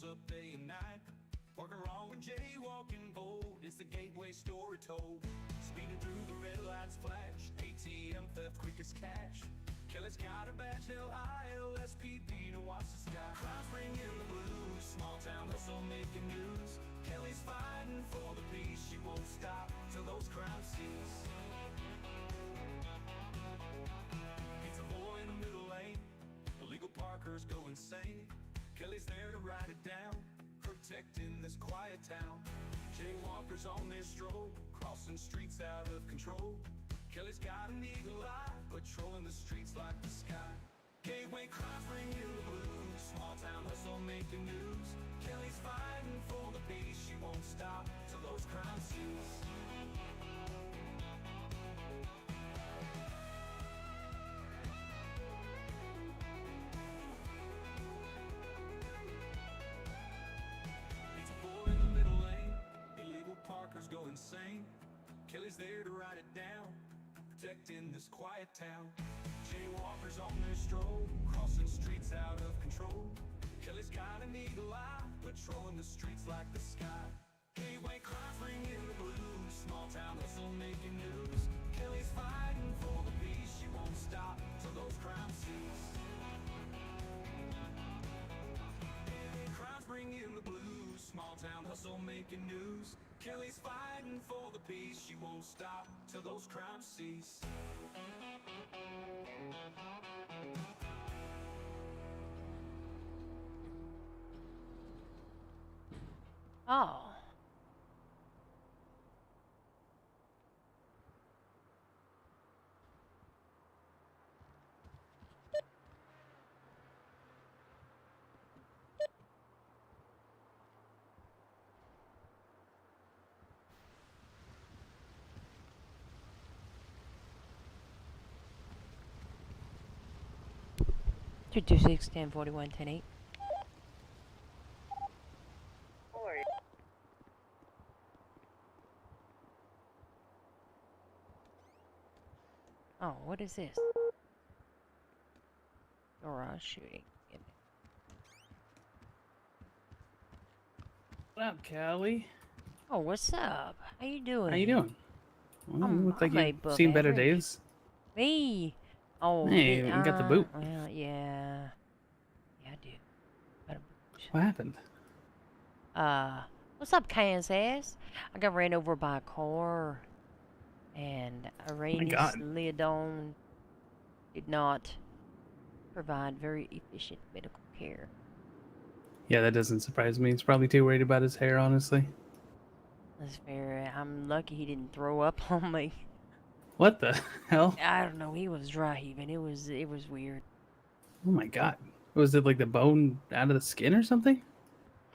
shows up day and night. Working wrong with jaywalking bold. It's the gateway story told. Speeding through the red lights flash. ATM theft quick as cash. Kelly's got a badge, LILSPD to watch the sky. Clouds bring in the blues. Small town hustle making news. Kelly's fighting for the peace. She won't stop till those crimes cease. It's a boy in the middle lane. Illegal parkers go insane. Kelly's there to write it down, protecting this quiet town. Jaywalkers on their stroll, crossing streets out of control. Kelly's got an eagle eye, patrolling the streets like the sky. Gateway crimes bring in the blues. Small town hustle making news. Kelly's fighting for the peace. She won't stop till those crimes cease. Parkers go insane. Kelly's there to write it down, protecting this quiet town. Jaywalkers on their stroll, crossing streets out of control. Kelly's got an eagle eye, patrolling the streets like the sky. Gateway crimes bring in the blues. Small town hustle making news. Kelly's fighting for the peace. She won't stop till those crimes cease. Crimes bring in the blues. Small town hustle making news. Kelly's fighting for the peace. She won't stop till those crimes cease. Oh. Two two 6 10 41 10 8. Oh, what is this? Garage shooting. What up, Callie? Oh, what's up? How you doing? How you doing? Well, you look like I'm you've above seen better average. days. Me? Oh, Hey, you got the boot. Well, yeah. Yeah, I do. Got a boot. What happened? What's up, Kansas? I got ran over by a car, and Uranus God. Leodon did not provide very efficient medical care. Yeah, that doesn't surprise me. He's probably too worried about his hair, honestly. That's fair. I'm lucky he didn't throw up on me. What the hell? I don't know. He was dry heaving. It was weird. Oh my god. Was it like the bone out of the skin or something?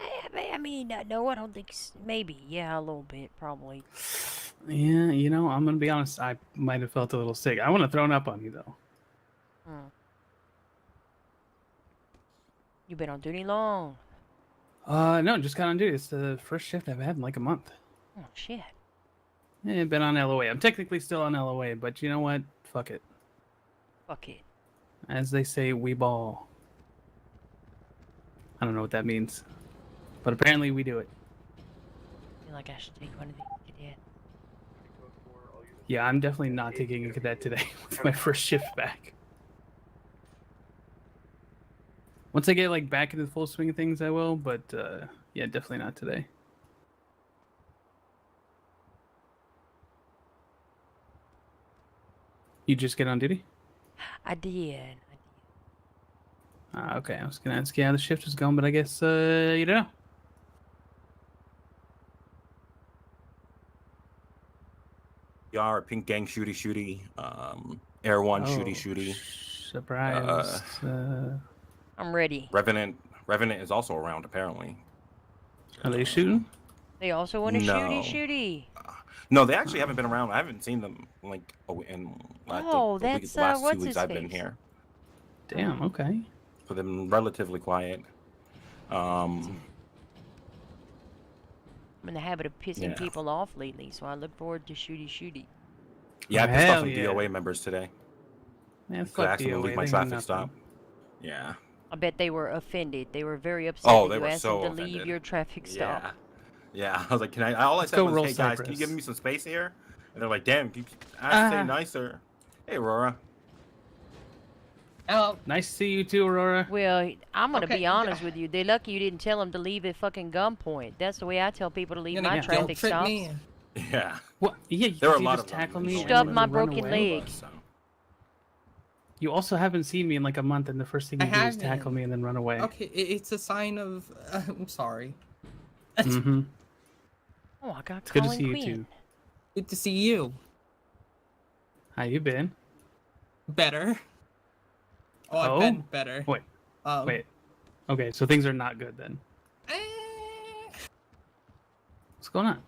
I mean, no, I don't think. Maybe, yeah, a little bit, probably. Yeah, you know, I'm gonna be honest. I might have felt a little sick. I wouldn't have thrown up on you though. You been on duty long? No, just got on duty. It's the first shift I've had in like a month. Oh shit. Yeah, been on LOA. I'm technically still on LOA, but you know what? Fuck it. Fuck it. As they say, we ball. I don't know what that means, but apparently we do it. I feel like I should take one of these cadet. Yeah, I'm definitely not taking a cadet today with my first shift back. Once I get like back into the full swing of things, I will, but yeah, definitely not today. You just get on duty? I did. Okay, I was gonna ask you how the shift was going, but I guess you don't know. Yar, Pink Gang shooty shooty, Air One shooty shooty. Surprise. I'm ready. Revenant is also around apparently. Are they shooting? They also want a No. shooty. No, they actually haven't been around. I haven't seen them like in Oh, the that's, last what's 2 weeks his I've been face? here. Damn, okay. So they've been relatively quiet. I'm in the habit of pissing Yeah. people off lately, so I look forward to shooty. Yeah, I Oh, pissed off hell some yeah. DOA members today. Man, I fuck asked them to DOA, leave my they mean traffic nothing. stop. Yeah, I bet they were offended. They were very upset Oh, that they you were asked so them to leave offended. your traffic stop. Yeah. Yeah. I was like, can I? All I Let's said go was, roll hey guys, can you give Cypress. me some space here? And they're like, damn, can you say nicer? Hey, Aurora. Oh, Nice to see you too, Aurora. Well, I'm gonna Okay, be honest with you. They're lucky you didn't tell them to leave at fucking gunpoint. That's the way I tell people to leave you my know, traffic guilt trip stops. me. Yeah. What? Yeah, There were a you lot just of them. tackle and me no and Stub one my run broken away? leg. So. You also haven't seen me in like a month, and the first thing I you do is tackle haven't. me and then run away. Okay, it's a sign of. I'm sorry. Mm-hmm. Oh, I got It's good to Colin see you Quinn. too. Good to see you. How you been? Better. Oh, I've Oh? been better. Wait. Wait. Okay, so things are not good then. eh. What's going on?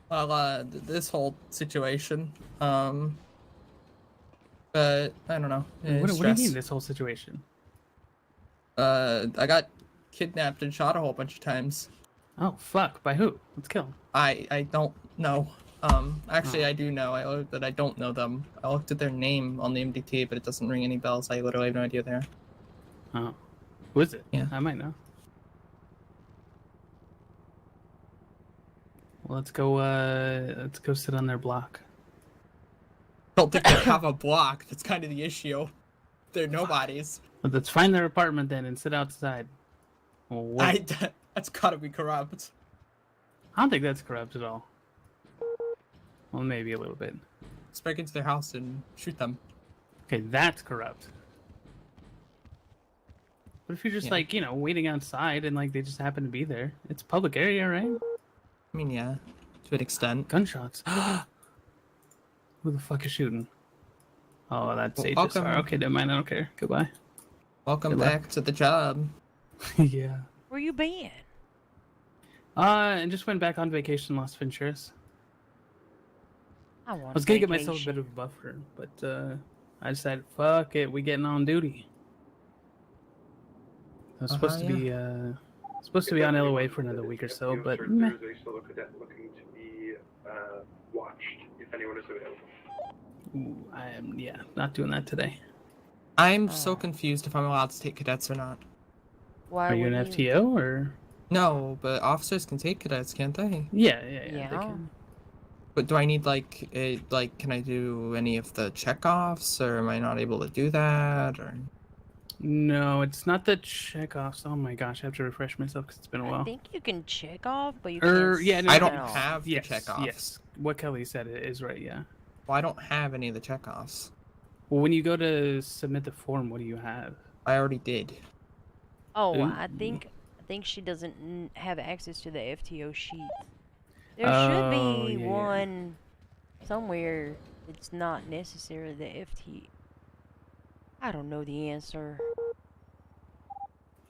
Well, this whole situation. But I don't know. What do you stress. mean this whole situation? I got kidnapped and shot a whole bunch of times. Oh fuck! By who? Let's kill him. I don't know. Actually, Oh. I do know. But I don't know them. I looked at their name on the MDT, but it doesn't ring any bells. I literally have no idea there. Oh, who is it? Yeah. I might know. Well, let's go sit on their block. Don't think they have a block. That's kind of the issue. They're nobodies. Well, let's find their apartment then and sit outside. Well, wait. That's gotta be corrupt. I don't think that's corrupt at all. Well, maybe a little bit. Let's break into their house and shoot them. Okay, that's corrupt. What if you're just Yeah. like, waiting outside and like they just happen to be there? It's a public area, right? I mean, yeah, to an extent. Gunshots. Who the fuck is shooting? Oh, that's Well, HSR. welcome. Okay, never mind. I don't care. Goodbye. Welcome Good luck. back to the job. Yeah. Where you been? And just went back on vacation in Las Venturas. I want I was gonna get myself a bit of a buffer, but I decided, fuck it, we getting on duty. I was supposed to be on LOA for another week or so, but meh. There's a solo cadet looking to be watched if anyone is available. Ooh, I am, not doing that today. I'm so confused if I'm allowed to take cadets or not. Why Are you would an FTO or? No, but officers can take cadets, can't they? Yeah. They Yeah. can. But do I need can I do any of the checkoffs, or am I not able to do that? Or No, it's not the checkoffs. Oh my gosh, I have to refresh myself because it's been a I while. think you can check off, but you can't. Yeah, no, I no, don't no. have the Yes, checkoffs. yes. What Kelly said is right. Yeah. Well, I don't have any of the checkoffs. Well, when you go to submit the form, what do you have? I already did. Oh, Ooh. I think she doesn't have access to the FTO sheet. There Oh, should be yeah. one somewhere. It's not necessarily the FT. I don't know the answer.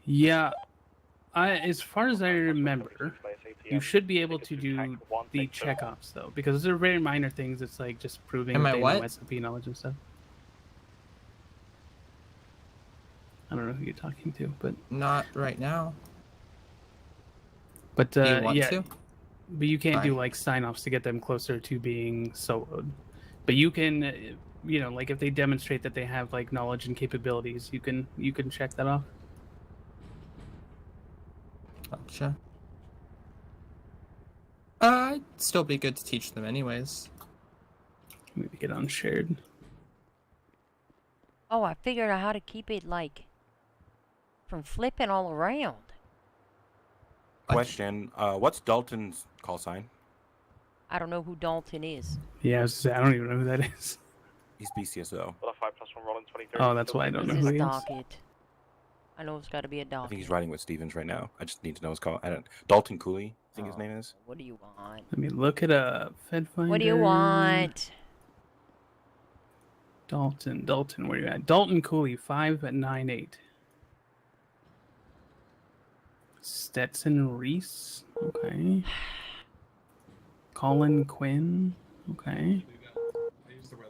Yeah, as far as I remember, you should be able to do the checkoffs though, because those are very minor things. It's like just proving Am that I they what? know SOP knowledge and stuff. I don't know who you're talking to, but Not right now. do you want yeah, to? but you can't do Fine. like sign-offs to get them closer to being soloed. But you can, like if they demonstrate that they have like knowledge and capabilities, you can check that off. Gotcha. It'd still be good to teach them anyways. Maybe get on shared. Oh, I figured out how to keep it like from flipping all around. Question: what's Dalton's call sign? I don't know who Dalton is. Yeah, I don't even know who that is. He's BCSO. Well, a 5+1 rolling 23. Oh, that's why I don't know It's who his he is. docket. I know it's got to be a I docket. think he's riding with Stevens right now. I just need to know his call. I don't. Dalton Cooley, I think his Oh, name is. What do you want? Let me look it up. FedFinder. What do you want? Dalton, where you at? Dalton Cooley, 598. Stetson Reese, okay. Colin Quinn, okay.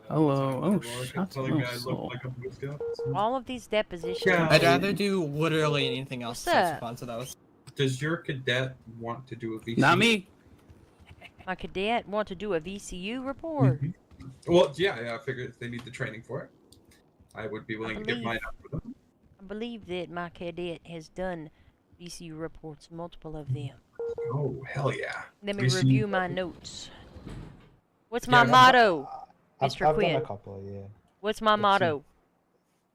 Hello, oh, shots of soul. All of these depositions. Yeah. I'd rather do literally anything else What's besides up? respond to those. Does your cadet want to do a VC? Not me. My cadet want to do a VCU report. Mhm. Well, yeah, I figured if they need the training for it, I would be willing to give believe- mine up for them. I believe that my cadet has done VCU reports, multiple of them. Oh, hell yeah. Let me VCU review my notes. What's Yeah, my motto, I've Mr. done Quinn? a couple, yeah. What's my Let's see.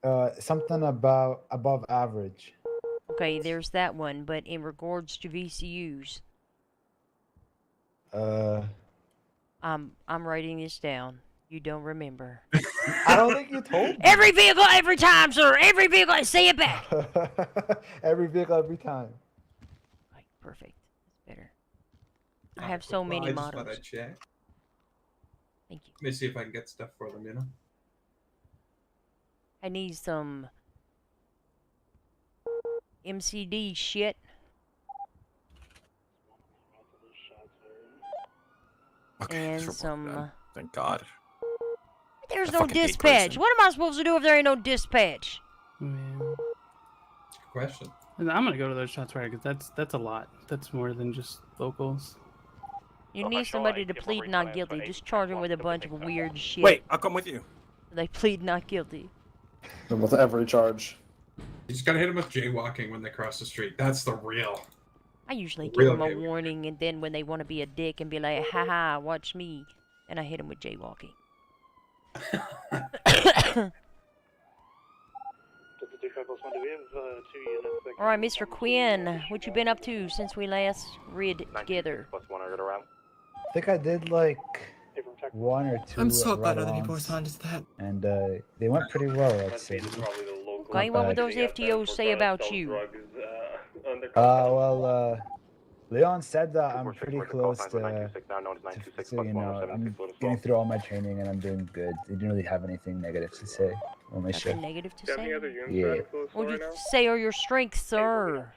motto? Something about above average. Okay, there's that one, but in regards to VCUs, I'm writing this down. You don't remember. I don't think you told me. Every vehicle, every time, sir. Every vehicle. Say it back. Every vehicle, every time. Right, perfect. That's better. I have so many I just thought mottos. I'd check. Thank you. Let me see if I can get stuff for them, you know? I need some MCD shit. Okay, And this report some. done. Thank God. There's That no fucking hate dispatch. person. What am I supposed to do if there ain't no dispatch? Man. Good question. I'm gonna go to those shots fired because that's a lot. That's more than just locals. You need somebody to plead not guilty. Just charge them with a bunch of weird shit. Wait, I'll come with you. They plead not guilty. With every charge. You just gotta hit them with jaywalking when they cross the street. That's the real. I usually give Real them a game. warning, and then when they want to be a dick and be like, haha, watch me, and I hit them with jaywalking. Alright, Mr. Quinn, what you been up to since we last read together? I think I did like one or two. I'm so glad other ride-ons, people responded to that. and they went pretty well, I'd say. Okay, what would those FTOs say about you? Well, Leon said that I'm pretty close to you know, I'm getting through all my training and I'm doing good. They didn't really have anything negative to say on my Nothing shift. negative to say? Yeah. What would you say are your strengths, sir?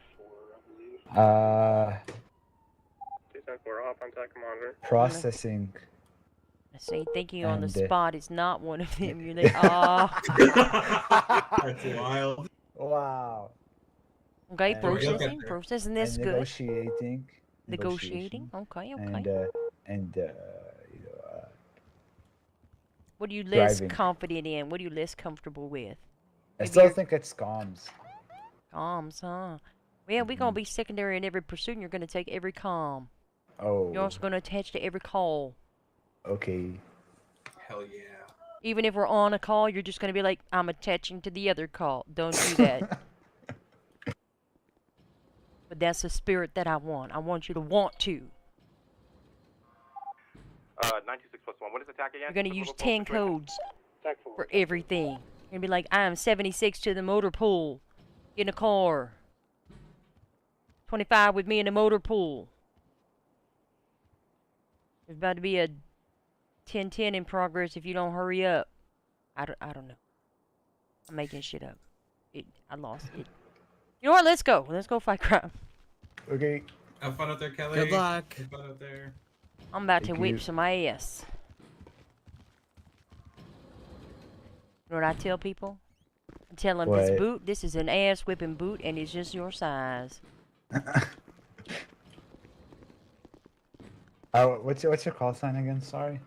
Processing. I say thinking on the And, spot is not one of them. You're like, ah. That's wild. Wow. Okay, And- processing. Processing this and good. negotiating. Negotiating. Okay, And okay. and What are you less driving. confident in? What are you less comfortable with? I Maybe still you're- think it's comms. Comms, huh? Well, we're gonna be secondary in every pursuit, and you're gonna take every comm. Oh. You're also gonna attach to every call. Okay. Hell yeah. Even if we're on a call, you're just gonna be like, I'm attaching to the other call. Don't do that. But that's the spirit that I want. I want you to want to. 926+1. What is attack again? You're gonna use 10 codes for everything. You're gonna be like, I'm 76 to the motor pool. Get in a car. 25 with me in the motor pool. There's about to be a 10-10 in progress if you don't hurry up. I don't know. I'm making shit up. I lost it. You know what? Let's go. Let's go fight crime. Okay. Have fun out there, Kelly. Good luck. Have fun out there. I'm about to Thank whip you. some ass. You know what I tell people? I tell them this What? boot, this is an ass whipping boot, and it's just your size. What's your call sign again? Sorry.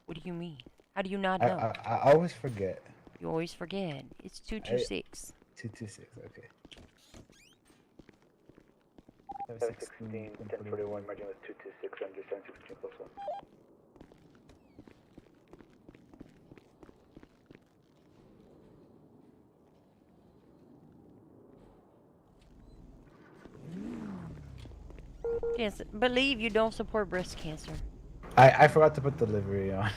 What do you mean? How do you not I know? I always forget. You always forget. It's 226. 226. Okay. 716, 1041, margin was 226, under 716+1. Yes, believe you don't support breast cancer. I forgot to put delivery on.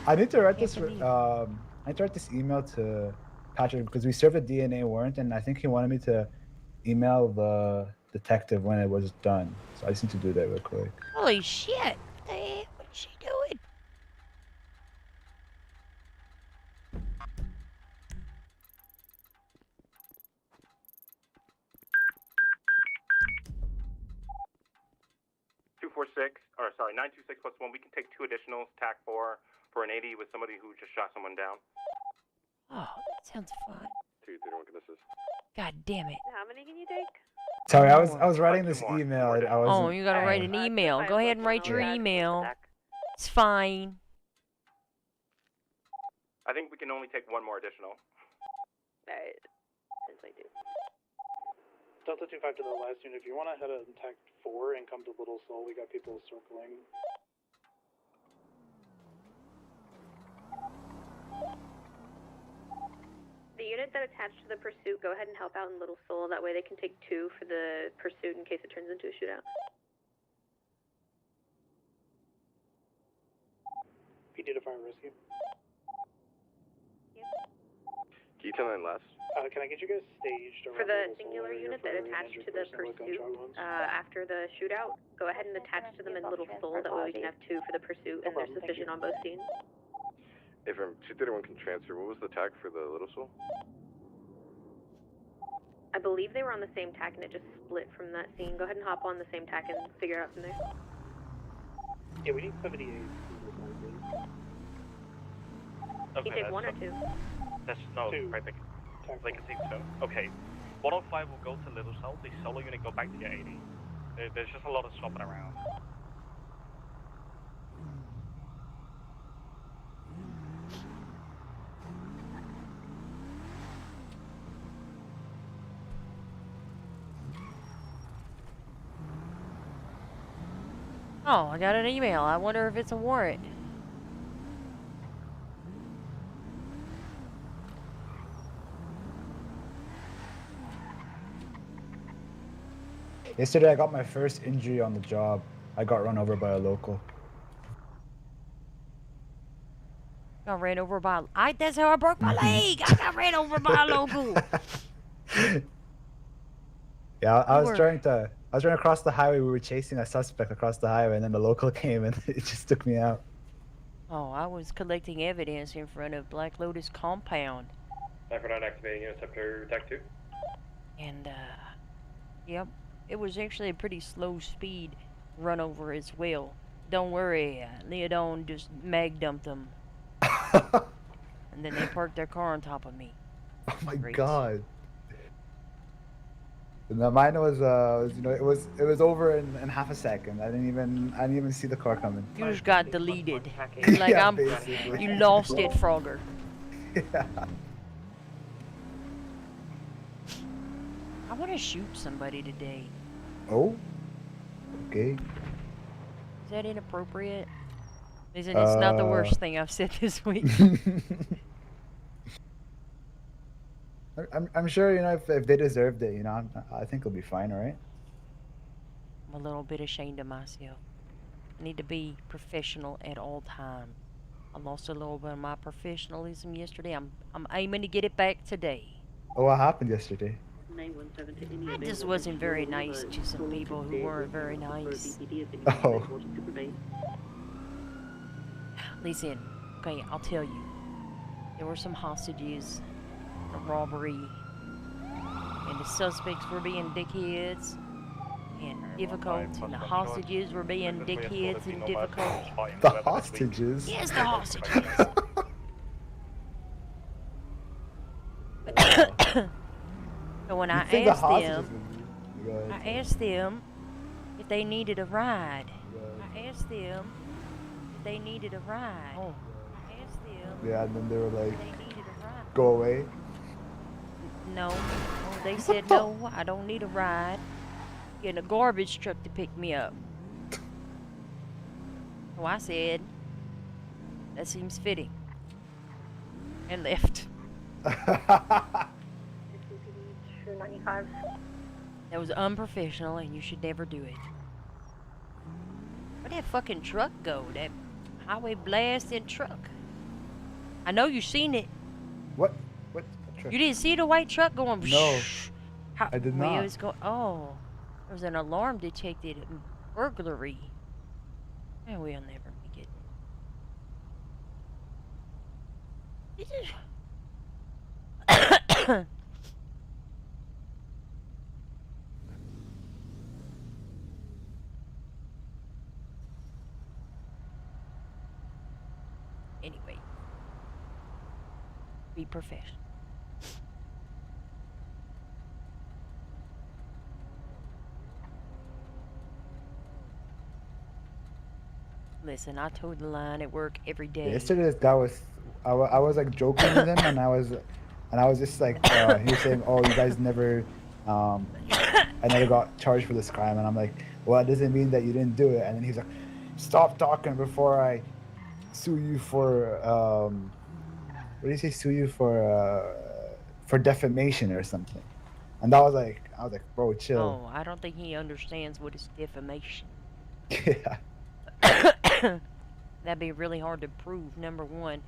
I need to write Can't this. believe. I need to write this email to Patrick because we served a DNA warrant, and I think he wanted me to email the detective when it was done. So I just need to do that real quick. Holy shit! What the hell? What's she doing? Or sorry, 926+1. We can take 2 additionals, TAC 4 for an 80 with somebody who just shot someone down. Oh, that sounds fun. 231 this is. God damn it. How many can you take? Sorry, I was writing Two this more. email. And I Oh, wasn't. you gotta write an Alright. email. Go ahead and write your email. It's fine. I think we can only take 1 more additional. Alright. 1022. Delta 25 to the last unit. If you want to head on TAC 4 and come to Little Seoul, we got people circling. The unit that attached to the pursuit, go ahead and help out in Little Seoul. That way they can take 2 for the pursuit in case it turns into a shootout. PD to fire rescue. Can you tell me last? Can I get you guys staged around For the Little Seoul singular area unit for that an attached injured to the person with pursuit, gunshot wounds? after the shootout, go ahead and attach to them in Little Seoul. That way we can have 2 for the pursuit, and they're sufficient on both scenes. If 231 can transfer, what was the tag for the Little Soul? I believe they were on the same tack, and it just split from that scene. Go ahead and hop on the same tack and figure it out from there. Yeah, we need 78. Can you take 1 or 2? That's no, 2. I think they can take 2. Okay. 105 will go to Little Cell. The solo unit go back to your 80. There's just a lot of swapping around. Oh, I got an email. I wonder if it's a warrant. Yesterday I got my first injury on the job. I got run over by a local. Got ran over by that's how I broke my leg. I got ran over by a local. Yeah, I was trying to cross the highway. We were chasing a suspect across the highway, and then the local came and it just took me out. Oh, I was collecting evidence in front of Black Lotus compound. 949 activating interceptor TAC 2. And yep, it was actually a pretty slow speed run over as well. Don't worry, Leodon just mag dumped them. And then they parked their car on top of me. Oh my Great. god. No, mine was you know, it was over in half a second. I didn't even see the car coming. You just got deleted. Like Yeah, I'm basically. you lost it, Frogger. Yeah. I wanna shoot somebody today. Oh. Okay. Is that inappropriate? Listen, it's not the worst thing I've said this week. I'm sure, you know, if they deserved it, you know, I think it'll be fine, alright? I'm a little bit ashamed of myself. I need to be professional at all times. I lost a little bit of my professionalism yesterday. I'm aiming to get it back today. Oh, what happened yesterday? I just wasn't very nice to some people who weren't very nice. Oh. Listen, okay, I'll tell you. There were some hostages, a robbery, and the suspects were being dickheads and difficult, and the hostages were being dickheads and difficult. The hostages? Yes, the hostages. So when I asked them if they needed a ride. I asked them if they needed a ride. Oh. I asked them. Yeah, and then they were like, if they needed a ride. go away. No. They said, no, I don't need a ride. Getting a garbage truck to pick me up. So I said, that seems fitting. And left. 295. That was unprofessional and you should never do it. Where'd that fucking truck go? That highway blasting truck. I know you seen it. What truck? You didn't see the white truck going? No, How, I did where not. It was going, oh, there was an alarm detected. Burglary. And we'll never make it. Anyway, be professional. Listen, I towed the line at work every day. Yesterday, that was I was like joking with him, and I And I was just like, he was saying, "Oh, you guys never, I never got charged for this crime." And I'm like, "Well, it doesn't mean that you didn't do it." And then he's like, "Stop talking before I sue you for what did he say? Sue you for defamation or something." And I was like, "Bro, chill." Oh, I don't think he understands what is defamation. Yeah. That'd be really hard to prove. Number one,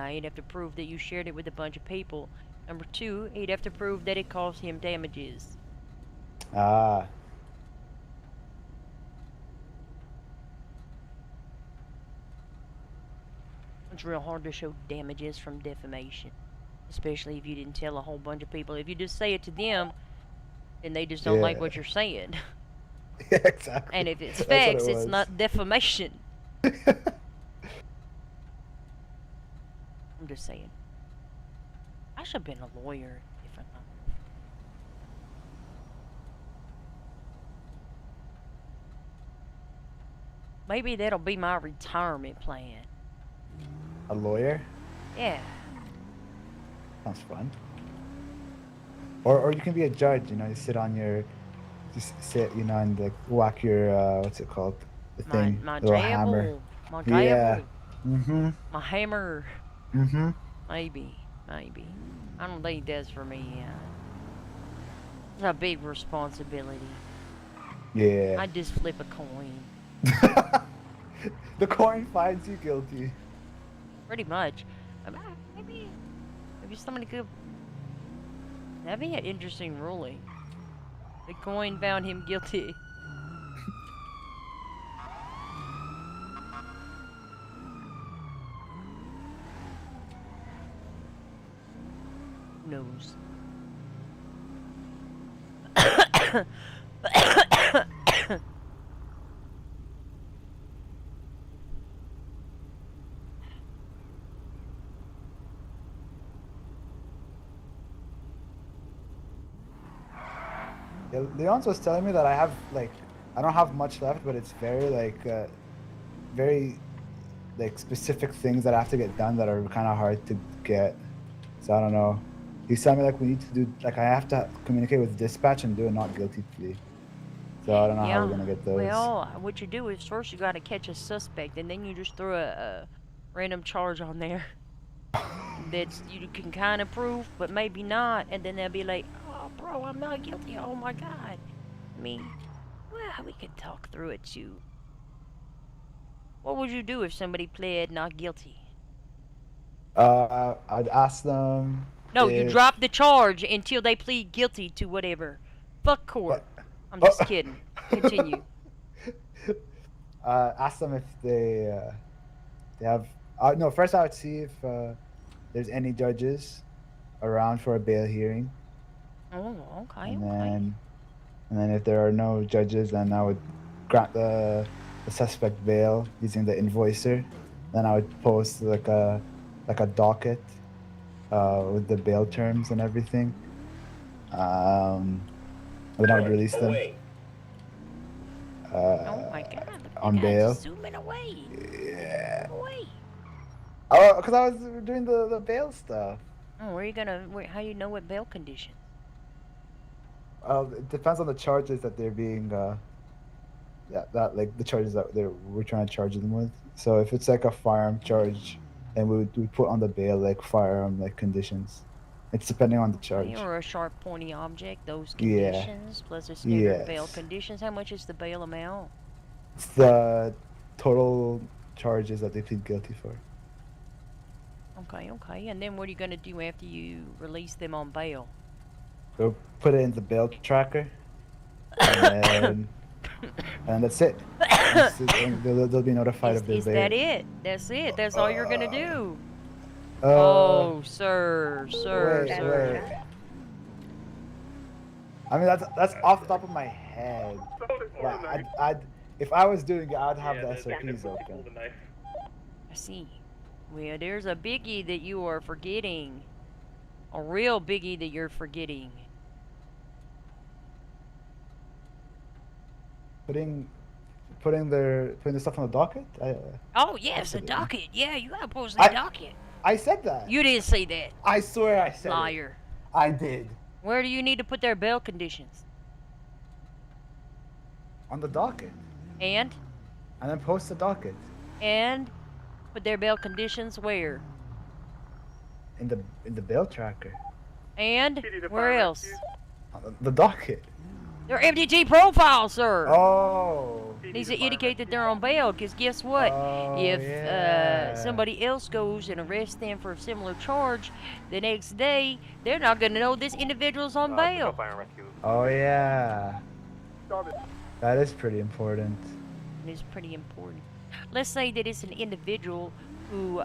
he'd have to prove that you shared it with a bunch of people. Number two, he'd have to prove that it caused him damages. Ah. It's real hard to show damages from defamation, especially if you didn't tell a whole bunch of people. If you just say it to them, then they just don't like what you're saying. Yeah, exactly. And if it's That's facts, what it it's was. not defamation. I'm just saying. I should have been a lawyer if I'm not. Maybe that'll be my retirement plan. A lawyer? Yeah. Sounds fun. Or you can be a judge, you know, you sit on your, just sit, you know, and like whack your, what's it called? The thing, My little hammer. gavel. My Yeah. gavel. Mm-hmm. My hammer. Mm-hmm. Maybe. I don't think that's for me. It's a big responsibility. Yeah. I just flip a coin. The coin finds you guilty. Pretty much. Maybe somebody could. That'd be an interesting ruling. The coin found him guilty. Who knows? Yeah, Leon's was telling me that I have I don't have much left, but it's very very specific things that I have to get done that are kind of hard to get. So I don't know. He's telling me we need to do I have to communicate with dispatch and do a not guilty plea. So I don't know how we're gonna get those. Well, what you do is first you gotta catch a suspect, and then you just throw a random charge on there that you can kind of prove, but maybe not, and then they'll be like, "Oh, bro, I'm not guilty. Oh my God." I mean, well, we could talk through it too. What would you do if somebody pled not guilty? I'd ask them. No, you drop the charge until they plead guilty to whatever. Fuck court. I'm just kidding. Continue. Ask them if they have. No, first I would see if there's any judges around for a bail hearing. Oh, okay. And then if there are no judges, then I would grant the suspect bail using the invoicer. Then I would post a docket with the bail terms and everything. Then I would release them. Oh my God! On bail. Zooming away. Yeah. Away. Oh, because I was doing the bail stuff. Oh, how you know what bail condition? It depends on the charges that they're being, the charges that we're trying to charge them with. So if it's a firearm charge, then we put on the bail firearm conditions. It's depending on the charge. Or a sharp, pointy object. Those conditions plus a standard bail conditions. How much is the bail amount? It's the total charges that they plead guilty for. Okay. And then what are you gonna do after you release them on bail? Go put it in the bail tracker, and that's it. They'll be notified of their Is bail. that it? That's it. That's all you're gonna do. Oh, sir. Wait. I mean, that's off the top of my head. But I'd if I was doing it, I'd have the SOPs open. I see. Well, there's a biggie that you are forgetting. A real biggie that you're forgetting. Putting the stuff on the docket. Oh yes, a docket. Yeah, you gotta post the docket. I said that. You didn't say that. I swear I said Liar. it. I did. Where do you need to put their bail conditions? On the docket. And then post the docket. And put their bail conditions where? In the bail tracker. And where else? On the docket. Their MDT profile, sir. Oh. Needs to indicate that they're on bail, because guess what? If somebody else goes and arrests them for a similar charge, the next day, they're not going to know this individual's on bail. Oh, yeah. That is pretty important. It is pretty important. Let's say that it's an individual who,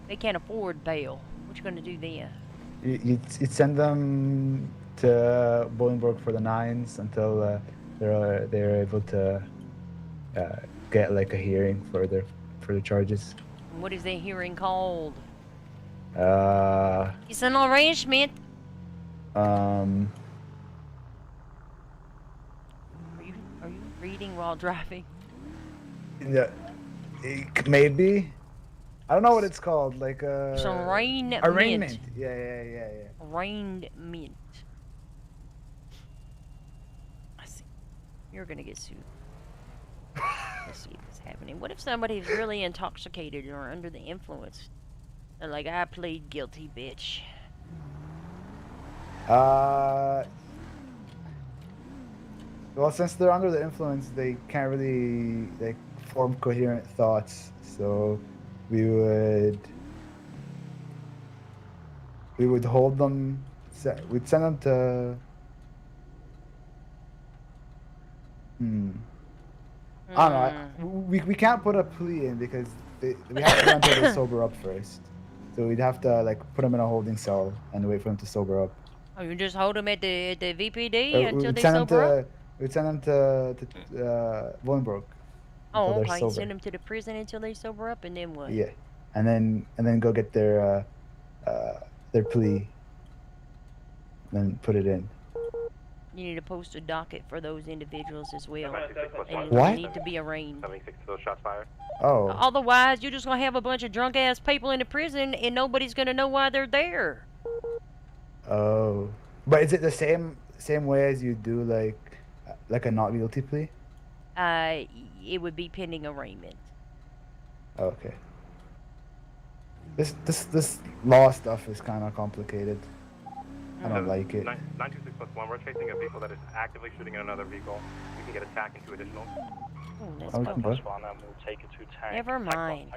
they can't afford bail. What you going to do then? You'd send them to Bolingbroke for the 9s until they're able to get like a hearing for their charges. What is that hearing called? It's an arrangement. Are you reading while driving? Yeah, maybe. I don't know what it's called. Like It's arraignment. Arraignment. Yeah. Arraignment. I see. You're gonna get sued. Let's see what's happening. What if somebody is really intoxicated or under the influence? They're like, I plead guilty, bitch. Well, since they're under the influence, they can't really like form coherent thoughts. So we would hold them. We'd send them to. I don't know. We can't put a plea in because we have to wait until they sober up first. So we'd have to like put them in a holding cell and wait for them to sober up. Oh, you just hold them at the VPD until We'd they send sober up? We'd send them to Bolingbroke. Oh, until they're okay. sober. Send them to the prison until they sober up, and then what? Yeah, and then go get their plea. Then put it in. You need to post a docket for those individuals as well. And What? they need to be arraigned. 76 to those shots fired. Oh. Otherwise, you're just gonna have a bunch of drunk ass people in the prison, and nobody's gonna know why they're there. Oh, but is it the same way as you do like a not guilty plea? It would be pending arraignment. Okay. This law stuff is kind of complicated. I don't like it. 926+1, we're chasing a vehicle that is actively shooting at another vehicle. You can get attacked and 2 additional. Let's Oh, go. we can go. We'll take it to tank. Never mind.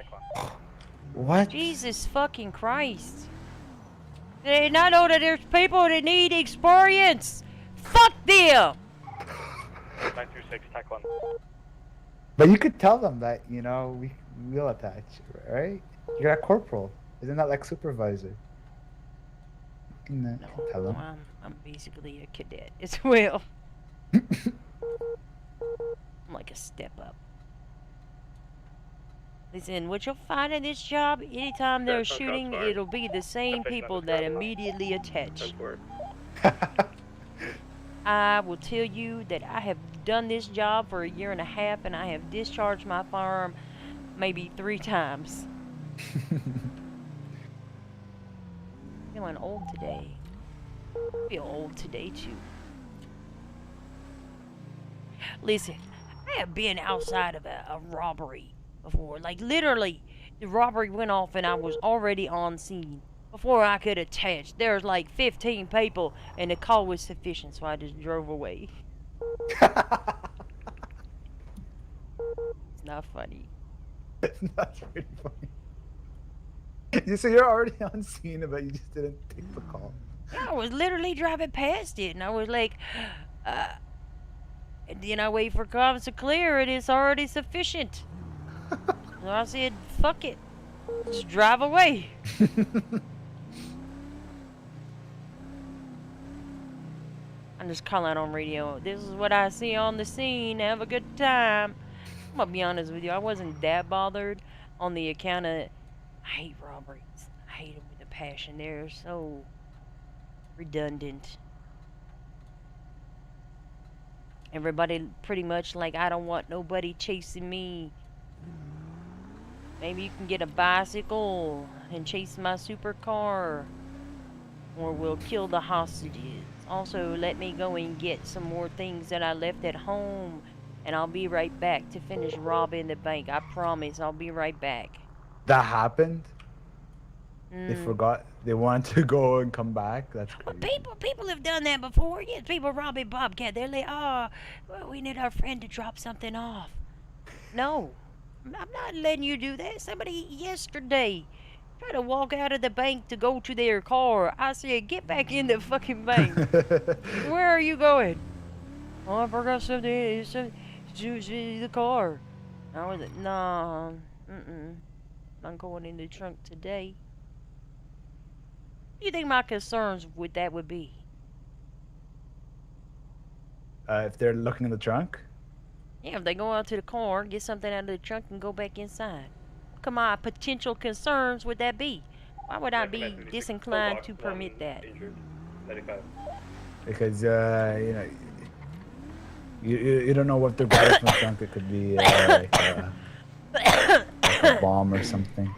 What? Jesus fucking Christ. They not know that there's people that need experience. Fuck them. 926, TAC 1. But you could tell them that we will attach, right? You're a corporal. Isn't that like supervisor? You can tell them. I'm basically a cadet as well. I'm like a step up. Listen, what you'll find in this job, anytime they're shooting, it'll be the same people that immediately attach. I will tell you that I have done this job for 1.5 years, and I have discharged my firearm maybe 3 times. Feeling old today. I feel old today too. Listen, I have been outside of a robbery before. Like literally, the robbery went off and I was already on scene before I could attach. There's like 15 people and the call was sufficient, so I just drove away. It's not funny. That's pretty funny. So you're already on scene, but you just didn't take the call. I was literally driving past it, and I was like, and then I wait for comms to clear, and it's already sufficient. So I said, fuck it. Just drive away. I'm just calling on radio. This is what I see on the scene. Have a good time. I'm gonna be honest with you. I wasn't that bothered on the account of I hate robberies. I hate them with a passion. They're so redundant. Everybody pretty much like, I don't want nobody chasing me. Maybe you can get a bicycle and chase my supercar. Or we'll kill the hostages. Also, let me go and get some more things that I left at home. And I'll be right back to finish robbing the bank. I promise, I'll be right back. That happened? They Mm. forgot. They wanted to go and come back? That's crazy. People have done that before. Yes, people robbing Bobcat. They're like, oh, well, we need our friend to drop something off. No, I'm not letting you do that. Somebody yesterday tried to walk out of the bank to go to their car. I said, get back in the fucking bank. Where are you going? Oh, I forgot something. It's the car. I was like, nah, I'm going in the trunk today. What do you think my concerns with that would be? If they're looking in the trunk? Yeah, if they go out to the car, get something out of the trunk, and go back inside. What could my potential concerns would that be? Why would I be disinclined to permit that? Because, you know, you don't know what they're grabbing from the trunk. It could be like a bomb or something.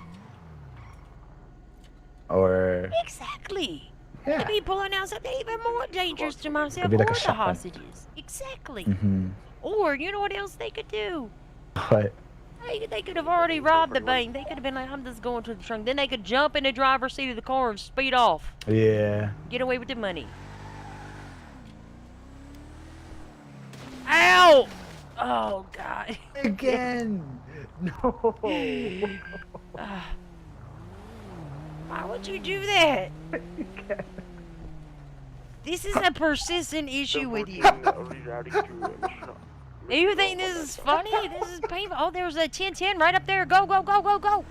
Or... Exactly. Yeah. Could be pulling out something even more dangerous to myself Could be like or a the shotgun. hostages. Exactly. Mm-hmm. Or, you know what else they could do? What? They could have already robbed the bank. They could have been like, I'm just going to the trunk. Then they could jump in the driver's seat of the car and speed off. Yeah. Get away with the money. Ow! Oh, God. Again! No! Why would you do that? This is a persistent issue with you. You think this is funny? This is painful. Oh, there's a 1010 right up there. Go, go, go, go, go.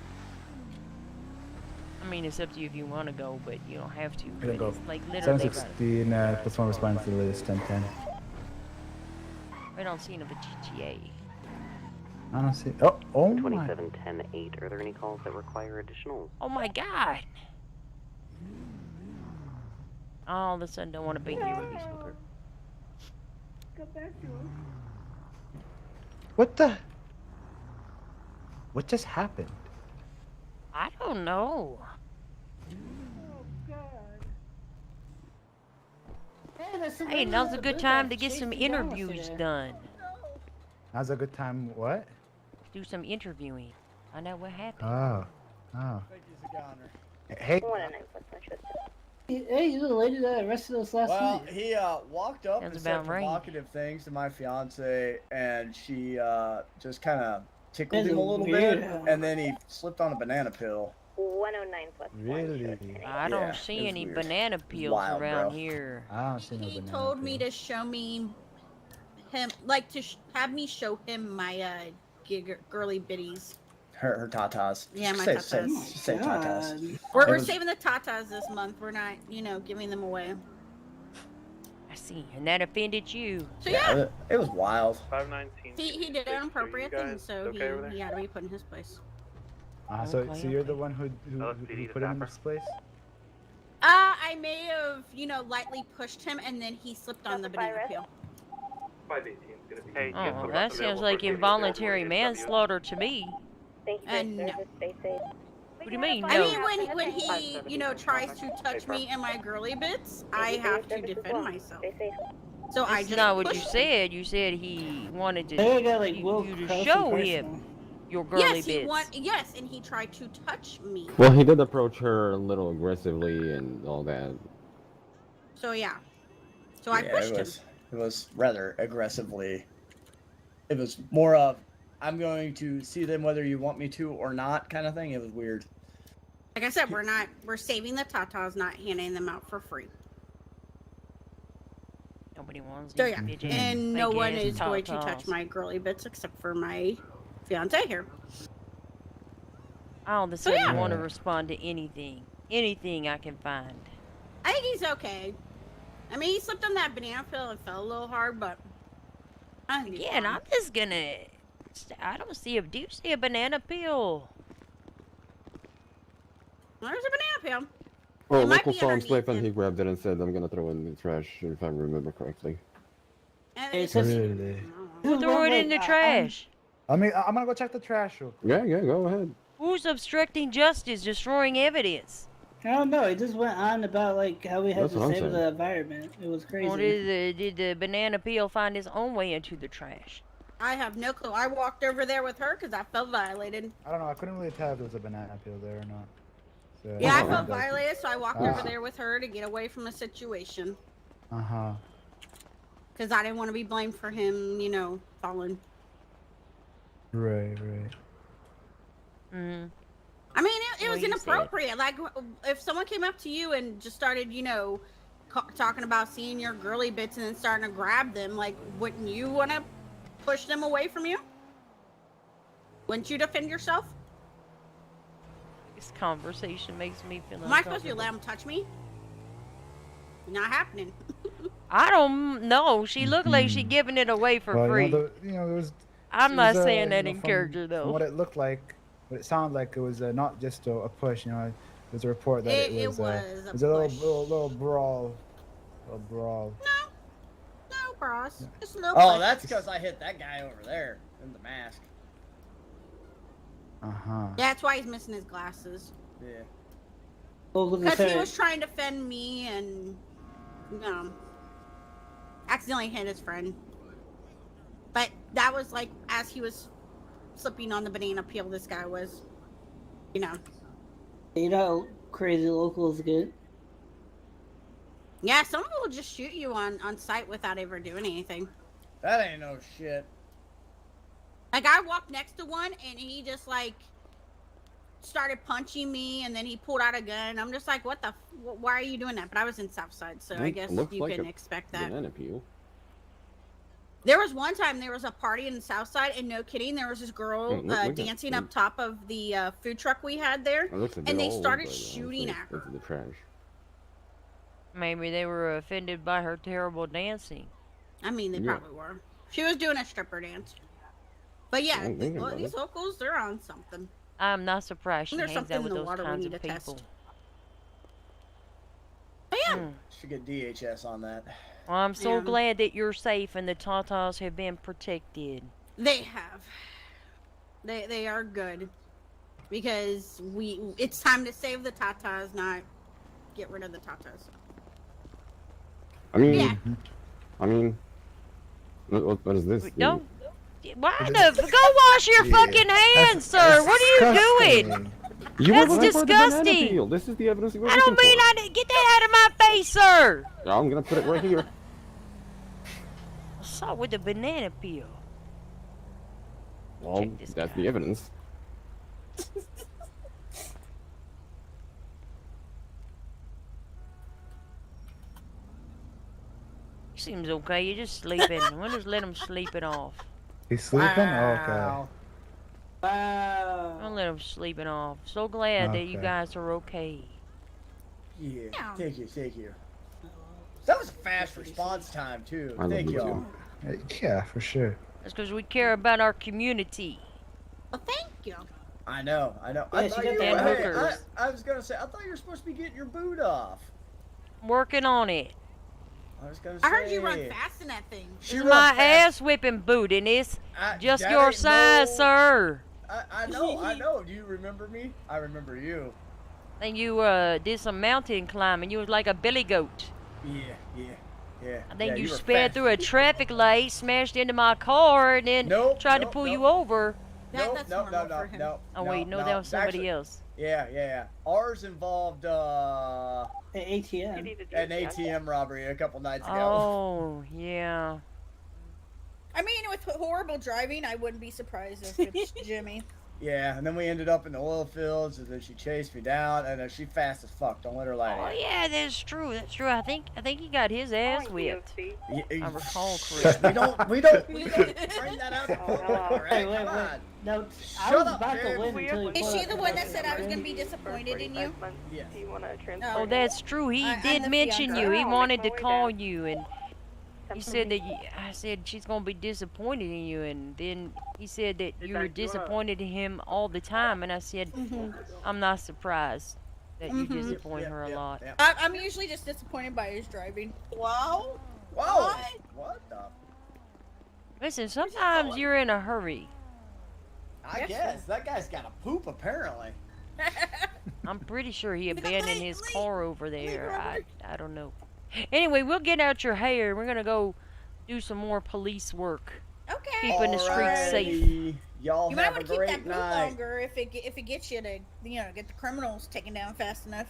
I mean, it's up to you if you want to go, but you don't have to. Gonna go. It's like literally 716 plus 1 response to the latest 1010. I don't see enough of GTA. I don't see. Oh my. 2710-8. Are there any calls that require additional? Oh my God. All of a sudden, don't want to be here with me, Snooker. Go back to him. What the? What just happened? I don't know. Hey, now's a good time to get some interviews done. Now's a good time. What? Do some interviewing. Find out what happened. Oh. Hey. Hey, you're the lady that arrested us last night. Well, he walked up Sounds and said about right. provocative things to my fiance, and she just kind of tickled That's him a little weird. bit, and then he slipped on a banana peel. 109 plus 1. Really? I don't see it any was weird. banana peels Wild, around bro. here. I don't see no He banana told me peel. to show me him, like to have me show him my girly bitties. Her tatas. Yeah, my say, tatas. Say tatas. We're It was- saving the tatas this month. We're not, giving them away. I see. And that offended you. So yeah, it was wild. 519. he did an inappropriate Are you thing, guys so okay over there? he had to be put in his place. So Okay, you're okay. the one who put him in this place? I may have, lightly pushed him, and then he slipped on the banana peel. 518 is going to be. Hey, Oh, that sounds like involuntary manslaughter to me. Thank you for And your no. service. Stay safe. What do you mean, I no? mean, when he, tries to touch me and my girly bits, I have to defend myself. Stay safe. So I That's just not what you pushed him. said. You said he wanted to They got like you Will to Crouse show in him person. your girly Yes, bits. yes, and he tried to touch me. Well, he did approach her a little aggressively and all that. So yeah. So I pushed him. It was rather aggressively. It was more of, I'm going to see them whether you want me to or not kind of thing. It was weird. Like I said, we're saving the tatas, not handing them out for free. Nobody wants So these yeah, bitches. and no Big one ass is going to tatas. touch my girly bits except for my fiance here. I all of a sudden yeah. want to respond to anything I can find. I think he's okay. I mean, he slipped on that banana peel and fell a little hard, but I think he's Again, fine. I'm just gonna. I don't see do you see a banana peel? There's a banana peel. Well, It might local be saw him underneath slip and him. he grabbed it and said, I'm gonna throw it in the trash, if I remember correctly. And It it's says- Really? We'll throw it in the trash. I'm gonna go check the trash real quick. Yeah, go ahead. Who's obstructing justice, destroying evidence? I don't know. It just went on about like how we had That's to what I'm save saying. the environment. It was crazy. Or did the banana peel find his own way into the trash? I have no clue. I walked over there with her because I felt violated. I don't know. I couldn't really tell if there was a banana peel there or not. So, Yeah, I felt violated, so I walked over Ah. there with her to get away from the situation. Uh-huh. Because I didn't want to be blamed for him, you know, falling. Right, right. Mm. I mean, it Well, was you said. inappropriate. Like, if someone came up to you and just started, you know, talking about seeing your girly bits and then starting to grab them, like, wouldn't you want to push them away from you? Wouldn't you defend yourself? This conversation makes me feel Am I supposed to uncomfortable. let him touch me? Not happening. I don't know. She looked like she giving it away for Well, free. you know, there was. I'm it not was, saying you that know, in from- character From though. what it looked like, what it sounded like, it was not just a push. You know, there's a report that it was a little brawl, No, bros. Just a little Oh, push. that's because I hit that guy over there in the mask. Uh-huh. Yeah, that's why he's missing his glasses. Yeah. Because he was trying to defend me and, accidentally hit his friend. But that was like as he was slipping on the banana peel, this guy was, you know. You know, crazy locals get. Yeah, some people will just shoot you on sight without ever doing anything. That ain't no shit. Like, I walked next to one and he just like started punching me and then he pulled out a gun. I'm just like, what the why are you doing that? But I was in Southside, so I guess Looks you like couldn't a expect that. banana peel. There was one time there was a party in the Southside, and no kidding, there was this girl dancing up top of the food truck we had there, It looks a bit and they old, started but, shooting at her. Into the trash. Maybe they were offended by her terrible dancing. I mean, they Yeah. probably were. She was doing a stripper dance. But yeah, I'm thinking about these it. locals, they're on something. I'm not surprised she There's hangs something out with in the those water we kinds need of to people. test. But yeah. Should get DHS on that. Well, I'm so Yeah. glad that you're safe and the Tatas have been protected. They have. They are good. Because it's time to save the Tatas, not get rid of the Tatas. I mean, Yeah. what is this? Don't. Why the? Go wash your fucking hands, sir. What are you doing? You That's were looking for the banana disgusting. peel. This is the evidence you were I looking don't mean for. I didn't get that out of my face, sir. I'm gonna put it right here. What's up with the banana peel? Well, that's the evidence. He seems okay. You're just sleeping. We'll just let him sleep it off. He's sleeping? Wow. I'll let him sleep it off. So glad that you Okay. guys are okay. Yeah. Thank you. That was a fast response time too. I love Thank you y'all. Yeah, for sure. That's because we care about our community. Well, thank you. I know. Yeah, I she thought got you that were, hey, hookers. I was gonna say, I thought you were supposed to be getting your boot off. Working on it. I was gonna say. I heard you run fast in that thing. This is my ass whipping boot, and it's just that your ain't size, no- sir. I know. Do you remember me? I remember you. And you did some mountain climbing. You was like a billy goat. Yeah. I think Yeah, you were sped fast. through a traffic light, smashed into my car, and then tried to pull you over. No. Oh wait, no, that was somebody else. Yeah. Ours involved An ATM. an ATM robbery a couple nights ago. Oh yeah. I mean, with horrible driving, I wouldn't be surprised if it's Jimmy. Yeah, and then we ended up in the oil fields, and then she chased me down, and she fast as fuck. Don't let her lie to Oh you. yeah, that's true. That's true. I think he got his ass whipped. Yeah, I recall correctly. we don't bring that out. Hey, wait. No, I Shut was up, about to Jared. win until you Is pulled she up the the one that fucking said I was thing. going to be disappointed in you? Yeah. Do you want to transfer? Oh, that's true. He I'm did the mention Fiona. you. He I'll make wanted my to way call down. you, and he said that I said she's gonna be disappointed in you, and then he said that you were disappointed in him all the time, and I said I'm not surprised that you disappoint her a lot. I'm usually just disappointed by his driving. Wow. Whoa! What the? Listen, sometimes you're in a hurry. I guess that guy's got a poop apparently. I'm pretty sure he abandoned his car over there. I don't know. Anyway, we'll get out your hair. We're gonna go do some more police work. Okay. Keeping the streets safe. Y'all You might have want a to keep that great blue night. longer if it gets you to get the criminals taken down fast enough.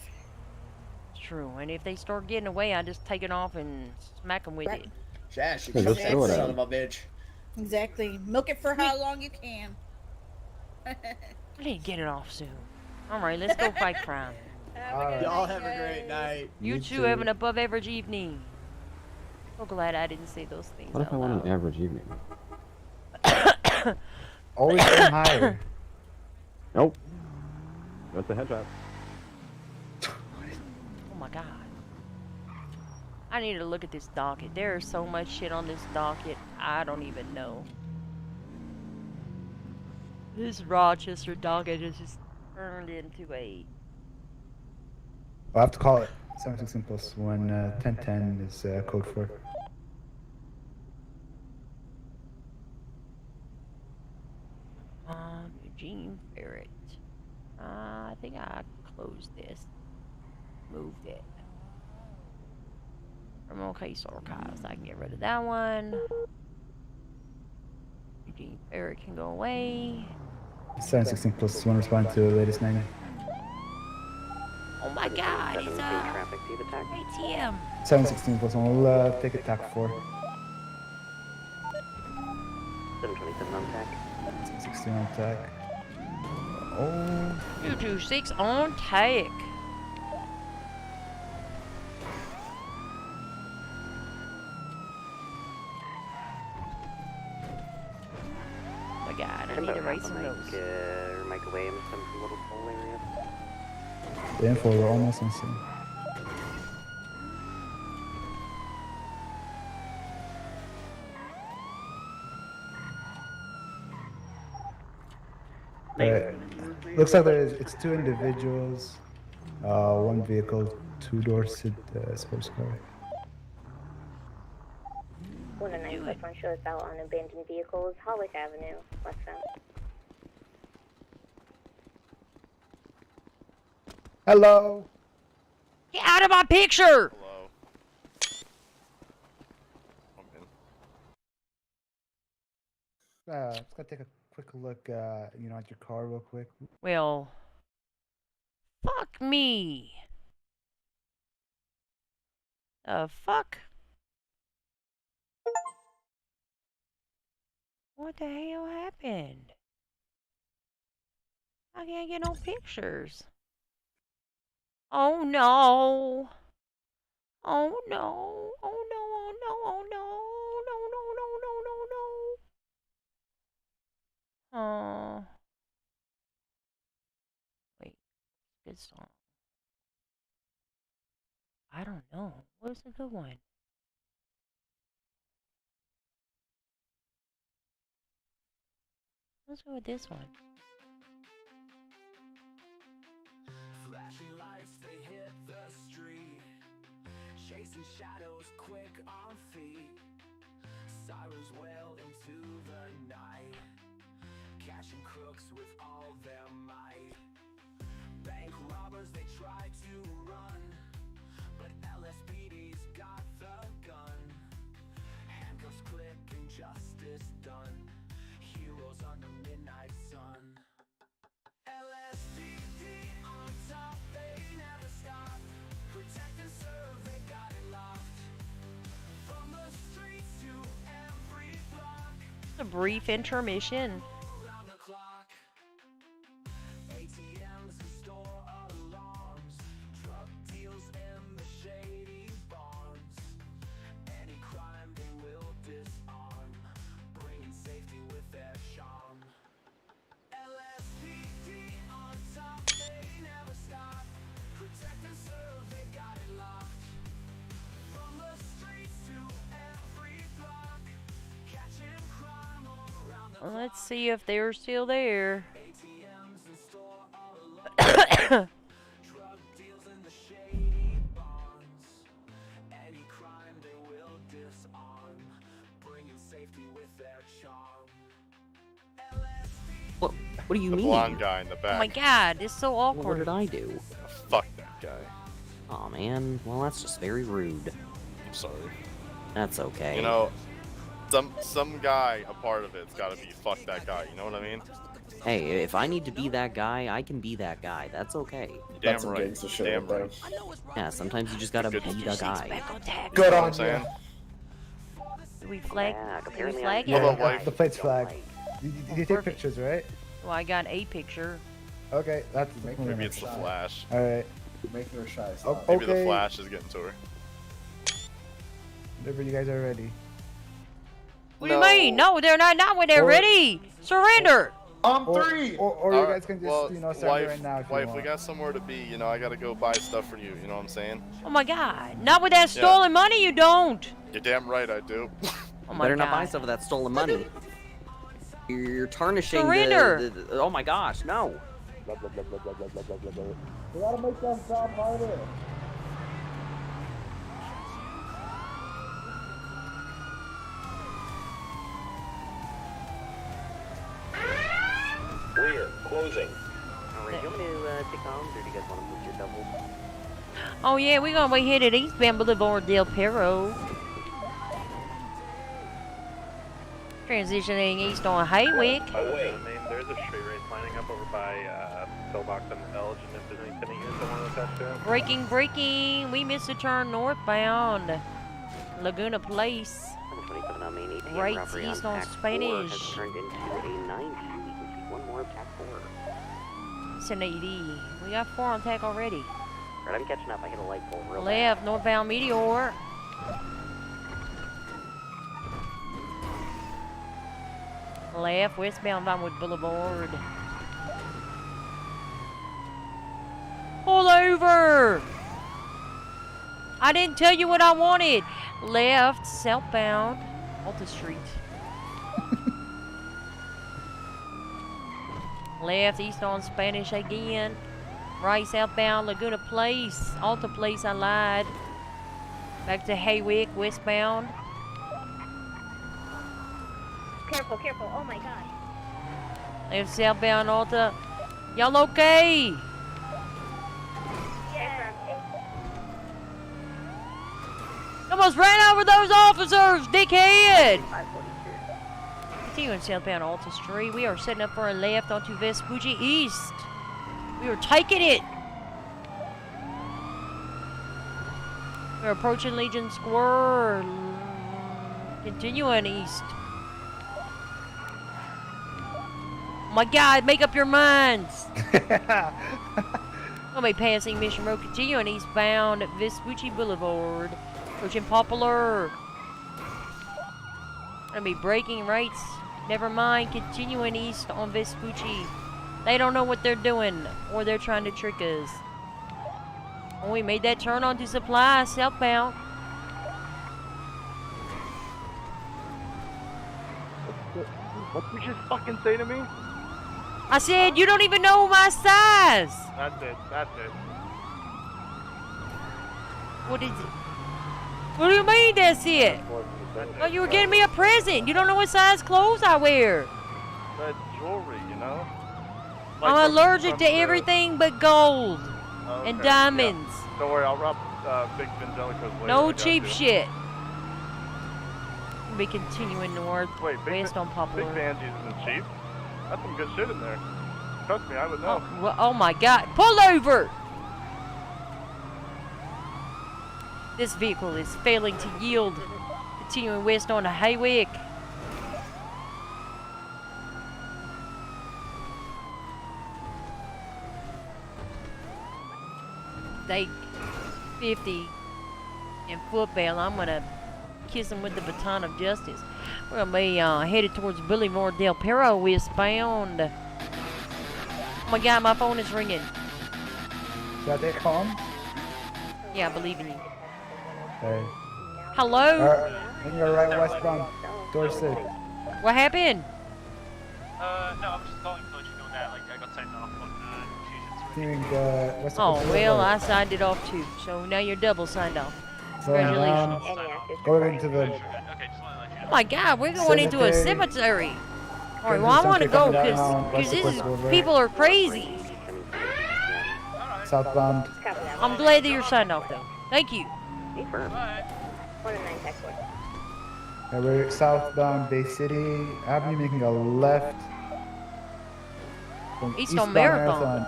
It's true. And if they start getting away, I just take it off and smack them with it. Yeah, she Yeah, just that throw it at son him. of a bitch. Exactly. Milk it for how long you can. I need to get it off soon. All right, let's go fight crime. Y'all have a great night. You too have an above average evening. So glad I didn't say those things. What if I out want loud. an average evening? Always aim higher. Nope. That's a headshot. Oh my god. I need to look at this docket. There is so much shit on this docket. I don't even know. This Rochester docket is just turned into a... I'll have to call it 716 plus 1. 1010 is code 4. Eugene Ferret. I think I closed this. Moved it. Criminal case archives. I can get rid of that one. Eugene Ferret can go away. 716 plus 1 respond to the latest 90. Oh my god, it's traffic to the tax. ATM. 716 plus 1. We'll take a TAC 4. 727 on tack. 716 on TAC. Oh. 226 on tag. Oh my god, I need to write some notes. Or make away in some little pole area. The info, we're almost on scene. Looks like it's 2 individuals, 1 vehicle, 2-door sports car. 109 shows out on abandoned vehicles, Hollis Avenue, westbound. Hello. Get out of my picture! Hello. Let's go take a quick look, at your car real quick. Well, fuck me. Fuck? What the hell happened? I can't get no pictures. Oh no. Oh no. Oh no. Oh no. Oh no. No, no, no, no, no, no. Oh. Wait. Good song. I don't know. What's a good one? Let's go with this one. Flashing lights, they hit the street. Chasing shadows quick on feet. Sirens wail into the night. Catching crooks with all their might. Bank robbers, they try to run. But LSPD's got the gun. Handcuffs click and justice done. Heroes under midnight sun. LSPD on top, they never stop. Protect and serve, they got it locked. From the streets to every block. A brief intermission. Around the clock. ATMs and store alarms. Drug deals in the shady barns. Any crime they will disarm. Bringing safety with their charm. LSPD on top, they never stop. Protect and serve, they got it locked. From the streets to every block. Catching crime all around the Well, let's see if they're still there. ATMs and store alarms. Drug deals in the shady barns. Any crime they will disarm. Bringing safety with their charm. LSPD What do you the mean? blonde guy in the back. Oh my god, it's so Well, awkward. what did I do? Fuck that guy. Oh man, well that's just very rude. I'm sorry. That's okay. You know, some guy, a part of it's got to be fuck that guy. You know what I mean? Hey, if I need to be that guy, I can be that guy. That's okay. Damn right. Damn right. Yeah, sometimes you just gotta be the guy. Good on I'm saying. Do we flag? Do we apparently flag Yeah, it? the plate's flagged. You take pictures, right? Well, I got a picture. Okay, that's Maybe it's the flash. All right. Making her shy. Oh, Maybe okay. the flash is getting to her. Whenever you guys are ready. What do you mean? No, they're not when they're ready. Surrender. On three. Or you guys can just, you know, surrender right now if you wife, want. we got somewhere to be. You know, I gotta go buy stuff for you. You know what I'm saying? Oh my god. Not with that stolen money, you don't. You're damn right, I do. Oh my Better god. not buy stuff with that stolen money. You're tarnishing Surrender. the oh my gosh, no. We gotta make that job harder. We're closing. Alright, do you want me to take comms, or do you guys want to move your double? Oh yeah, we're gonna be headed eastbound Boulevard Del Perro. Transitioning east on Haywick. There's a straight race lining up over by Pillbox and Elgin. If there's any pending units that want to attach to it. Braking. We missed a turn northbound. Laguna Place. 27 on main 18 Right robbery east on on TAC 4 Spanish. has turned into a 90. We can see one more of TAC 4. It's an 80. We got 4 on tack already. Alright, I'm catching up. I hit a light pole real Left, northbound Meteor. Left, westbound Vinewood Boulevard. Pull over! I didn't tell you what I wanted. Left, southbound, Alta Street. Left, east on Spanish again. Right, southbound, Laguna Place. Alta Place, I lied. Back to Haywick, westbound. Careful, careful. Oh my god. Left, southbound, Alta. Y'all okay? Yeah. Almost ran over those officers, dickhead! Continuing southbound Alta Street, we are setting up for a left onto Vespucci East. We are taking it! We're approaching Legion Square. Continuing east. Oh my god, make up your minds! We'll be passing Mission Road, continuing eastbound at Vespucci Boulevard. Approaching Poplar. Gonna be braking rights. Never mind, continuing east on Vespucci. They don't know what they're doing, or they're trying to trick us. Oh, we made that turn onto Supply, southbound. What did you just fucking say to me? I said, you don't even know my size. That's it. That's it. What is it? What do you mean that's it? Oh, you were getting me a present. You don't know what size clothes I wear. That's jewelry, you know? I'm allergic to everything but gold and Okay, diamonds. yeah. Don't worry, I'll rob Big Vangelico's later. No I got cheap you. shit. We'll be continuing north, Wait, west on Big Poplar. Vanjies isn't cheap. That's some good shit in there. Trust me, I would know. Oh my god. Pull over! This vehicle is failing to yield. Continuing west on to Haywick. They 50 in football. I'm gonna kiss him with the baton of justice. We're gonna be headed towards Boulevard Del Perro westbound. Oh my god, my phone is ringing. Should I take calm? Yeah, I believe in you. Okay. Hello? You're right westbound. Dorset. What happened? No, I'm just calling to let you know that, like, I got signed off on Doing west Oh, well, I signed it off too. So now you're double signed off. Congratulations. Going into the Oh my god, we're going into a cemetery. Alright, well, I want to go because people are crazy. Southbound. I'm glad that you're signed off, though. Thank you. Yeah, we're southbound Bay City Avenue, making a left. From East on eastbound Marathon.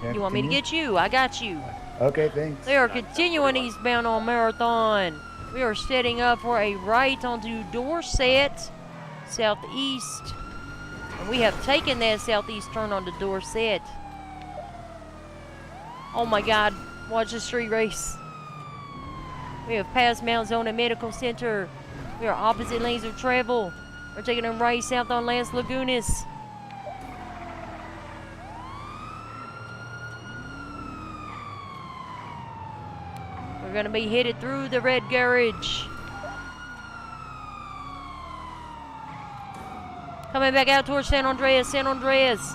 Yeah, You want me to get you? I got you. Okay, thanks. They are continuing eastbound on Marathon. We are setting up for a right onto Dorset, southeast. And we have taken that southeast turn onto Dorset. Oh my God, watch the street race. We have passed Mount Zona Medical Center. We are opposite lanes of travel. We're taking a right south on Las Lagunas. We're gonna be headed through the red garage. Coming back out towards San Andreas, San Andreas.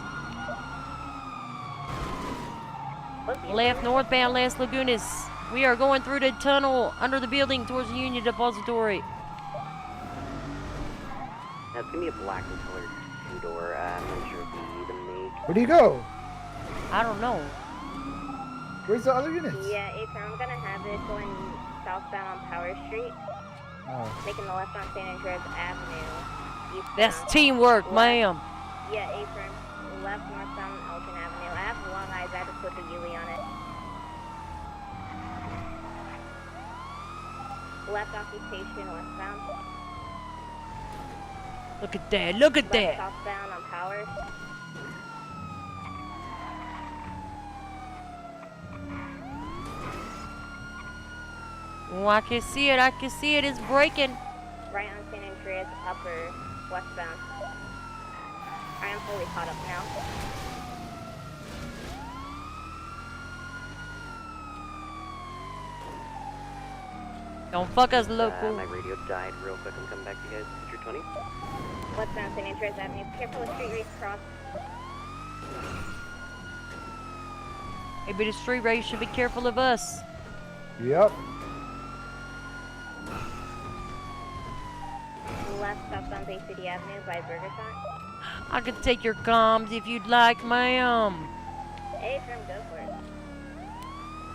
Left northbound Las Lagunas. We are going through the tunnel under the building towards the Union Depository. That's gonna be a black and colored two-door. I'm not sure if we even make. Where do you go? I don't know. Where's the other units? Yeah, I'm gonna have it going southbound on Power Street, making the left on San Andreas Avenue. Eastbound. That's teamwork, ma'am. Yeah, Apron. Left northbound on Elgin Avenue. I have long eyes. I just put the UE on it. Left occupation westbound. Look at that, look at Left that. southbound on Power. Oh, I can see it, it's breaking. Right on San Andreas upper westbound. I am fully caught up now. Don't fuck us, local. My radio died real quick. I'm coming back to you guys. Picture 20. Westbound San Andreas Avenue. Careful with street race cross. Maybe the street race should be careful of us. Yep. Left southbound Bay City Avenue by Burger Shot. I could take your comms if you'd like, ma'am. Apron, go for it.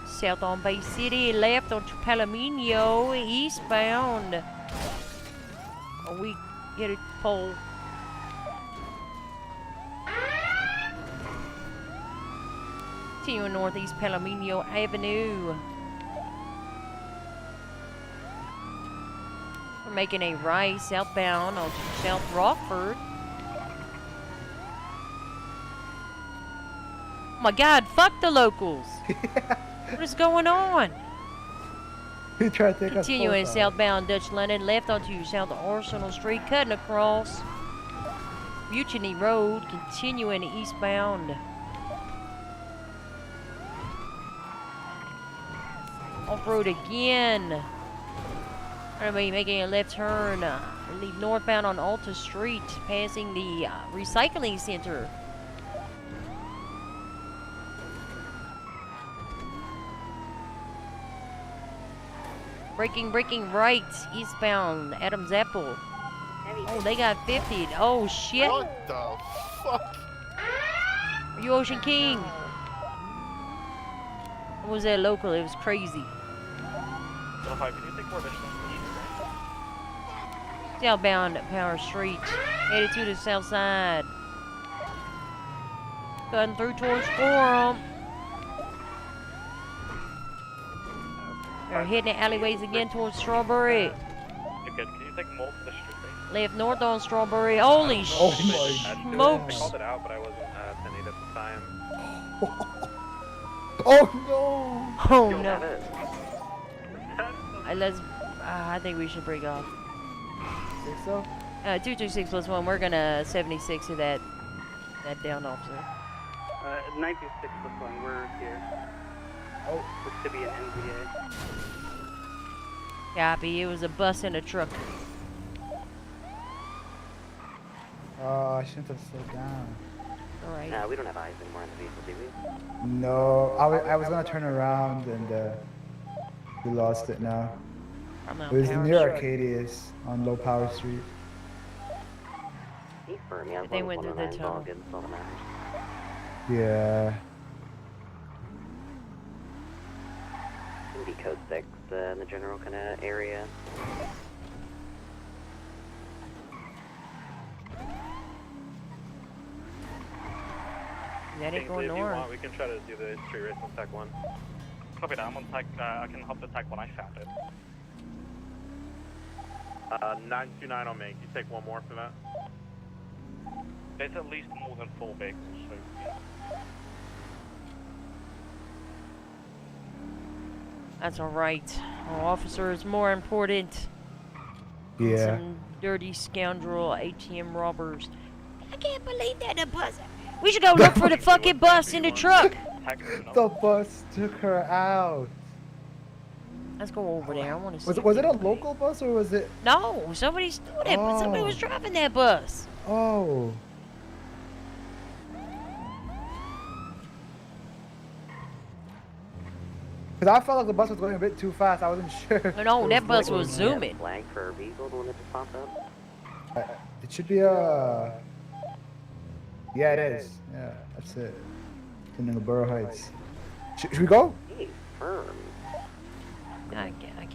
South on Bay City, left on Palomino, eastbound. Oh, we get a pole. Continuing northeast Palomino Avenue. We're making a right southbound on South Rockford. Oh my God, fuck the locals. What is going on? Who tried to take us Continuing both out? southbound Dutch London, left onto South Arsenal Street, cutting across Mutiny Road, continuing eastbound. Off-road again. We're going to be making a left turn. Leave northbound on Alta Street, passing the recycling center. Braking right, eastbound, Adams Apple. Oh, they got 50'd. Oh, shit. What the fuck? Are you Ocean King? What was that local? It was crazy. Can you take more additional speed? Southbound Power Street, headed to the south side. Cutting through towards Forum. They're hitting the alleyways again towards Strawberry. You're good. Can you take more to the street race? Left north on Strawberry. Holy smokes. I called it out, but I wasn't attending at the time. Oh no! Oh no. I think we should break off. Think so? 226 plus 1. We're gonna 76 to that down officer. 926 plus 1. We're here. Oh, looks to be an NVA. Copy. It was a bus and a truck. Oh, I shouldn't have slowed down. Alright. We don't have eyes anymore on the vehicle, do we? No, I was gonna turn around and we lost it now. It was near Arcadius on Low Power Street. Confirm, yeah, as They long as went through the 109's all tunnel. good, that's all that matters. Yeah. Can be code 6 in the general kind of area. That ain't Kingsley, going if you north. want, we can try to do the street race on Tech 1. Copy that, I'm on Tech, I can hop the Tech 1, I found it. 929 on me. Can you take one more for that? There's at least more than 4 vehicles, so yeah. That's alright. Our officer is more important than Yeah. some dirty scoundrel ATM robbers. I can't believe that the bus. We should go look for the fucking bus in the truck. The bus took her out. Let's go over there. I want to see. Was it a local bus or was it? No, somebody stole that bus. Somebody was driving that bus. Oh. Cause I felt like the bus was going a bit too fast. I wasn't sure. No, that bus was zooming. Flag for a vehicle, the one that just popped up? It should be a. Yeah, it is. Yeah, that's it. In Borough Heights. Should we go? Hey, firm. I can't. I'm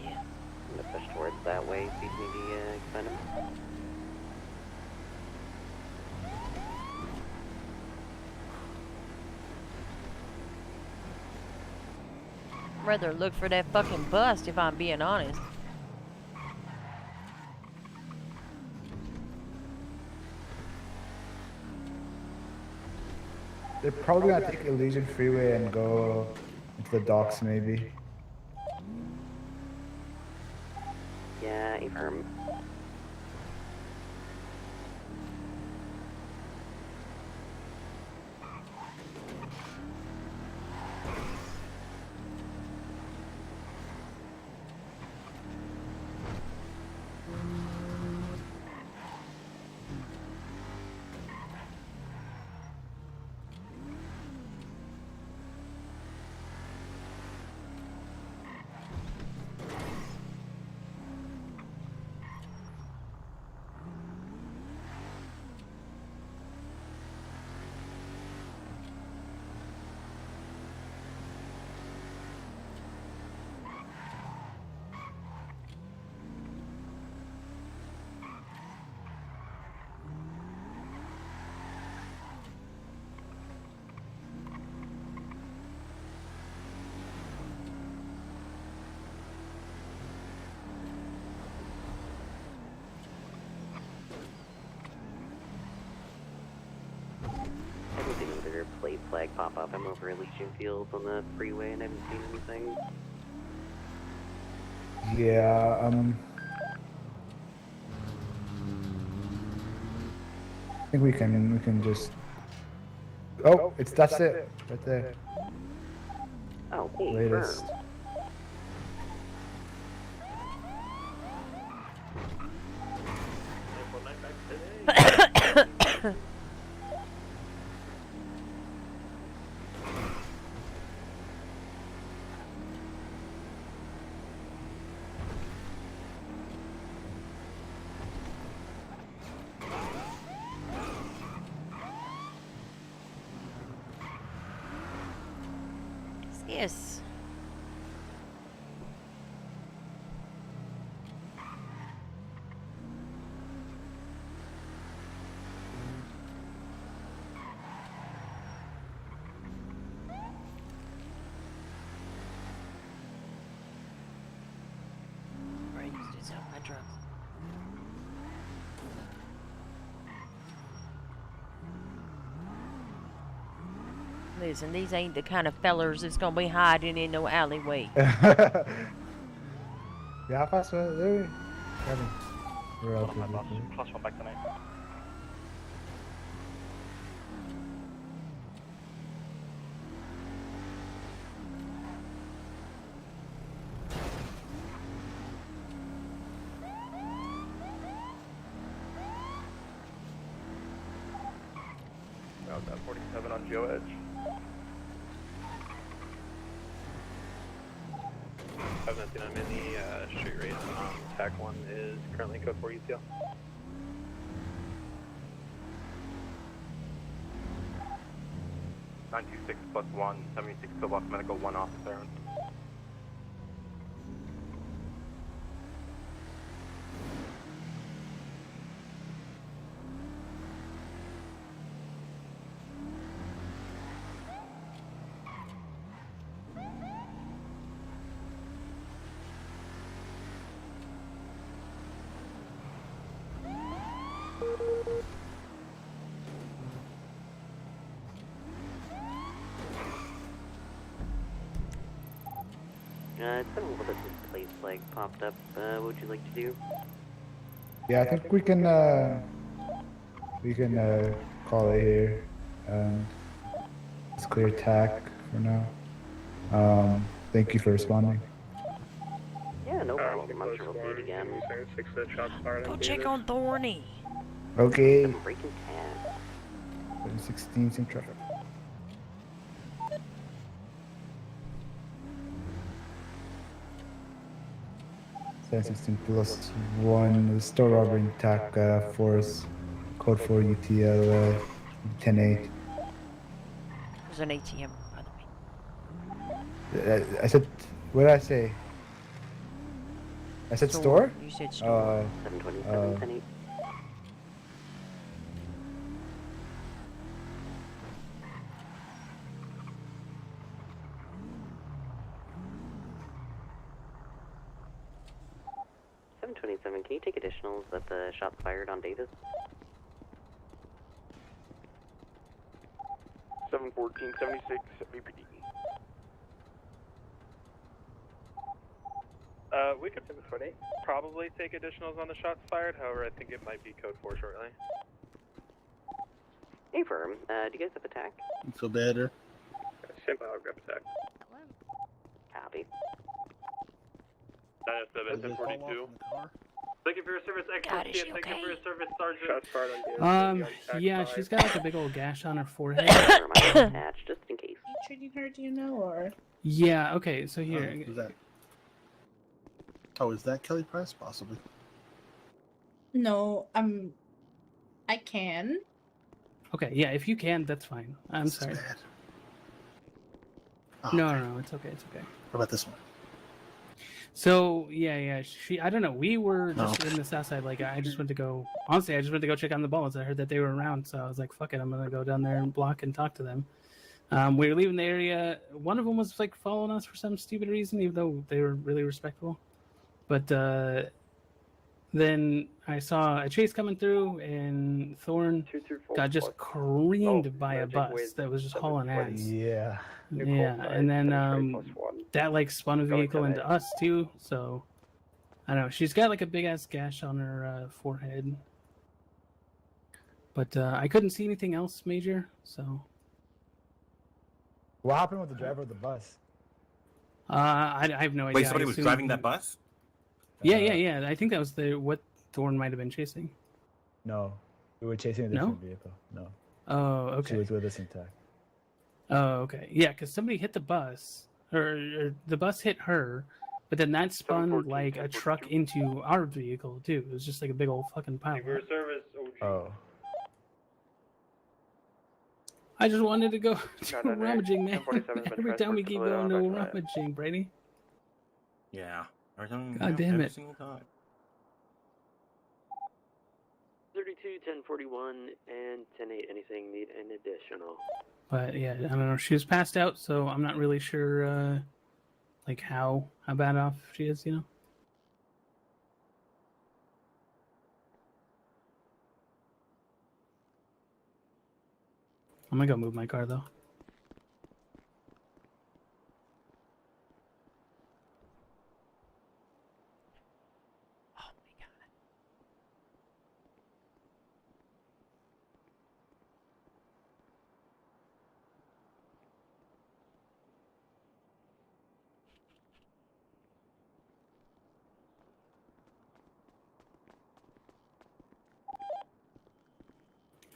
gonna push towards that way, see if maybe find him. I'd rather look for that fucking bus if I'm being honest. They're probably gonna take Elysian Freeway and go into the docks, maybe. Yeah, firm. Plate flag pop up. I'm over Elysian Fields on the freeway and I haven't seen anything. Yeah, I think we can just. Oh, that's it right there. Oh, hey, Latest. Yes. Right, just help my drugs. Listen, these ain't the kind of fellers that's gonna be hiding in no alleyway. Yeah, how fast were they? Plus one back tonight. About that 47 on Joe Edge. 519, I'm in the street race. TAC 1 is currently code 4 UTL. 926 plus 1, 76 pillbox medical, 1 officer. It's been a little bit since place flag popped up. What would you like to do? Yeah, I think we can call it here. It's clear tack for now. Thank you for responding. Yeah, no problem. I'm sure we'll see it again. Go check on Thorny. Okay. Breaking tab. 16, same traffic. 1016 plus 1, the store robbery and attack force, code 4 UTL 10-8. There's an ATM, by the way. I said, what did I say? I said store? You said store. 727, 10-8. Can you take additionals that the shots fired on Davis? 71476 BPD. We could probably take additionals on the shots fired. However, I think it might be code 4 shortly. Hey, firm. Do you guys have attack? You feel better? Simple, I'll grab attack. Copy. 907, 1042. Thank you for your service, God, is she Thank you okay? for your service, Sergeant. Yeah, she's got like a big old gash on her forehead. Attached, just in case. You treating her, do you know, or? Yeah, okay, so here. Who's that? Oh, is that Kelly Price? Possibly. No, I can. Okay, yeah, if you can, that's fine. I'm sorry. Oh, no, it's okay, it's okay. What about this one? So, yeah, I don't know, we were just in the south side, like, I just went to go check on the balls. I heard that they were around, so I was like, fuck it, I'm gonna go down there and block and talk to them. We were leaving the area. One of them was, like, following us for some stupid reason, even though they were really respectful. But, then I saw a chase coming through, and Thorn got just creamed by a bus that was just hauling ass. Yeah. Yeah, and then that like spun a vehicle into us too. So I don't know. She's got like a big ass gash on her forehead, but I couldn't see anything else major. So what happened with the driver of the bus? I have no idea. Wait, somebody was driving that bus? Yeah. I think that was what Thorn might have been chasing. No, we were chasing a different vehicle. No. Oh, okay. She was with us intact. Oh, okay. Yeah, because somebody hit the bus, or the bus hit her, but then that spun like a truck into our vehicle too. It was just like a big old fucking pile. Oh. I just wanted to go to rummaging, man. Every time we keep going to rummaging, Brady. Yeah. God damn every it. single time. 32, 1041, and 10-8. Anything need an additional? But yeah, I don't know. She was passed out, so I'm not really sure, like how bad off she is, you know. I'm gonna go move my car though.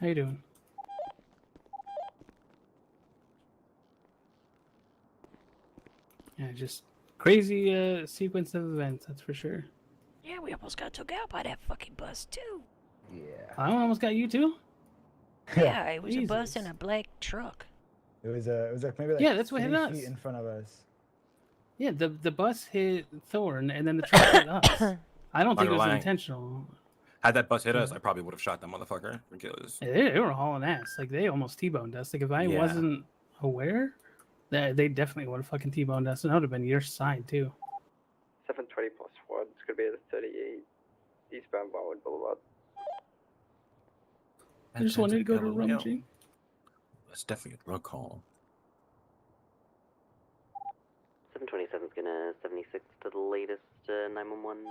How you doing? Yeah, just crazy sequence of events, that's for sure. Yeah, we almost got took out by that fucking bus too. Yeah. I almost got you too? Yeah, it was Jesus. a bus and a black truck. It was like maybe like Yeah, that's what hit 3 us. feet in front of us. Yeah, the bus hit Thorn, and then the truck hit us. I don't think it was Underlying. intentional. Had that bus hit us, I probably would have shot that motherfucker. Because They were hauling ass. Like, they almost T-boned us. Like, if I Yeah. wasn't aware, that they definitely would have fucking T-boned us, and that would have been your side too. 720 plus 1. It's going to be at 38 eastbound Baldwin Boulevard. I just wanted to go to rummaging. That's definitely a drug call. 727 is gonna 76 to the latest 911.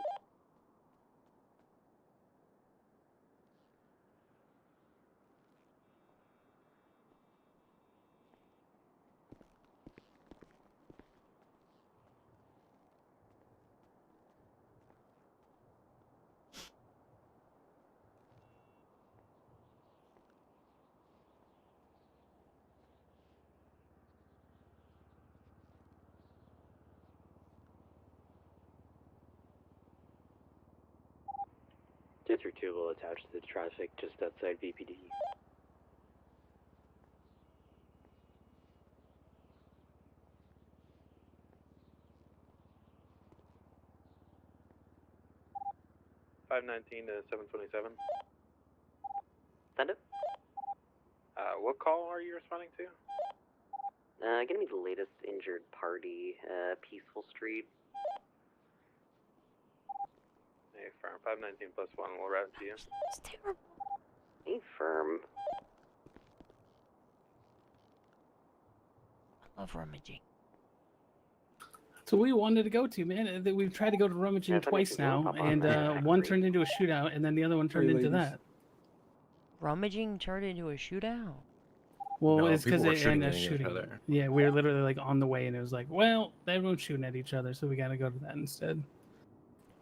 District 2 will attach to the traffic just outside VPD. (519 to 727). Send it. What call are you responding to? Gonna be the latest injured party, Peaceful Street. Hey, firm 519 plus 1. We'll route to you. It's terrible. Hey, firm. I love rummaging. So we wanted to go to, man. We've tried to go to rummaging twice now, and one turned into a shootout, and then the other one turned into that. Rummaging turned into a shootout. Well, No, it's because people were they shooting ended up at each shooting. other. Yeah, we were literally like on the way, and it was like, well, everyone's shooting at each other, so we got to go to that instead.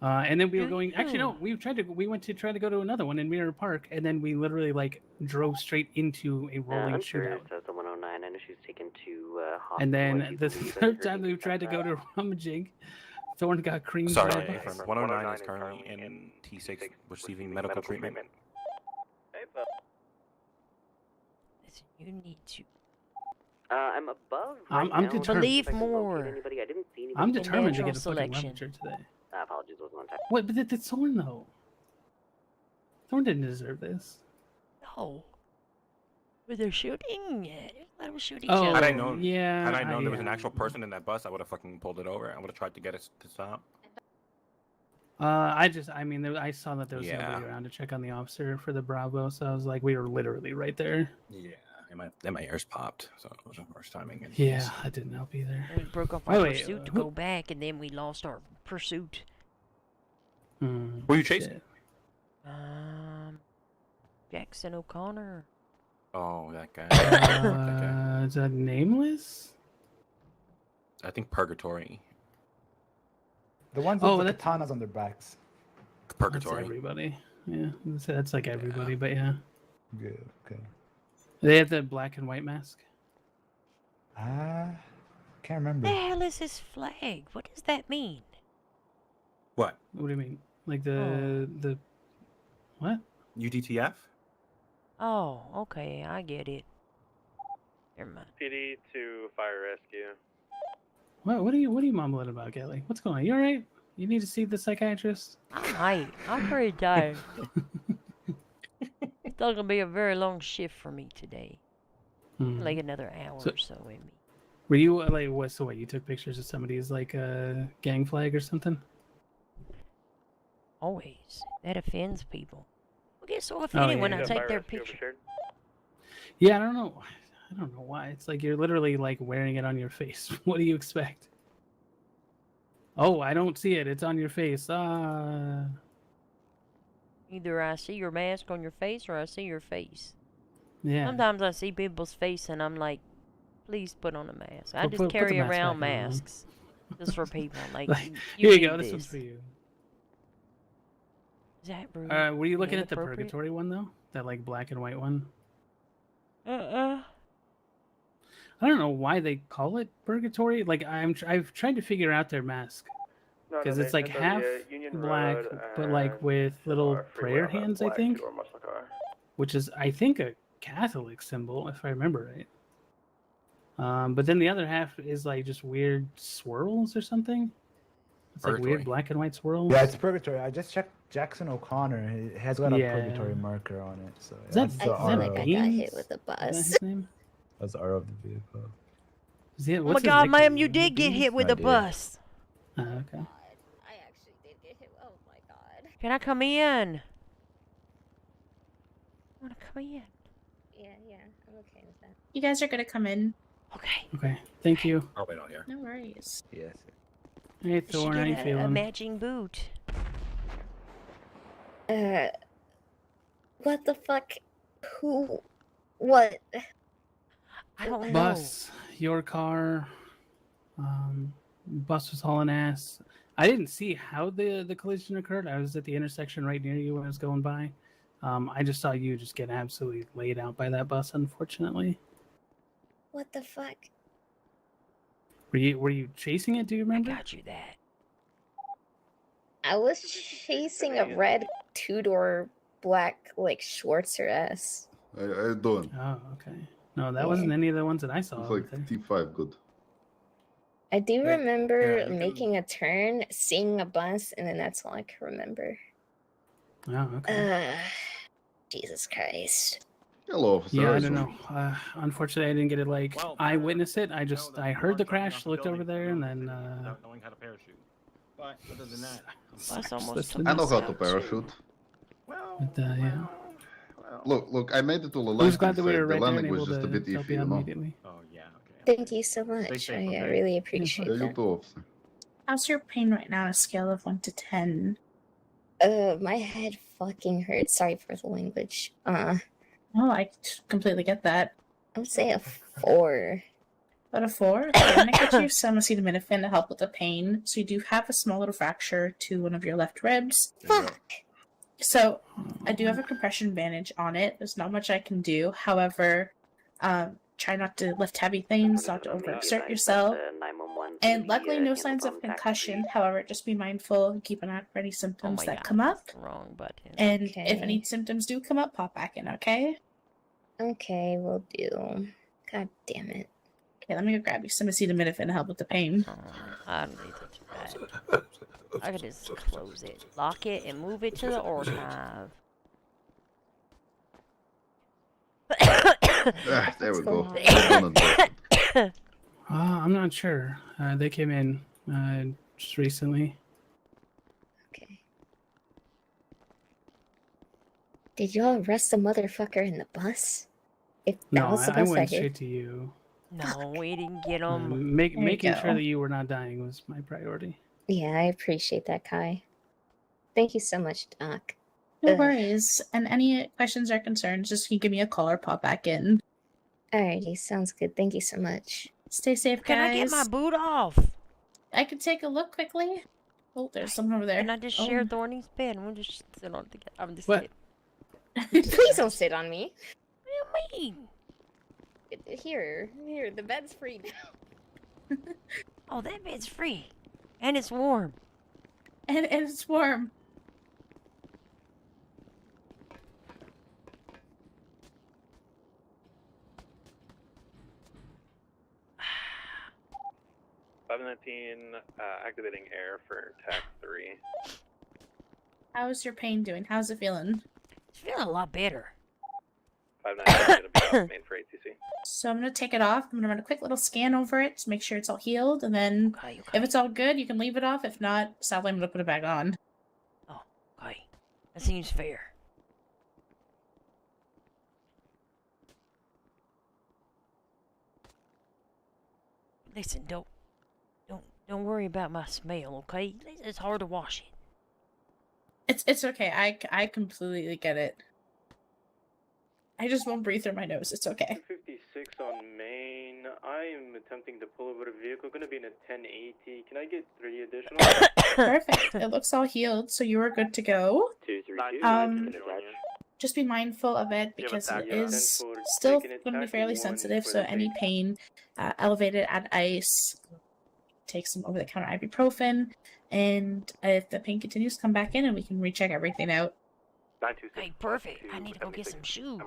And then we were going. Actually, no, we went to try to go to another one in Mirror Park, and then we literally like drove straight into a rolling I'm shootout. curious as to 109. I know she's taken to hospital. And I then do the believe that third her time we tried to go to rummaging, Thorn got creamed. Sorry, by a bus. 109 is currently in T6 receiving medical treatment. Listen, you need to. I'm above. I'm right now. determined. If I can Believe locate more. Anybody. I didn't see anybody. I'm determined to natural get a fucking selection. rummager today. Apologies, wasn't on time. What? But that's Thorn though. Thorn didn't deserve this. No. But they're shooting. Let them shoot each Oh, other. Had I known, yeah, had I known there was yeah. an actual person in that bus, I would have fucking pulled it over. I would have tried to get it to stop. I mean, I saw that there was Yeah. nobody around to check on the officer for the Bravo, so I was like, we were literally right there. Yeah, and my ears popped, so it was the worst timing. Yeah, that didn't help either. We broke off Wait, our wait, pursuit to who- go back, and then we lost our pursuit. Hmm. Who are you chasing? Jackson O'Connor. Oh, that guy. That guy. Is that nameless? I think Purgatory. The ones with the katanas on their backs. Purgatory. That's everybody. Yeah, that's like everybody, but yeah. Yeah, okay. They have the black and white mask. Can't The remember. hell is this flag? What does that mean? What? What do you mean? Like the what? UDTF? Oh, okay, I get it. Never mind. PD to fire rescue. What are you mumbling about, Kelly? What's going on? You alright? You need to see the psychiatrist? I'm pretty tired. It's not gonna be a very long shift for me today. Like another hour or so, maybe. Were you like what? So what? You took pictures of somebody's like gang flag or something? Always. That offends people. Well, get so offended when I take their picture. Yeah, I don't know. I don't know why. It's like you're literally like wearing it on your face. What do you expect? Oh, I don't see it. It's on your face. Either I see your mask on your face or I see your face. Yeah. Sometimes I see people's face and I'm like, please put on a mask. I Put- just put the carry mask around back on. masks just for people. Like, Here you need go. This one's this. for you. Is that rude? Were you looking at the Inappropriate? purgatory one though? That like black and white one? Uh-uh. I don't know why they call it purgatory. Like I've tried to figure out their mask because it's like half black, but like with little prayer hands, I think. Which is, I think, a Catholic symbol, if I remember right. But then the other half is like just weird swirls or something. It's like weird black and white swirls. Yeah, it's purgatory. I just checked Jackson O'Connor. He has got a Yeah. purgatory marker on it. So Is that- that's I the feel RO. like I got hit with a Is that bus. his name? That's the RO of the vehicle. Is he, Oh my what's his god, nickname? ma'am, you did get hit with I a did. bus. Okay. I actually did get hit. Oh my god. Can I come in? I want to come in. Yeah, I'm okay with that. You guys are gonna come in. Okay. Okay. Thank you. I'll wait out here. No worries. Yes. Hey, She Thorn, how you get a feeling? matching boot. What the fuck? Who? What? I don't know. Bus, your car. Bus was hauling ass. I didn't see how the collision occurred. I was at the intersection right near you when I was going by. I just saw you just get absolutely laid out by that bus, unfortunately. What the fuck? Were you chasing it? Do you remember? I got you that. I was chasing a red two-door black like Schwarzer S. How you doing? Oh, okay. No, that wasn't any of the ones that I saw. It's like T5, good. I do remember yeah, you making a turn, seeing a bus, and then that's all I can remember. Oh, okay. Jesus Christ. Hello, officer. Yeah, How I you don't doing? know. Unfortunately, I didn't get it. Like, I witnessed it. I heard the crash, looked over there, and then. Without knowing how to parachute. But other than that, Bus almost took I know us how to out. parachute. But, yeah. Look, I made it to the I was landing glad that we site. were The right there and landing was able just a to bit help iffy, you you out know? immediately. Oh, yeah. Thank you so much. safe, I okay? really appreciate Yeah, you that. too, officer. How's your pain right now on a scale of 1 to 10? My head fucking hurts. Sorry for the language. Oh, I completely get that. I would say a 4. About a 4? Okay, I'm gonna get you some acetaminophen to help with the pain. So you do have a small little fracture to one of your left ribs. Fuck! So I do have a compression bandage on it. There's not much I can do. However, try not to lift heavy things, not to overexert yourself. And luckily, no signs of concussion. However, just be mindful and keep an eye out for any symptoms my that God, come up. Wrong button. And if Okay. any symptoms do come up, pop back in, okay? Okay, will do. God damn it. Okay, let me go grab you some acetaminophen to help with the pain. I don't need to do that. I could just close it, lock it, and move it to the archive. There we go. I'm not sure. They came in just recently. Did y'all arrest the motherfucker in the bus? If that No, was the I bus went hit. straight to you. No, we didn't get them. Making go. sure that you were not dying was my priority. Yeah, I appreciate that, Kai. Thank you so much, Doc. No worries. And any questions or concerns, just you give me a call or pop back in. Alrighty, sounds good. Thank you so much. Stay safe, guys. Can I get my boot off? I can take a look quickly. Oh, there's someone over there. Can I just Oh. share Thorny's bed? We'll just sit on it together. I'm just What? kidding. Please don't sit on me. What do you mean? Here, the bed's free now. Oh, that bed's free. And it's warm. And it's warm. Activating air for TAC 3. How's your pain doing? How's it feeling? It's feeling a lot better. 519 going to be off main for ATC. So I'm going to take it off. I'm going to run a quick little scan over it to make sure it's all healed. And then if it's all good, you can leave it off. If not, sadly, I'm going to put it back on. Okay. That seems fair. Listen, don't worry about my smell, okay? It's hard to wash it. It's okay. I completely get it. I just won't breathe through my nose. It's okay. 256 on main. I am attempting to pull over a vehicle. Going to be in a 1080. Can I get 3 additional? Perfect. It looks all healed, so you are good to go. 232. Just be mindful of it because it is still going to be fairly sensitive. So any pain elevated at ice, take some over-the-counter ibuprofen, and if the pain continues, come back in and we can recheck everything out. Hey, perfect. I need to go get some shoes.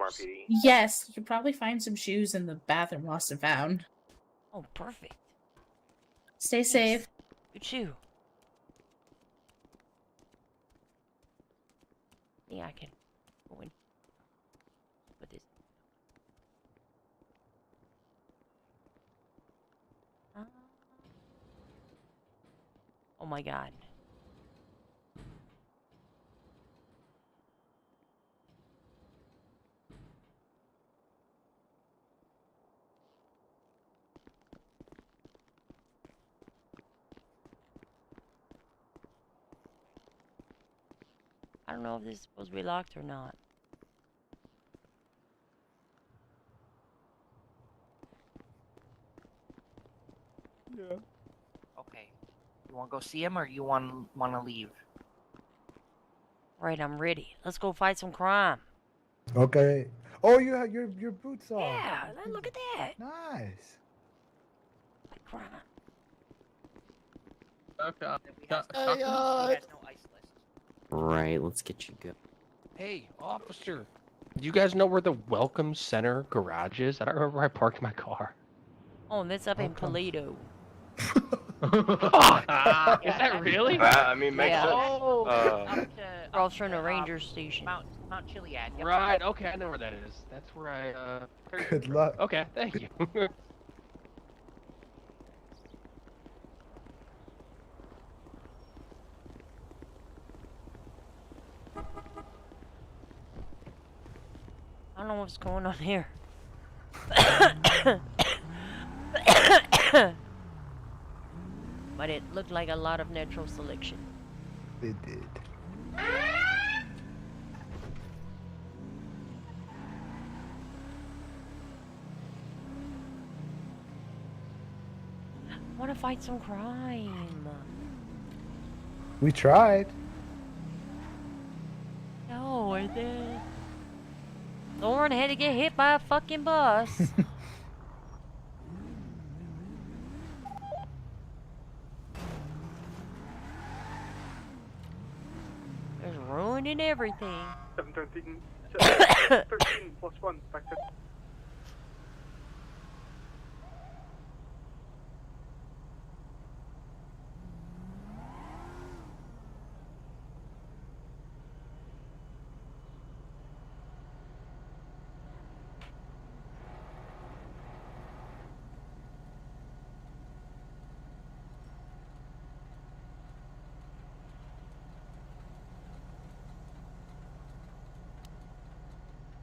Yes, you can probably find some shoes in the bathroom lost and found. Oh, perfect. Stay safe. You too. Yeah, I can go in. Put this. Oh my god. I don't know if this is supposed to be locked or not. Yeah. Okay. You want to go see him, or you want to leave? Right, I'm ready. Let's go fight some crime. Okay. Oh, you have your boots off. Yeah, look at that. Nice. Fight crime. Okay. He has no ice list. Right, let's get you good. Hey, officer. Do you guys know where the Welcome Center garage is? I don't remember where I parked my car. Oh, that's up in Toledo. Fuck! Is that really? I mean, makes sense. Across from the ranger station. Mount Chiliad. Yep. Right, okay, I know where that is. That's where I, Good luck. Okay, thank you. I don't know what's going on here. But it looked like a lot of natural selection. It did. I want to fight some crime. We tried. No, I did. Lauren had to get hit by a fucking bus. There's ruining everything. 713, 13 plus 1, back to...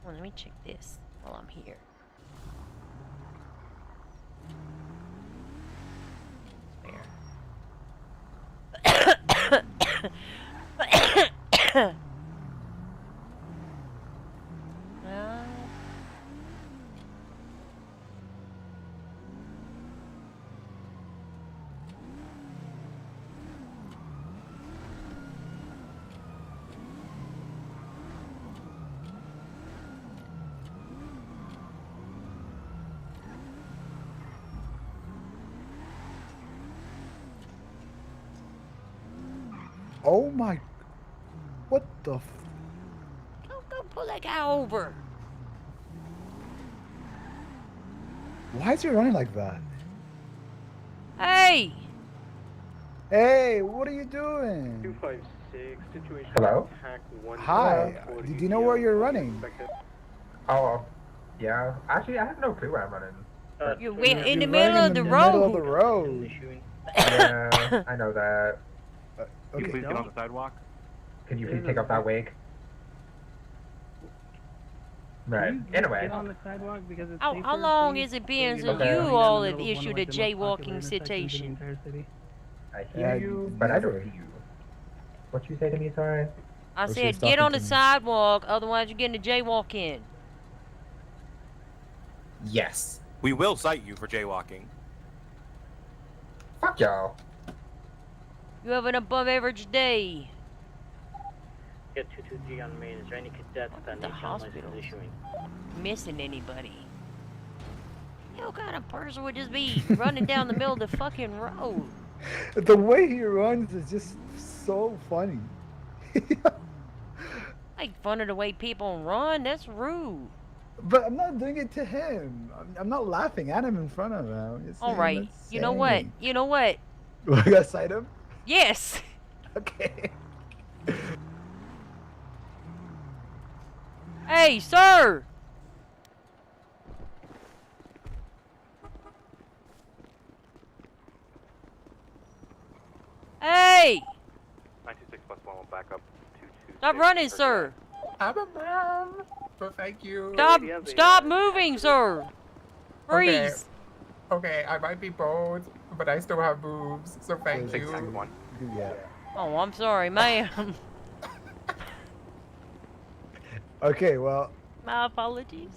Well, let me check this while I'm here. Oh my. What the f. Don't pull that guy over. Why is he running like that? Hey! Hey, what are you doing? 256, situation. Hello? Attack 1. Hi. Do you know where you're running? Oh, yeah. Actually, I have no clue where I'm running. You're in the middle of the road. Middle of the road. Yeah, I know that. Can you please get on the sidewalk? Can you please take off that wig? Right. Anyway. Get on the sidewalk because it's How long has it been since you all have issued a jaywalking citation? I hear you, but I don't hear you. What you say to me, sorry? I said get on the sidewalk, otherwise you're getting a jaywalking. Yes. We will cite you for jaywalking. Fuck y'all. You have an above average day. Get 223 on main. Is there any cadets that The need hospital issuing? missing anybody. What kind of person would just be running down the middle of the fucking road? The way he runs is just so funny. Like fun of the way people run, that's rude. But I'm not doing it to him. I'm not laughing at him in front of him. I'm just All saying right. what's You know what? saying. You know what? I gotta cite him? Yes. Okay. Hey, sir. Hey. 926 plus 1 will back up to Stop running, sir. I'm a man, but thank you. Stop moving, sir. Freeze. Okay, I might be bold, but I still have boobs, so thank you. Yeah. Oh, I'm sorry, ma'am. Okay, well, My apologies.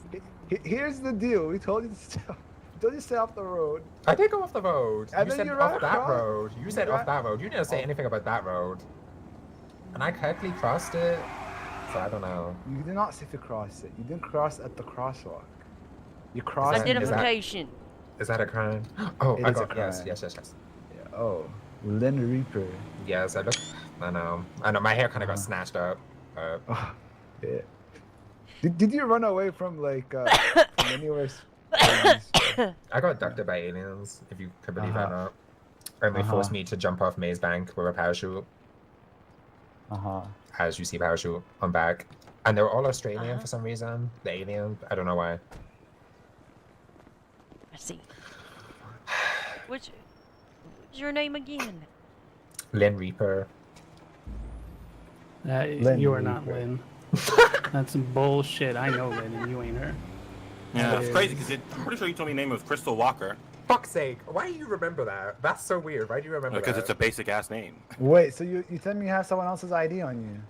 here's the deal. We told you to stay off the road. I did go off the road. And You then said you off ran that across- road. You said off that road. You didn't say anything about that road. And I correctly crossed it, so I don't know. You did not say to cross it. You didn't cross at the crosswalk. You crossed. Identification. Is that a crime? Oh, It I is a got yes. crime. Yes. Yeah, oh, Lynn Reaper. Yes, I look. I know. My hair kind of got snatched up. Oh, yeah. Did you run away from like from anywhere? I got abducted by aliens, if you could believe that or not. And they forced me to jump off Maze Bank with a parachute. As you see, parachute on back. And they were all Australian for some reason. The alien, I don't know why. I see. What's your name again? Lynn Reaper. You are not Lynn. That's bullshit. I know Lynn, and you ain't her. Yeah, it's crazy because I'm pretty sure you told me your name was Crystal Walker. Fuck's sake! Why do you remember that? That's so weird. Why do you remember that? Because it's a basic ass name. Wait, so you tell me you have someone else's ID on you?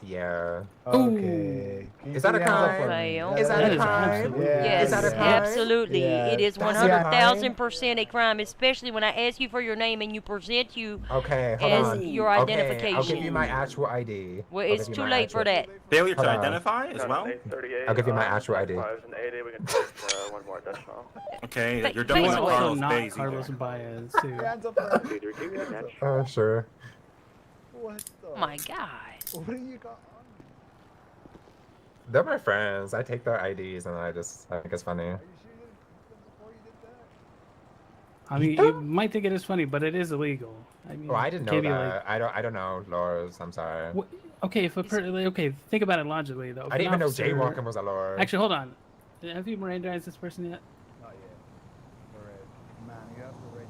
Yeah. Okay. Can you Is that put a your hands up for crime? me? Is that a crime? Yes, Is that a crime? absolutely. Yeah. It is That's a crime? 100,000% a crime, especially when I ask you for your name and you present you Okay, hold as on. your Okay, identification. I'll give you my actual ID. Well, I'll it's give you too my late for actual- that. Failure to Hold on. identify as well? I'll give you my actual ID. We can take one more decimal. Okay, Face you're You done are with also Carlos not Bays Carlos either. Baez, too. Hands up for me. Oh, sure. What the? Oh my God. What do you got? They're my friends. I take their IDs and I think it's funny. I mean, you might think it is funny, but it is illegal. I mean, Oh, I didn't know can't be that. I don't know laws. I'm sorry. Like, okay, okay, think about it logically though. If I didn't an even know officer- jaywalking was a law. Actually, hold on. Have you Mirandized this person yet? Not yet. Alright. Man, you have to write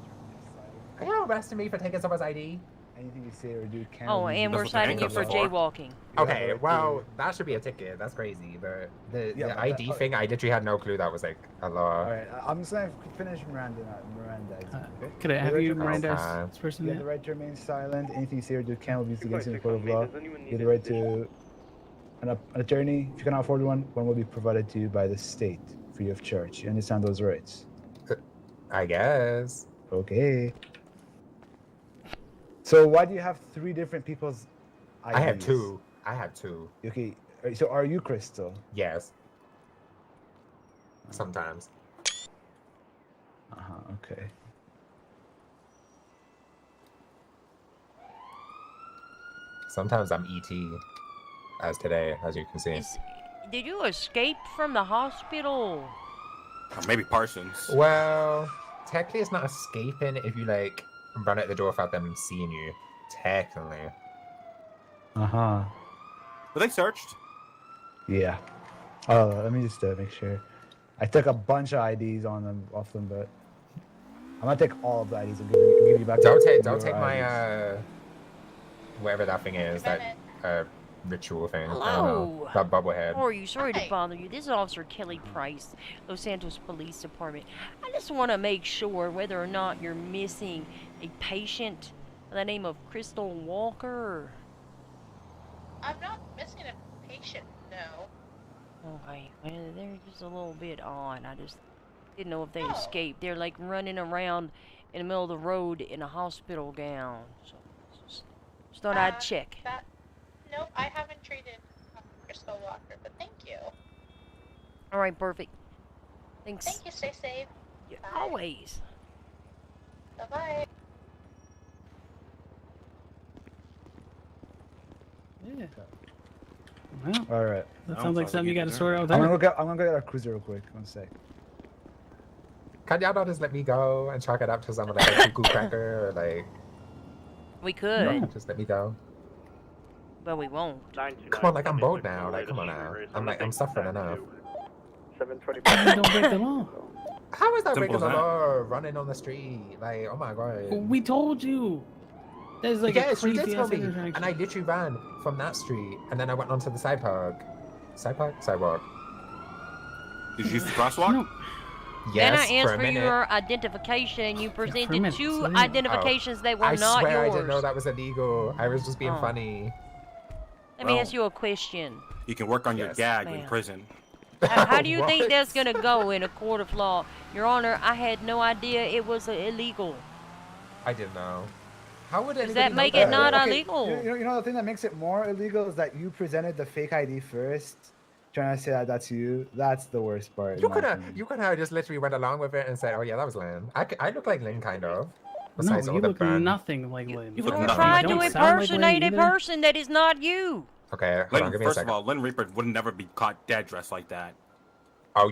your Are you arresting me for taking someone's ID? Anything you say or do can Oh, be and we're used citing you against for you. jaywalking. Okay, well, that should be a ticket. That's crazy. But the but ID that- thing, I literally had no clue that was like a law. Alright, I'm just gonna finish Miranda. Okay? Could I have you Okay. Mirandized this person You yet? have the right to remain silent. Anything you say or do can be used against you in the court of law. You have the right to an attorney. If you cannot afford one will be provided to you by the state free of charge. You understand those rights? I guess. Okay. So why do you have three different people's IDs? I have two. I have two. Okay. So are you Crystal? Yes. Sometimes. Okay. Sometimes I'm ET. As today, as you can see. Did you escape from the hospital? Or maybe Parsons. Well, technically it's not escaping if you like run out the door without them seeing you. Technically. Uh-huh. Were they searched? Yeah. Oh, let me just make sure. I took a bunch of IDs off them, but I'm gonna take all of the IDs and give you back. Don't take your my IDs. whatever that thing is, that ritual thing. I don't Hello. know. That bubblehead. How are you? Sorry to bother you. This is Officer Kelly Price, Los Santos Police Department. I just want to make sure whether or not you're missing a patient by the name of Crystal Walker. I'm not missing a patient, no. Okay, well, they're just a little bit odd. I just didn't know if they escaped. They're like running around in the middle of the road in a hospital gown. So just thought I'd check. Nope, I haven't treated Crystal Walker, but thank you. All right, perfect. Thanks. Thank you, stay safe. Yeah, always. Bye-bye. Yeah. Well, All right. that sounds like something you got to sort out I'm there. gonna go get our cruiser real quick. One sec. Can y'all not just let me go and chalk it up to something like a cuckoo cracker or like? We could, Just let me go. but we won't. Come on, like I'm bold now. Like come on now. I'm suffering enough. 725. Don't break the law. How is that Simple breaking as the that. law? Running on the street, like oh my god. We told you. There's like a Yes, you crazy did tell ass me, intersection. and I literally ran from that street, and then I went onto the sidewalk. Sidewalk. Did you use the crosswalk? No. Then I Yes, asked for a for minute. your identification, and you presented minute, two so yeah. identifications that were I not swear yours. I didn't know that was illegal. I was just being Oh. funny. Let me Well, ask you a question. You can work on your Yes, gag in ma'am. prison. How do you think What? that's gonna go in a court of law? Your Honor, I had no idea it was illegal. I didn't know. How would Does anybody that know make that? it not Okay, illegal? You know the thing that makes it more illegal is that you presented the fake ID first, trying to say that that's you. That's the worst part. in You my could have, opinion. you could have just literally went along with it and said, "Oh yeah, that was Lynn." I look like Lynn, kind of. No, Besides all you the look burn. nothing like Lynn. You You look were nothing trying Don't to sound like impersonate Lynn a either. person that is not you. Okay, hold on, Lynn, give me a first of second. all, Lynn Reaper would never be caught dead dressed like that. Oh,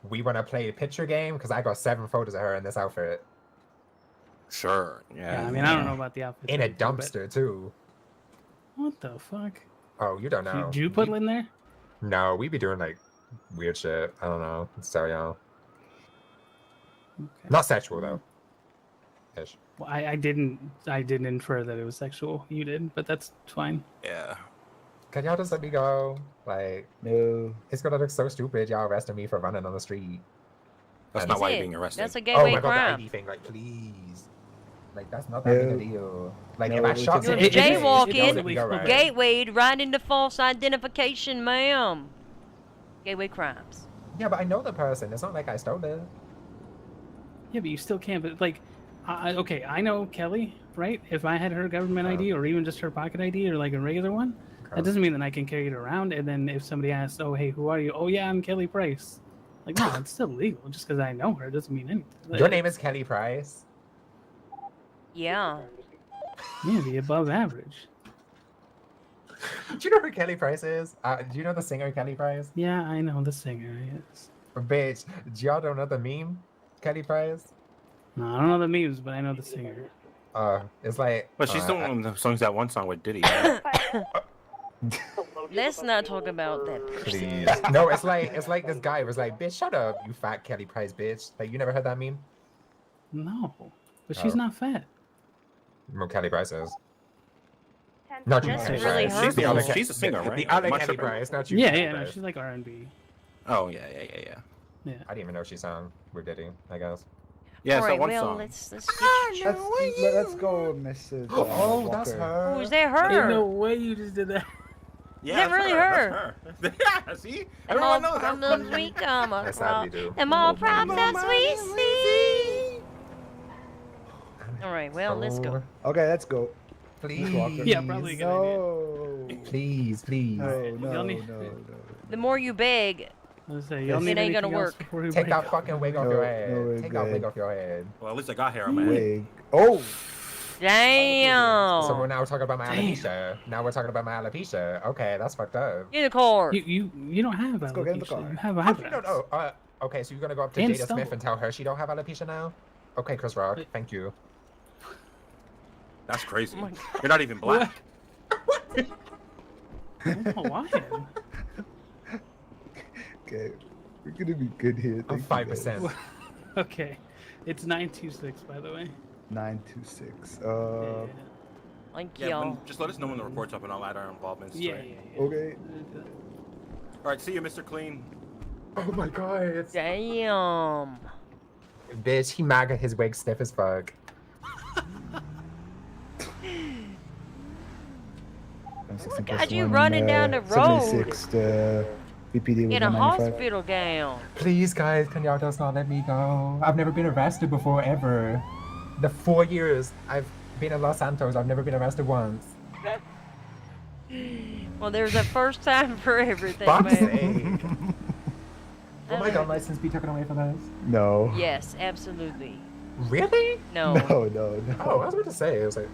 we wanna play a picture game? Because I got 7 photos of her in this outfit. Sure. Yeah, Yeah. I mean, I don't know about the outfit. In a dumpster too. What the fuck? Oh, you don't know. Did you put Lynn there? No, we be doing like weird shit. I don't know. So y'all. Okay. Not sexual though. Ish. Well, I didn't infer that it was sexual. You did, but that's fine. Yeah. Can y'all just let me go? Like, No. it's gonna look so stupid. Y'all arresting me for running on the street. That's That's not why you're it. being arrested. That's a Oh gateway my god, the crime. ID thing. Like, please. Like, that's not that big a No. deal. Like, No, if I it's shot just- You're somebody, jaywalking, let me go, right? gatewayed, right into false identification, ma'am. Gateway crimes. Yeah, but I know the person. It's not like I stole it. Yeah, but you still can't. But like, okay, I know Kelly, right? If I had her government ID or even just her pocket ID or like a regular one, that doesn't mean that I can carry it around. And then if somebody asks, "Oh, hey, who are you?" "Oh, yeah, I'm Kelly Price." Like, no, it's still legal. Just because I know her doesn't mean anything. Your name is Kelly Price. Yeah. Yeah, the above average. Do you know who Kelly Price is? Do you know the singer Kelly Price? Yeah, I know the singer. Yes. Bitch, do y'all don't know the meme? Kelly Price? No, I don't know the memes, but I know the singer. It's like. But she's the one that songs that one song with Diddy. Right? Let's not talk about that person. Please. No, it's like this guy was like, bitch, shut up, you fat Kelly Price, bitch. Like, you never heard that meme? No, but she's not fat. Well, Kelly Price is. Not you, That's Kelly really Price. hurtful. She's a singer, right? The other Am I Kelly tripping? Price, not you. Yeah, Kelly yeah, no, Price. she's like R&B. Oh yeah. Yeah. I didn't even know she sang with Diddy, I guess. Yeah, All it's right, that one well, song. let's Let's go, Mrs. Oh, that's Walker. her. Oh, is that Ain't her? no way you just did that. Yeah, that that's really her? That's her. Yeah, see? Them all Everyone knows her. problems we come I sadly across. do. Them all problems we see. All right, well, let's go. Okay, let's go. Please. Walker. Yeah, probably a good idea. No. Please, please. No, Y'all need- no. The more you beg, Let's say, y'all It need ain't gonna anything else work. before we Take break that up? fucking wig off No, your no, head. we're Take that good. wig off your head. Well, at least I got hair on my head. Wig. Oh. damn. So we're now talking about my alopecia. Now we're talking about my alopecia. Okay, that's fucked up. Get in the car. You don't have Let's go get in the alopecia. car. You have How do you eyebrows. know? Okay, so you're gonna go up to And Jada Smith stubble. and tell her she don't have alopecia now? Okay, Chris Rock, thank you. That's crazy. Oh my God. You're not even black. Oh, why? Okay, we're gonna be good here. I'm Thank you, 5%. guys. Okay, it's 926 by the way. 926. Thank Yeah, y'all. just let us know when the report's up and I'll add our involvements to Yeah, it. yeah. Okay. All right, see you, Mr. Clean. Oh my god. Damn. Bitch, he MAGA his wig stiff as fuck. God, you running down the road 76, BPD was in a 195. hospital gown. Please, guys, can y'all just not let me go? I've never been arrested before, ever. The 4 years I've been in Los Santos, I've never been arrested once. Well, there's a first time for everything, Fuck's man. sake. Will my gun license be taken away from us? No. Yes, absolutely. Really? No. No. Oh, I was about to say, it was like...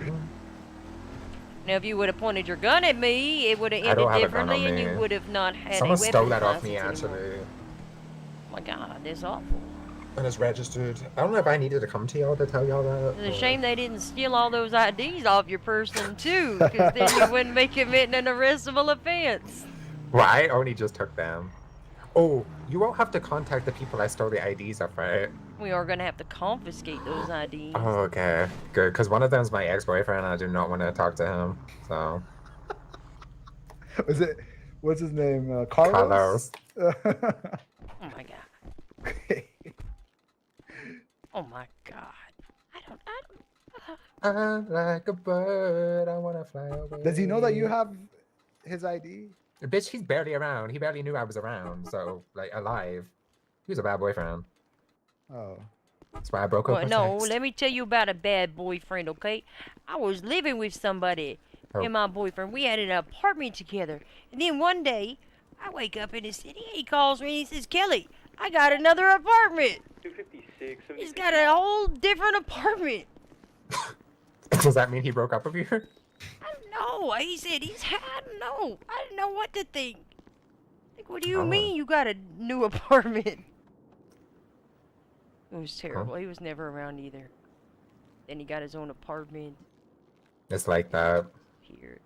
Now, if you would have pointed your gun at me, it would have I don't ended have a gun on differently, and you me. would have not had Someone a stole weapons that off me, license anymore. actually. Oh my God, that's awful. And it's registered. I don't know if I needed to come to y'all to tell y'all that. It's a or- shame they didn't steal all those IDs off your person, too, because then you wouldn't be committing an arrestable offense. Well, I only just took them. Oh, you won't have to contact the people I stole the IDs off, right? We are going to have to confiscate those IDs. Oh, okay. Good, because one of them's my ex-boyfriend, and I do not want to talk to him, so... What's his name? Carlos? Oh my God. Oh my God. I'm like a bird, I want to fly away. Does he know that you have his ID? Bitch, he's barely around. He barely knew I was around, so, like, alive. He was a bad boyfriend. Oh. That's why I broke up Well, with no, text. let me tell you about a bad boyfriend, okay? I was living with somebody Oh. and my boyfriend. We had an apartment together. And then one day, I wake up in the city. He calls me and he says, Kelly, I got another apartment. 256. He's got a whole different apartment. Does that mean he broke up with you? No, he said I don't know. I didn't know what to think. Like, what do you Oh. mean you got a new apartment? It was terrible. He was never around either. Then he got his own apartment It's like that. here.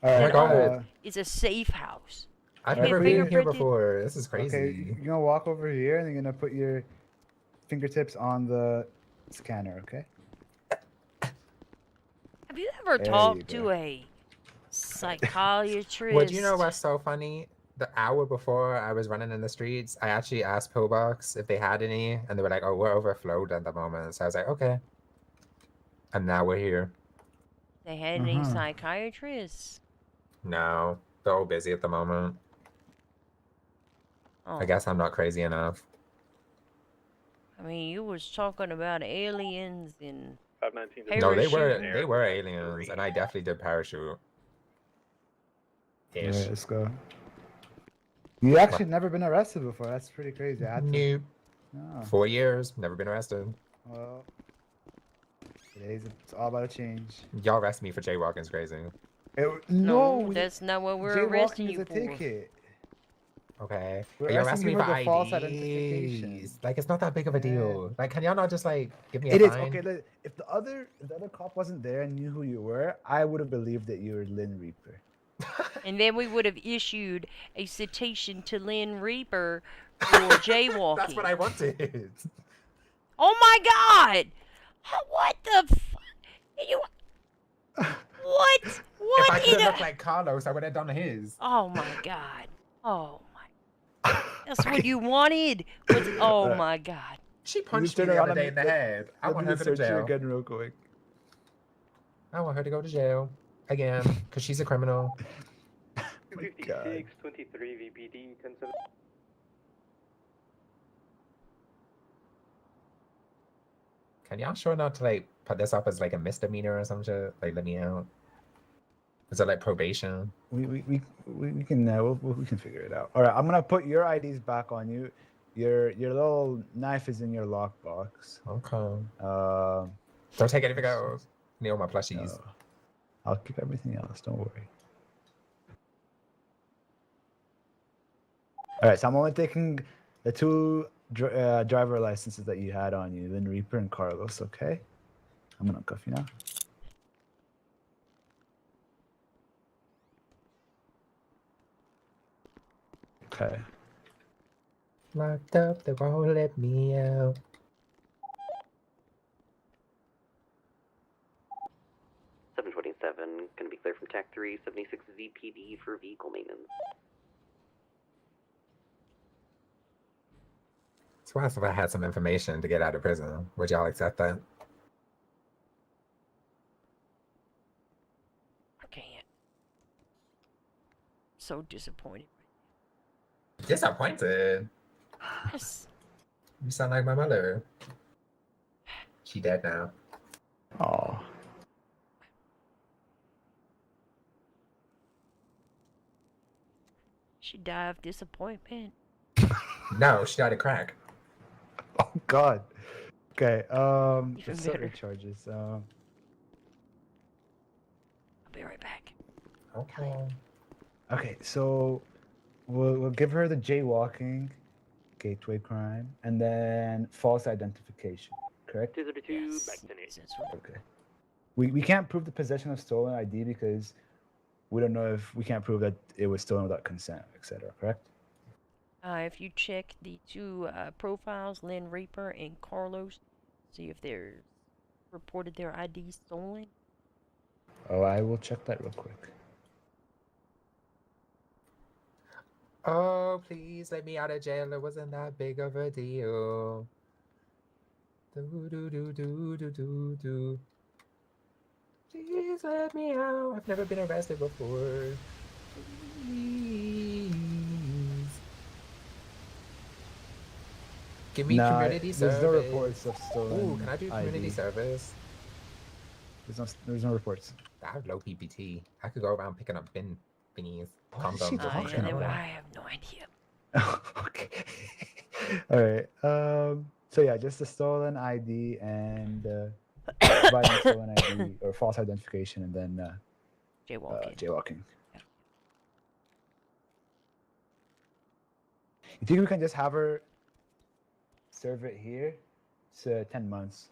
All Oh my right, God. It's a safe house. I've Get never been here fingerprinted. before. This is crazy. Okay, you're gonna walk over here and you're gonna put your fingertips on the scanner, okay? Have you ever There you talked go. to a psychiatrist? Well, do you know what's so funny? The hour before I was running in the streets, I actually asked Pillbox if they had any, and they were like, "Oh, we're overflowed at the moment." So I was like, "Okay." And now we're here. They had any psychiatrists? No, they're all busy at the moment. Oh. I guess I'm not crazy enough. I mean, you was talking about aliens and 519. No, they parachuting. were aliens, and I definitely did parachute. All right, let's go. You actually never been arrested before. That's pretty crazy. I had to... Nope. Oh. 4 years, never been arrested. Well, today's it's all about a change. Y'all arrest me for jaywalking is crazy. No, that's not what we're jaywalking arresting is you a for. ticket. Okay. We're You're arresting arresting me you for for the false IDs. identification. Like, it's not that big of a deal. Like, can y'all not just, like, give me a It is fine? okay. If the other cop wasn't there and knew who you were, I would have believed that you were Lynn Reaper. And then we would have issued a citation to Lynn Reaper for jaywalking. That's what I wanted. Oh my God! What the you? What? If What I in could a... look like Carlos, I would have done his. Oh my God! Oh my! That's what you wanted. Oh my God! She punched me the other day in the head. I want her to go to jail. Again, real quick. I want her to go to jail again because she's a criminal. 56, 23 VPD, 107. Can y'all sure not to like put this up as like a misdemeanor or some shit? Like, let me out. Is it like probation? We can we can figure it out. All right, I'm gonna put your IDs back on you. Your little knife is in your lockbox. Okay. Don't take anything else. Need all my plushies. No. I'll keep everything else. Don't worry. All right, so I'm only taking the two driver licenses that you had on you, Lynn Reaper and Carlos. Okay, I'm gonna cuff you now. Okay. Locked up, they won't let me out. Gonna be clear from TAC 3, 76 VPD for vehicle maintenance. So what if I had some information to get out of prison? Would y'all accept that? I can't. So disappointed. Disappointed? Yes. You sound like my mother. She dead now. Oh. She died of disappointment. No, she died of crack. Oh God. Okay. Even Let's set your better. charges. I'll be right back. Okay. Okay, so we'll give her the jaywalking, gateway crime, and then false identification. Correct? 232, back to Nate. Okay. We can't prove the possession of stolen ID because we don't know if we can't prove that it was stolen without consent, etc. Correct? If you check the two profiles, Lynn Reaper and Carlos, see if they're reported their ID stolen. Oh, I will check that real quick. Oh, please let me out of jail. It wasn't that big of a deal. Do do do do do do do. Please let me out. I've never been arrested before. Please. Give me community service. There's no reports of stolen. Ooh, can I do community ID. service? There's no reports. I have low PPT. I could go around picking up thingies, What is she condoms or talking something. about? I have no idea. Okay. All right. So yeah, just the stolen ID and providing stolen ID or false identification, and then jaywalking. Jaywalking. You think we can just have her serve it here? It's 10 months.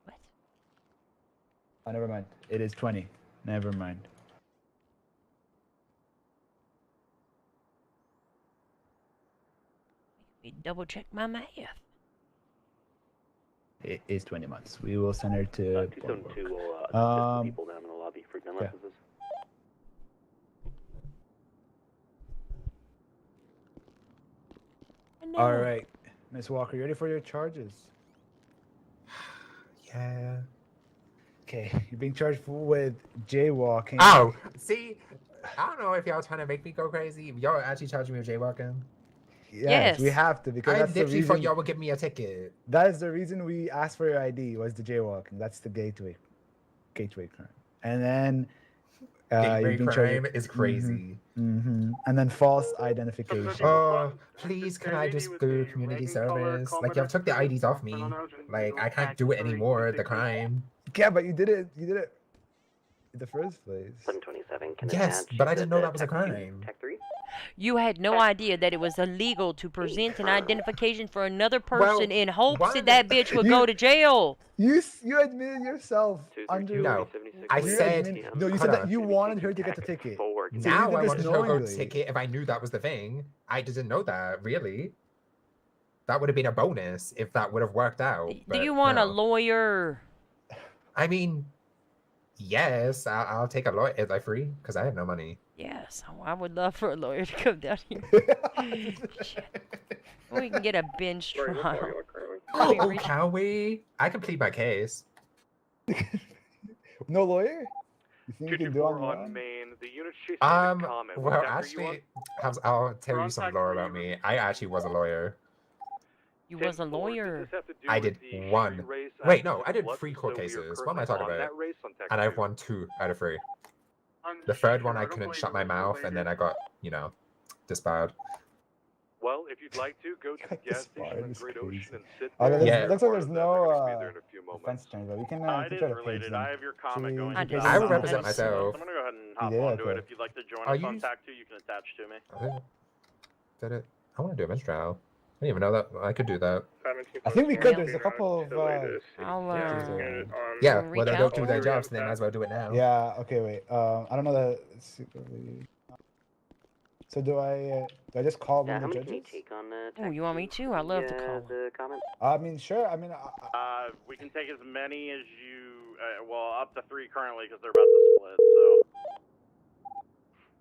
What? Oh, never mind. It is 20. Never mind. Let me double check my math. It is 20 months. We will send her to. 272 will assist the people down in the lobby for gun okay. licenses. All right, Miss Walker, you ready for your charges? Yeah. Okay, you're being charged with jaywalking. Oh, see, I don't know if y'all trying to make me go crazy. Y'all actually charging me with jaywalking? Yes, we have to because I that's the literally reason. thought y'all would give me a ticket. That is the reason we asked for your ID was the jaywalking. That's the gateway crime, and then Gateway you've been crime charged. is crazy. And then false identification. Oh, please, can I just do community service? Like, y'all took the IDs off me. Like, I can't do it anymore, the crime. Yeah, but you did it in the first place. 727 can Yes, attach but I didn't know the that was a tech 2, crime. Tech 3. You had no idea that it was illegal to present an identification for another person in hopes that that bitch would go to jail. You admitted yourself under. No, I said. No, you said that you wanted her to get the ticket. So Now you I did wanted this her to go knowingly. ticket if I knew that was the thing. I didn't know that, really. That would have been a bonus if that would have worked out. Do but you want no. a lawyer? I mean, yes, I'll take a lawyer. Is I free? Because I have no money. Yes, I would love for a lawyer to come down here. We can get a bench trial. Oh, can we? I can plead my case. No lawyer? You think you can do on your own? Main, the unit chasing the comet. Well, What chapter you on? actually, I'll tell you some lore about me. I actually was a lawyer. You was a lawyer? I did one. Wait, no, I did 3 court cases. What am I talking about? And I've won 2 out of 3. The third one, I couldn't shut my mouth, and then I got, disbarred. Well, if you'd like to, go to the gas station in Great Ocean and sit Okay, there. Yeah. looks like there's no Be there in a few moments. defense attorney, but we can It try is to page related. them. I have your comment going. I I will represent myself. I'm gonna go ahead and hop Yeah, onto okay. it. If you'd like to join Are us on you- TAC 2, you can attach to me. Did it? I want to do a bench trial. I didn't even know that I could do that. I think we could. There's a couple of. I'll Yeah, reach well, they out don't to do their her. jobs, then might as well do it now. Yeah. Okay. Wait. I don't know the. So do I just call one How of the many can you judges? take on Oh, you want me to? I love to call. the comment? I mean, sure. I mean, We can take as many as you, well, up to 3 currently because they're about to split. So.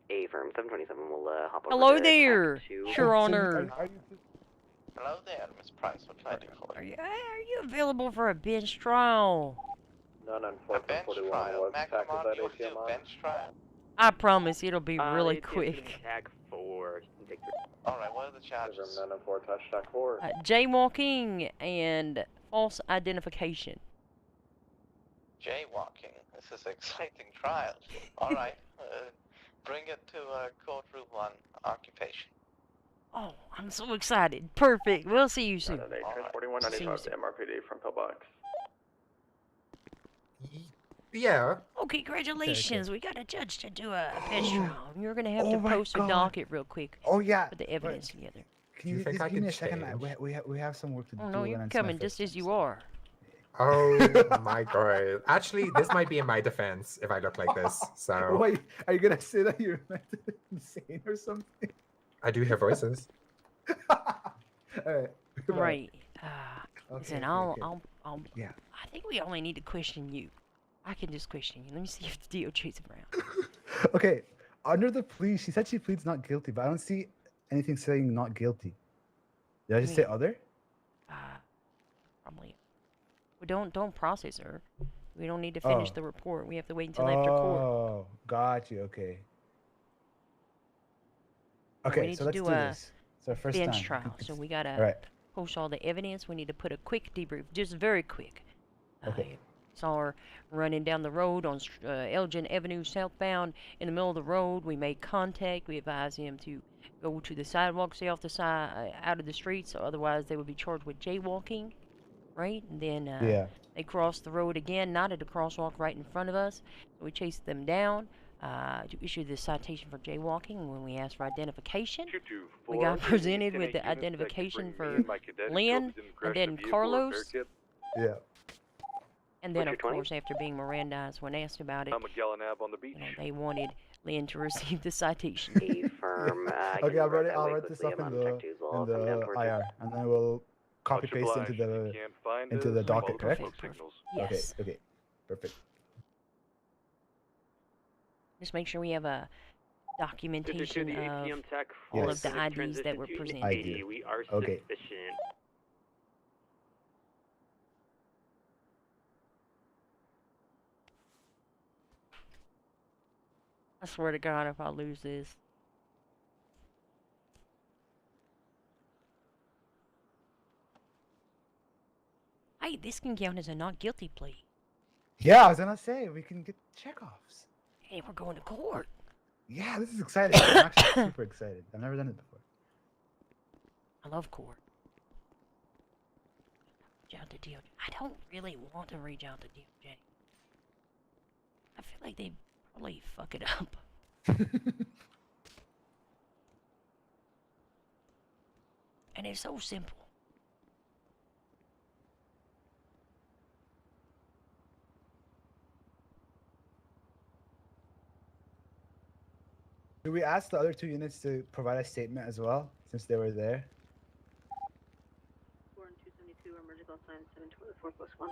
A firm 727 will hop over. Hello to there, TAC 2. Your Honor. Hello there, Miss Price. What can I do for Are you available for a bench trial? A bench trial. Maximum, you want to do a bench trial? I promise it'll be really it's quick. TAC 4. You can take 3. Alright, what are the charges? Jaywalking and false identification. Jaywalking. This is an exciting trial. Alright, bring it to courtroom 1, occupation. Oh, I'm so excited. Perfect. We'll see you soon. Trans 4195 to MRPD from Pillbox. Yeah. Oh, congratulations! We got a judge to do a bench Oh. trial. You're gonna have Oh to my post a God. docket real quick. Oh yeah. Put the evidence together. Can you think just I give me a could second? change? We have some work to Oh do. no, and you're then it's my coming first just as time, you so- are. Oh my god. Actually, this might be in my defense if I look like this. So Wait, are you gonna say that you're insane or something? I do hear voices. Alright. Right. Okay, Listen, okay. I'll. Yeah. I think we only need to question you. I can just question you. Let me see if the DOJ's around. Okay. Under the plea, she said she pleads not guilty, but I don't see anything saying not guilty. Did I just say other? Probably. Well, don't process her. We don't need to finish Oh. the report. We have to wait until after court. Oh, got you. Okay. We Okay, need so to let's do do a this. So first bench time. trial. So we gotta Alright. post all the evidence. We need to put a quick debrief, just very quick. Okay. Saw her running down the road on Elgin Avenue southbound. In the middle of the road, we made contact. We advised him to go to the sidewalk, stay off the side, out of the street, so otherwise they would be charged with jaywalking, right? And then Yeah. they crossed the road again, not at a crosswalk right in front of us. So we chased them down to issue the citation for jaywalking. And when we asked for identification, we got presented with the identification for Lynn and then Carlos. Yeah. And then, of course, after being Mirandized, when asked about it, they wanted Lynn to receive the citation. Okay, I'll write this up in the IR, and then we'll copy paste into the docket, correct? Yes. Okay. Perfect. Just make sure we have a documentation of all of the IDs that were presented. ID. We are Okay. sufficient. I swear to God, if I lose this. Hey, this can count as a not guilty plea. Yeah, I was gonna say we can get checkoffs. Hey, we're going to court. Yeah, this is exciting. I'm actually super excited. I've never done it before. I love court. Reach out to DOJ. I don't really want to reach out to DOJ. I feel like they probably fuck it up. And it's so simple. Do we ask the other two units to provide a statement as well, since they were there? 4 and 272, emergency call sign 724+1.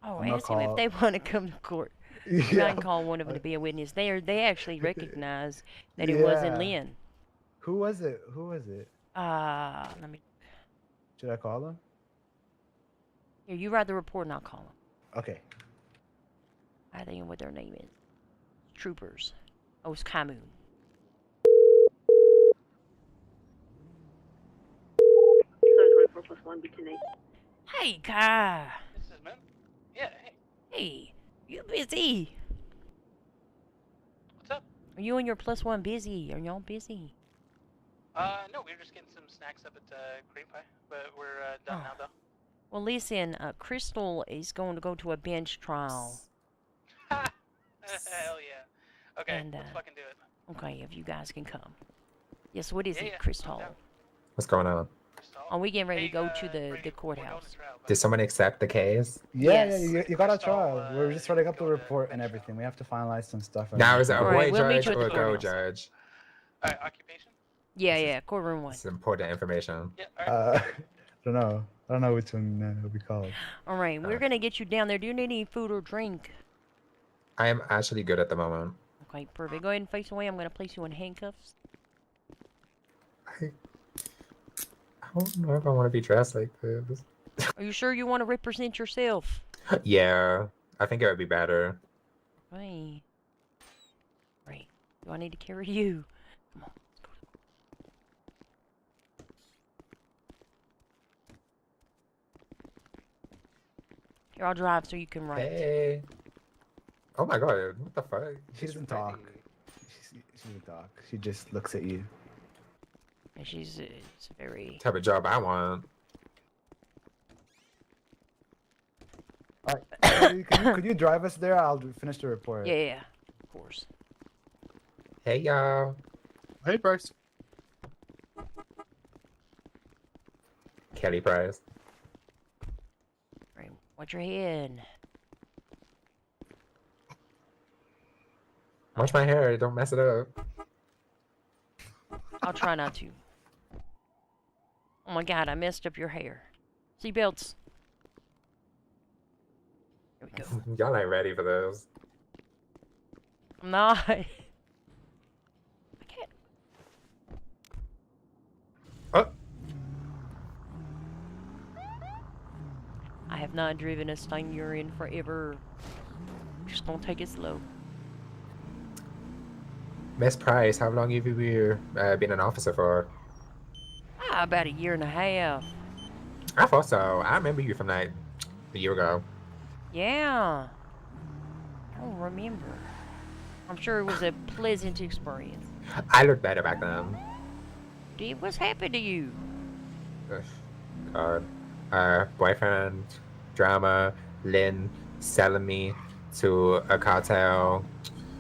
Oh, I'm gonna ask him if call- they want to come to court. Yeah. Try and call one of them to be a witness. They actually recognize that it wasn't Yeah. Lynn. Who was it? Let me. Should I call them? Here, you write the report and I'll call them. Okay. I think of what their name is. Troopers. Oh, it's Kamu. 724+1, B10A. Hey, Kai. This is Moon. Yeah, hey. Hey, you busy? What's up? Are you and your +1 busy? Are y'all busy? No, we were just getting some snacks up at Cream Pie, but we're done now, though. Well, listen, Crystal is going to go to a bench trial. Hell yeah. Okay, And, let's fucking do it. Okay, if you guys can come. Yes, what is Yeah, it, yeah, Crystal? What's going on? Are we getting ready to go to the courthouse? Did someone accept the case? Yeah, you got a trial. We're just writing up the report and everything. We have to finalize some stuff. and Now is it a everything. boy we'll meet judge you at or the a girl courthouse. judge? Occupation? Yeah, courtroom 1. It's important information. I don't know which one will be called. All right, we're gonna get you down there. Do you need any food or drink? I am actually good at the moment. Okay, perfect. Go ahead and face away. I'm gonna place you in handcuffs. I don't know if I want to be dressed like this. Are you sure you want to represent yourself? Yeah, I think it would be better. Right. Right. Do I need to carry you? Come on. Here, I'll drive so you can write. Hey. Oh my god, what the fuck? She doesn't talk. She doesn't talk. She just looks at you. And she's it's very... Type of job I want. Alright. Kelly, could you drive us there? I'll finish the report. Yeah, of course. Hey, y'all. Hey, Bryce. Kelly Price. Right, watch your head. Watch my hair. Don't mess it up. I'll try not to. Oh my god, I messed up your hair. Seatbelts. Here we go. Y'all ain't ready for this. I'm not. I can't. Oh. I have not driven a Steiner in forever. Just gonna take it slow. Miss Price, how long have you been an officer for? About a year and a half. I thought so. I remember you from like a year ago. Yeah. I don't remember. I'm sure it was a pleasant experience. I looked better back then. Dude, what's happened to you? Ugh, God. Boyfriend, drama, Lynn selling me to a cartel.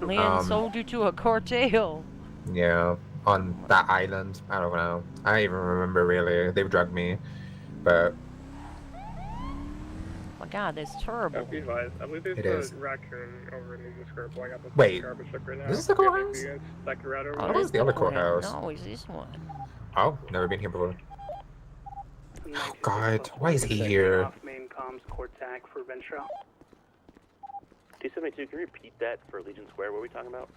Lynn sold you to a cartel. Yeah, on that island. I don't know. I don't even remember really. They've drugged me, but Oh my god, that's terrible. Be advised. I believe there's It is. a raccoon over in Union Square blowing up a Wait, garbage truck right now. this is the courthouse? That could route over Oh, there. this is the other courthouse. No, it's this one. Oh, never been here before. Oh God, why is he here? Off main comms, Cortac for Ventura. 272, can you repeat that for Legion Square? What are we talking about?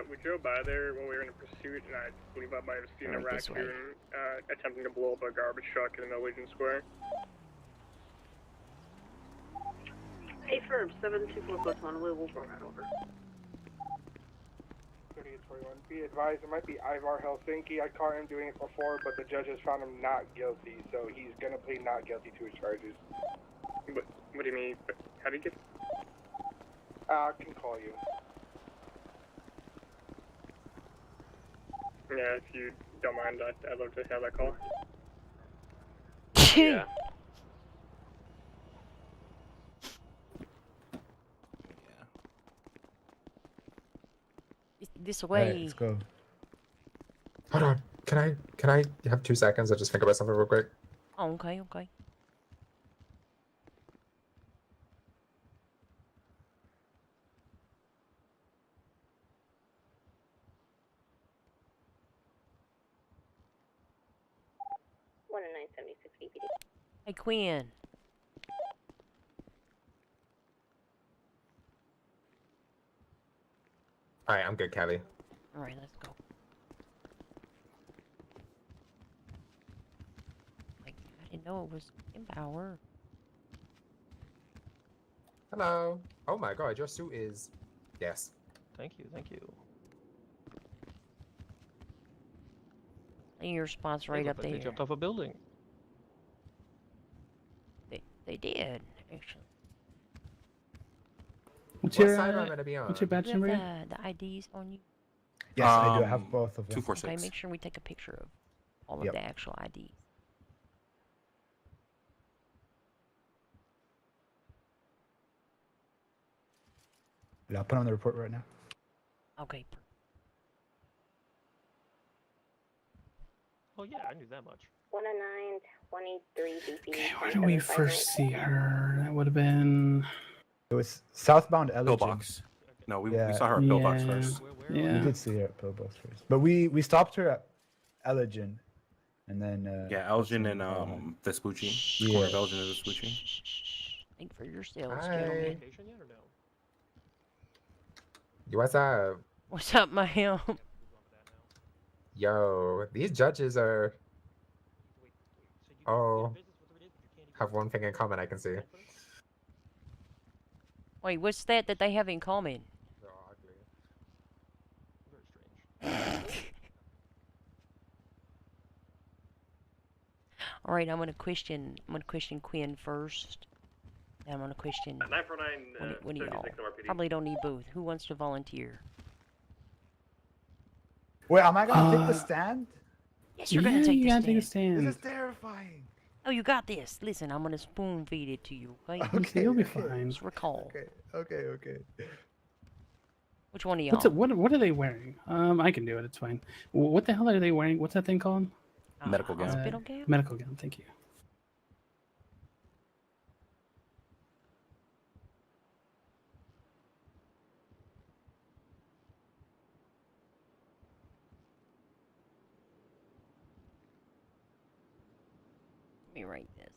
We drove by there when we were in a pursuit, and I believe I might have seen a Right this way. raccoon attempting to blow up a garbage truck in Legion Square. Hey, firm, 724+1, we will run that over. 3821. Be advised, it might be Ivar Helsinki. I caught him doing it before, but the judges found him not guilty, so he's gonna plead not guilty to his charges. What do you mean? How do you get? I can call you. Yeah, if you don't mind, I'd love to have that call. Yeah. This Alright, way. let's go. Hold on. Can I have 2 seconds? I just think about something real quick. Oh, okay, okay. One and 976 BPD. Hey, Quinn. All right, I'm good, Kelly. All right, let's go. Like, I didn't know it was Empower. Hello. Oh my God, your suit is. Yes. Thank you, thank you. And your spot's right up there. They jumped off a building. They did, actually. What's What your side am I gonna be on? what's your badge You have number? the IDs on you? Yes, I do. I have both of them. 246. Okay, make sure we take a picture of all of Yep. the actual IDs. Yeah, I'll put on the report right now. Okay. Oh yeah, I knew that much. 10923 BPD. Okay, where did we first see her? That would have been. It was southbound Elgin. Pillbox. No, we Yeah. saw her at Pillbox Yeah. first. We Yeah. did see her at Pillbox first, but we stopped her at Elgin, and then Yeah, Elgin and Vespucci. Yeah. Corner of Elgin and Vespucci. Think for yourselves, Hi. gentlemen. Vacation yet or no? What's up? What's up, ma'am? Yo, these judges are. Oh. Have one thing in common I can see. Wait, what's that they have in common? They're all ugly. Very strange. All right, I'm gonna question Quinn first. Then I'm gonna question 949, one of y'all. 76 NYPD. Probably don't need both. Who wants to volunteer? Wait, am I gonna take the stand? Yes, you're gonna take you the gotta stand. take a stand. This is terrifying. Oh, you got this. Listen, I'm gonna spoon feed it to you, okay? Okay, you'll be fine. Just recall. Okay. Which one of y'all? What's it, what are they wearing? I can do it. It's fine. What the hell are they wearing? What's that thing called? Medical gown. Hospital gown? Medical gown. Thank you. Let me write this.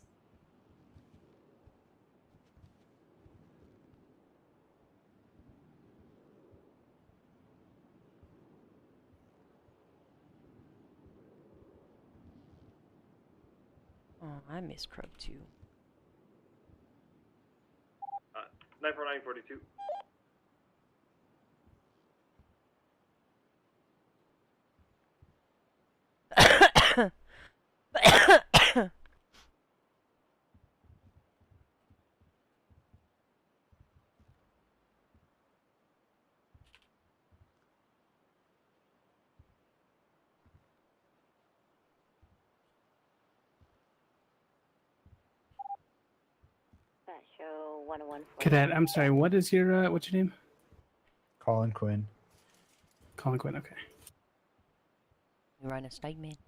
Oh, I miss Crow too. 94942. Show 101. Cadet, I'm sorry. What's your name? Colin Quinn. Colin Quinn. Okay. You write a statement.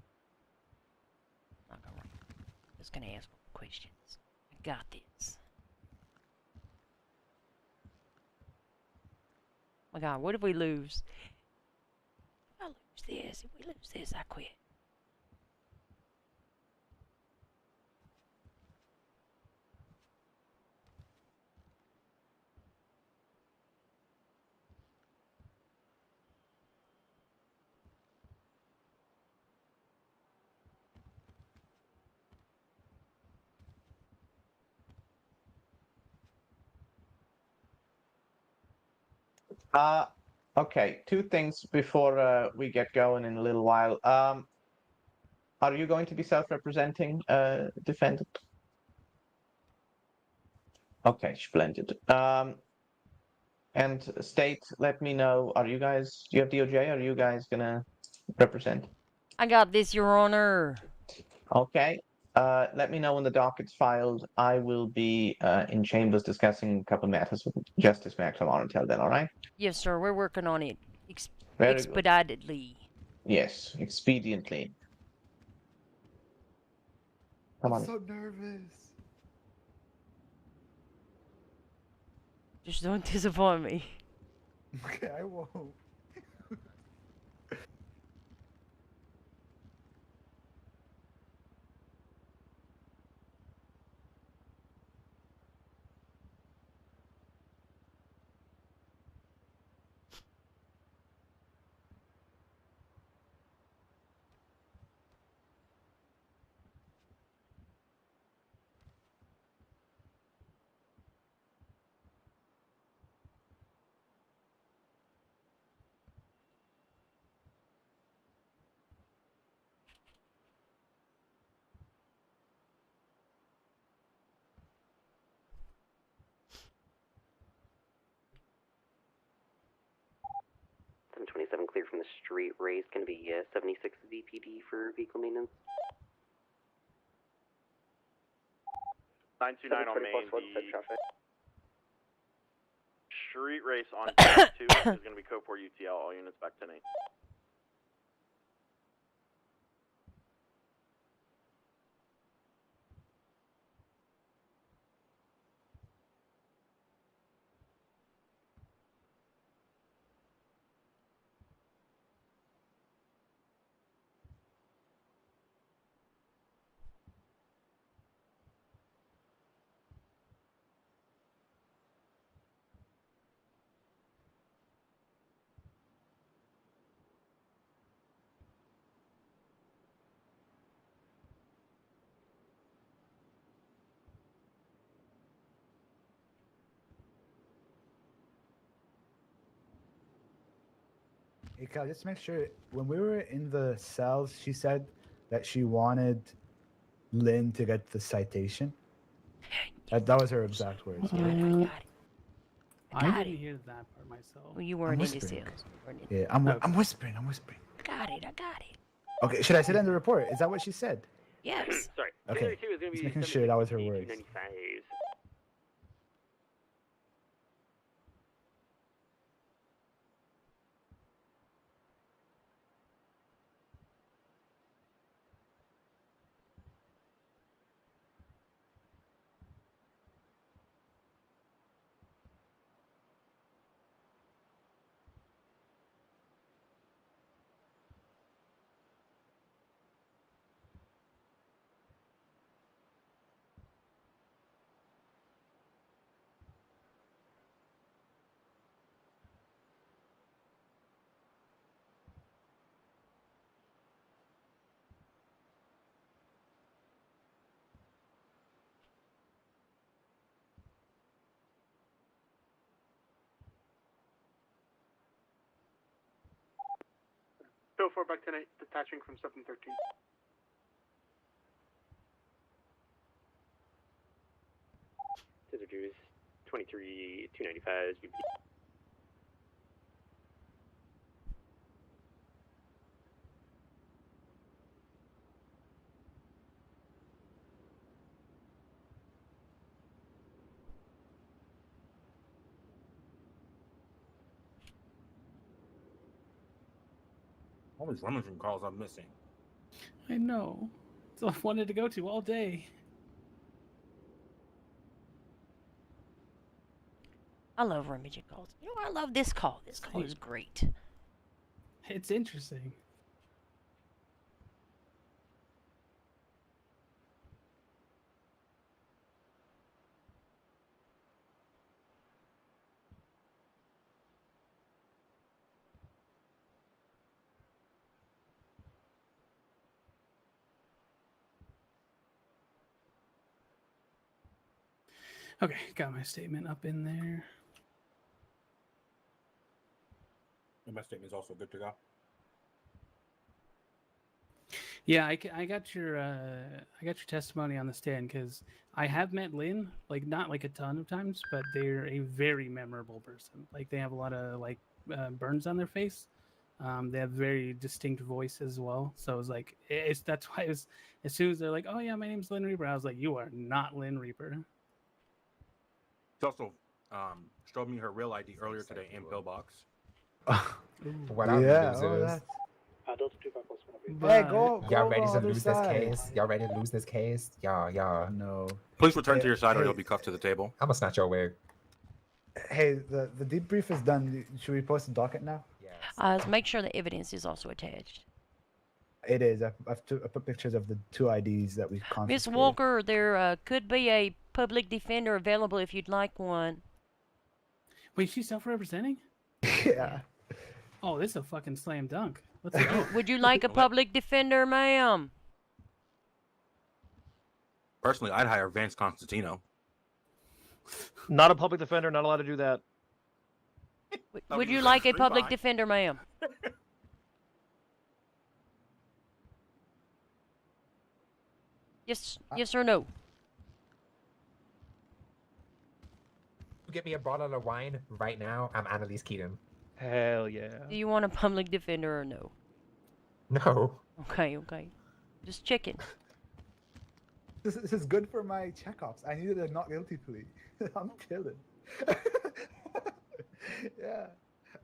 Not gonna write. Just gonna ask questions. I got this. Oh my God, what if we lose? If I lose this, if we lose this, I quit. Okay, two things before we get going in a little while. Are you going to be self-representing, defendant? Okay, splendid. And state, let me know, do you have DOJ? Are you guys gonna represent? I got this, Your Honor. Okay. Let me know when the docket's filed. I will be in chambers discussing a couple matters with Justice Max tomorrow until then, all right? Yes, sir. We're working on it. Very good. Expeditedly. Yes, expediently. Come on. I'm so nervous. Just don't disappoint me. Okay, I won't. .727 clear from the street race. Going to be 76 VPD for vehicle maintenance. 929 on Main. traffic. Street race on 2 is going to be code 4 UTL. All units back 10-8. Hey, Cal, just make sure, when we were in the cells, she said that she wanted Lynn to get the citation. That was her exact words. I got didn't it. hear that part myself. Well, you weren't I'm in the whispering. sales. Yeah, I'm whispering. I got it. Okay, should I say that in the report? Is that what she said? Yes. Sorry. Okay. 292 is going to Just be making sure that was her 760, words. 295. Bill 4 back 10-8, detaching from 713. Scissor Jews, 23, 295. All these rummaging calls I'm missing. I know. That's all I've wanted to go to all day. I love rummaging calls. You know, I love this call. This call is great. It's interesting. Okay, got my statement up in there. And my statement is also good to go. Yeah, I got your testimony on the stand because I have met Lynn, like not like a ton of times, but they're a very memorable person. Like they have a lot of like burns on their face. They have very distinct voice as well. So it was like that's why it was as soon as they're like, oh yeah, my name's Lynn Reaper, I was like, you are not Lynn Reaper. She also showed me her real ID earlier today in pillbox. What up, Yeah, losers? Delta 25+1. Hey, go Y'all on ready the to other lose this side. case? Y'all ready to lose this case? Y'all. No. Please return to your side or hey. you'll be cuffed to the table. I'm gonna snatch your wig. Hey, the debrief is done. Should we post the docket now? Yes. Make sure the evidence is also attached. It is. I put pictures of the 2 IDs that we confiscated. Miss Walker, there could be a public defender available if you'd like one. Wait, she's self-representing? Yeah. Oh, this is a fucking slam dunk. Let's go. Would you like a public defender, ma'am? Personally, I'd hire Vance Constantino. Not a public defender, not allowed to do that. Would you like a public defender, ma'am? Yes or no? You get me a bottle of wine right now, I'm Annalise Keaton. Hell yeah. Do you want a public defender or no? No. Okay. Just checking. This is good for my checkups. I needed a not guilty plea. I'm chilling. Yeah,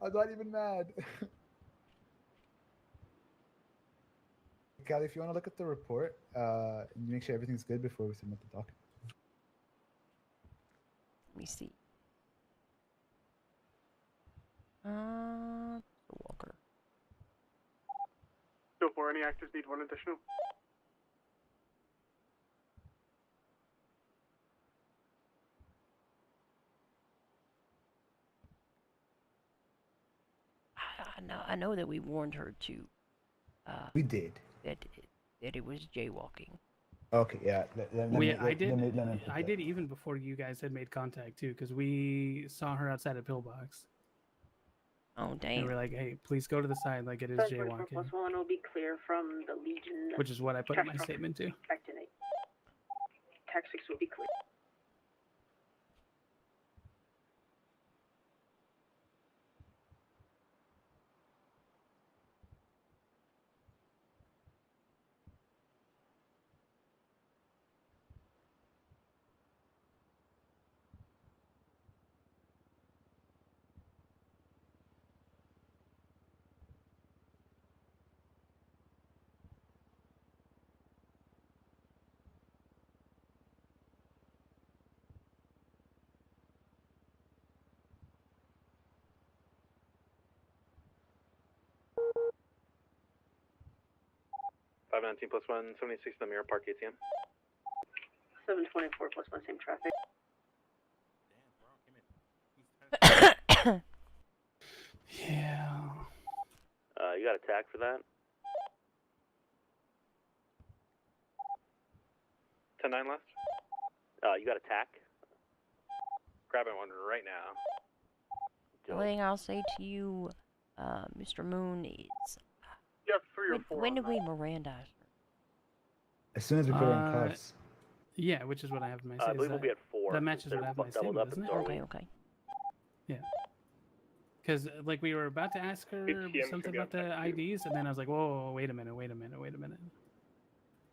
I'm not even mad. Callie, if you want to look at the report, make sure everything's good before we submit the docket. Let me see. Walker. Bill 4, any actors need one additional? I know that we warned her to. We did. That it was jaywalking. Okay, yeah. I did even before you guys had made contact too, because we saw her outside a pillbox. Oh damn! And we're like, hey, please go to the side, like it is jaywalking. 24+1 will be clear from the Legion. Which is what I put in my statement too. Back to 8. Tax 6 will be clear. 519 plus 176 the Mirror Park ATM. 724 plus 1, same traffic. Yeah. You got a tag for that? 10-9 left? You got a tack? Grabbing one right now. The only thing I'll say to you, Mr. Moon, is You have 3 or 4. when did we Mirandize? As soon as we put her in cuffs. Yeah, which is what I have in my I believe we'll be at 4. That matches what I have in my doubled statement, up doesn't in it? Darwin. Okay. Yeah. Because like we were about to ask her something about the IDs, and then I was like, "Whoa, wait a minute!"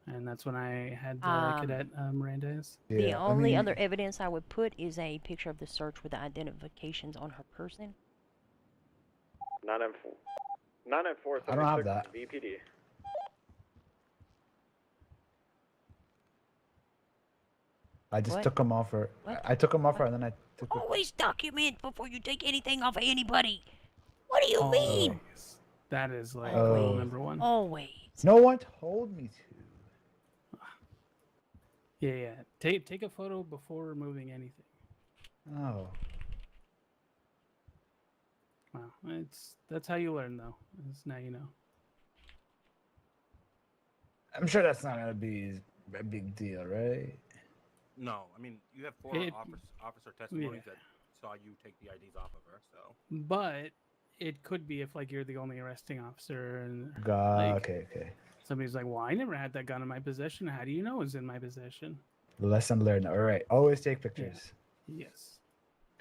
And that's when I had Cadet Miranda's. The only other evidence I would put is a picture of the search with the identifications on her person. 994. 994. I don't have that. VPD. I just What? took them off her. What? I took them off her, and then I took. Always document before you take anything off of anybody. What do you mean? That is like Always. rule number 1. Always. No one told me to. Yeah. Take a photo before removing anything. Oh. Wow, that's how you learn though. It's now you know. I'm sure that's not gonna be a big deal, right? No, I mean you have 4 officer testimonies that saw you take the IDs off of her, so. But it could be if like you're the only arresting officer and Okay. somebody's like, "Well, I never had that gun in my possession. How do you know it's in my possession?" Lesson learned. All right, always take pictures. Yes.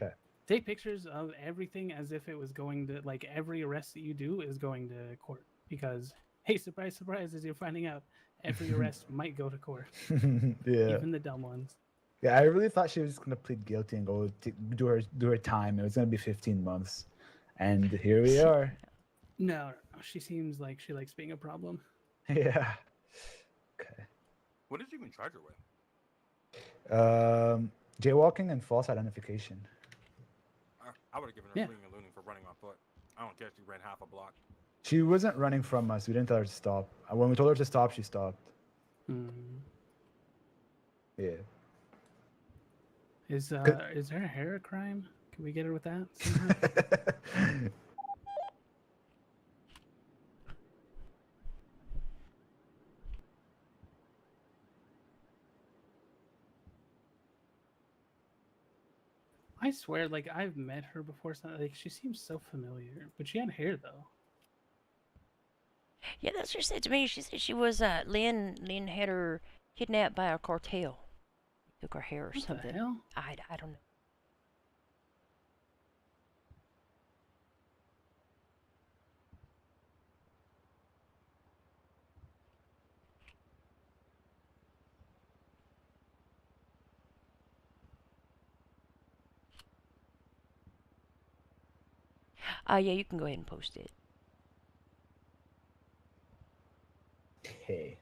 Okay. Take pictures of everything as if it was going to, like, every arrest that you do is going to court. Because, hey, surprise, surprise, as you're finding out, every arrest might go to court. Yeah. Even the dumb ones. Yeah, I really thought she was just gonna plead guilty and go do her time. It was gonna be 15 months, and here we are. No, she seems like she likes being a problem. Yeah. Okay. What did you even charge her with? Jaywalking and false identification. I would have given her fleeing and looting for running on foot. I don't care if she ran half a block. She wasn't running from us. We didn't tell her to stop. When we told her to stop, she stopped. Yeah. Is her hair a crime? Can we get her with that somehow? I swear, like, I've met her before. Like, she seems so familiar, but she had hair though. Yeah, that's what she said to me. She said she was Lynn had her kidnapped by a cartel. Took her hair or What something. the hell? I don't know. Yeah, you can go ahead and post it. Okay.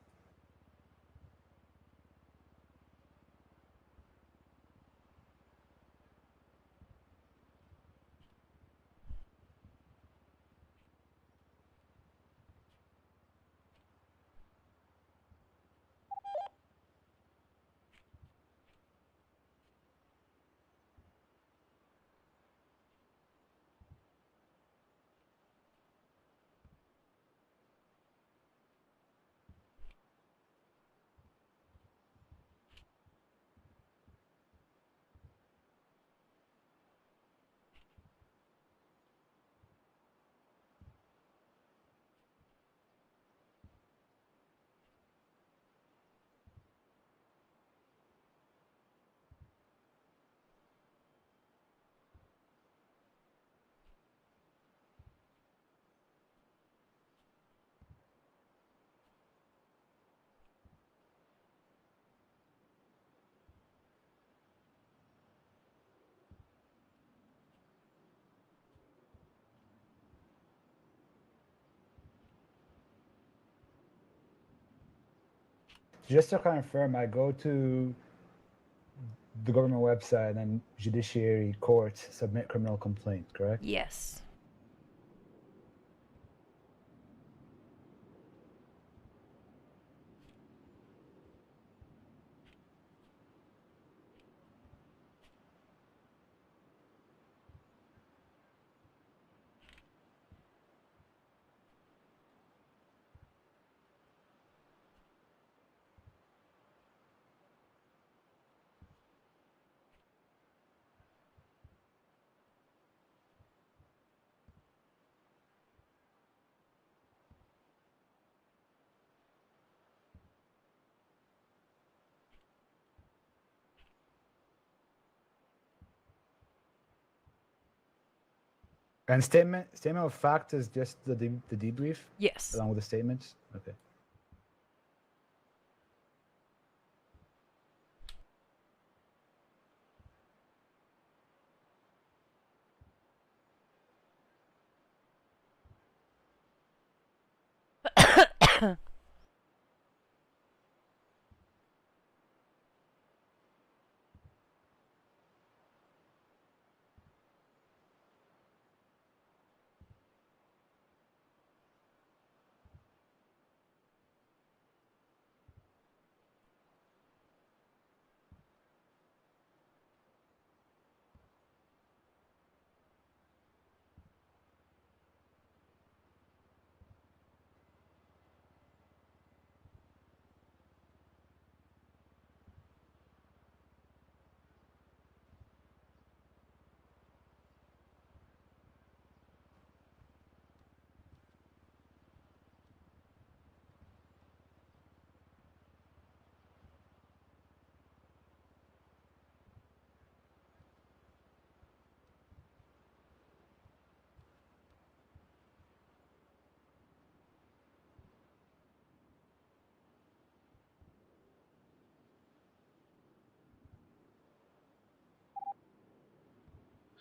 Just to confirm, I go to the government website and then judiciary court, submit criminal complaint, correct? Yes. And statement of fact is just the debrief. Yes. Along with the statements. Okay.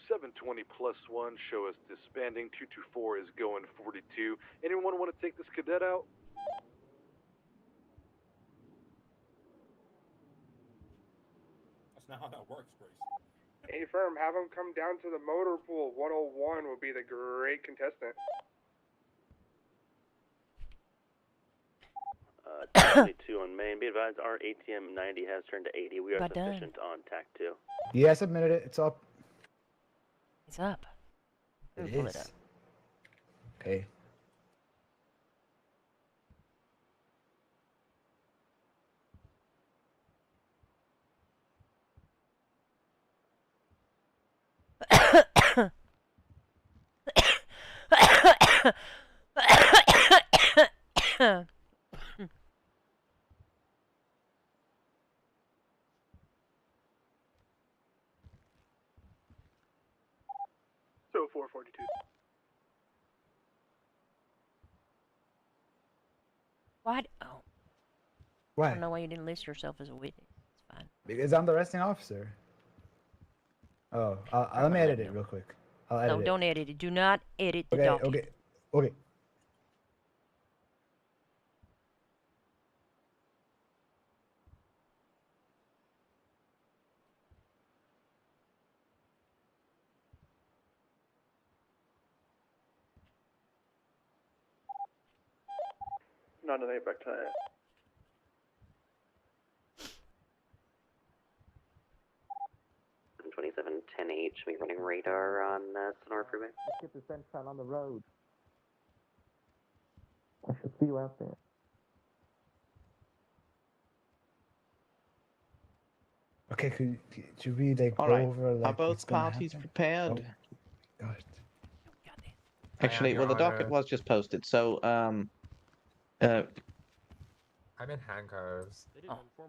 +720 show us disbanding. 224 is going 42. Anyone want to take this cadet out? That's not how that works, Grace. Hey, firm, have him come down to the motor pool. 101 would be the great contestant. 22 on main. Be advised, our ATM 90 has turned to 80. We are Got done. sufficient on TAC 2. Yeah, I submitted it. It's up. It's up. It Pull is. it up. Okay. So 442. What? Oh. I Why? don't know why you didn't list yourself as a witness. It's fine. Because I'm the arresting officer. Oh, let me edit it real quick. I'll edit No, it. don't edit it. Do not edit the Okay, document. okay. None of that back to that. And 2710H, should be running radar on Sonora Freeway. Let's get this bench out on the road. I should see you out there. Okay, should we like All go right. over like Are both what's gonna parties happen? prepared? Oh, God. Actually, Your well, the docket Honor. was just posted, so I'm in handcuffs.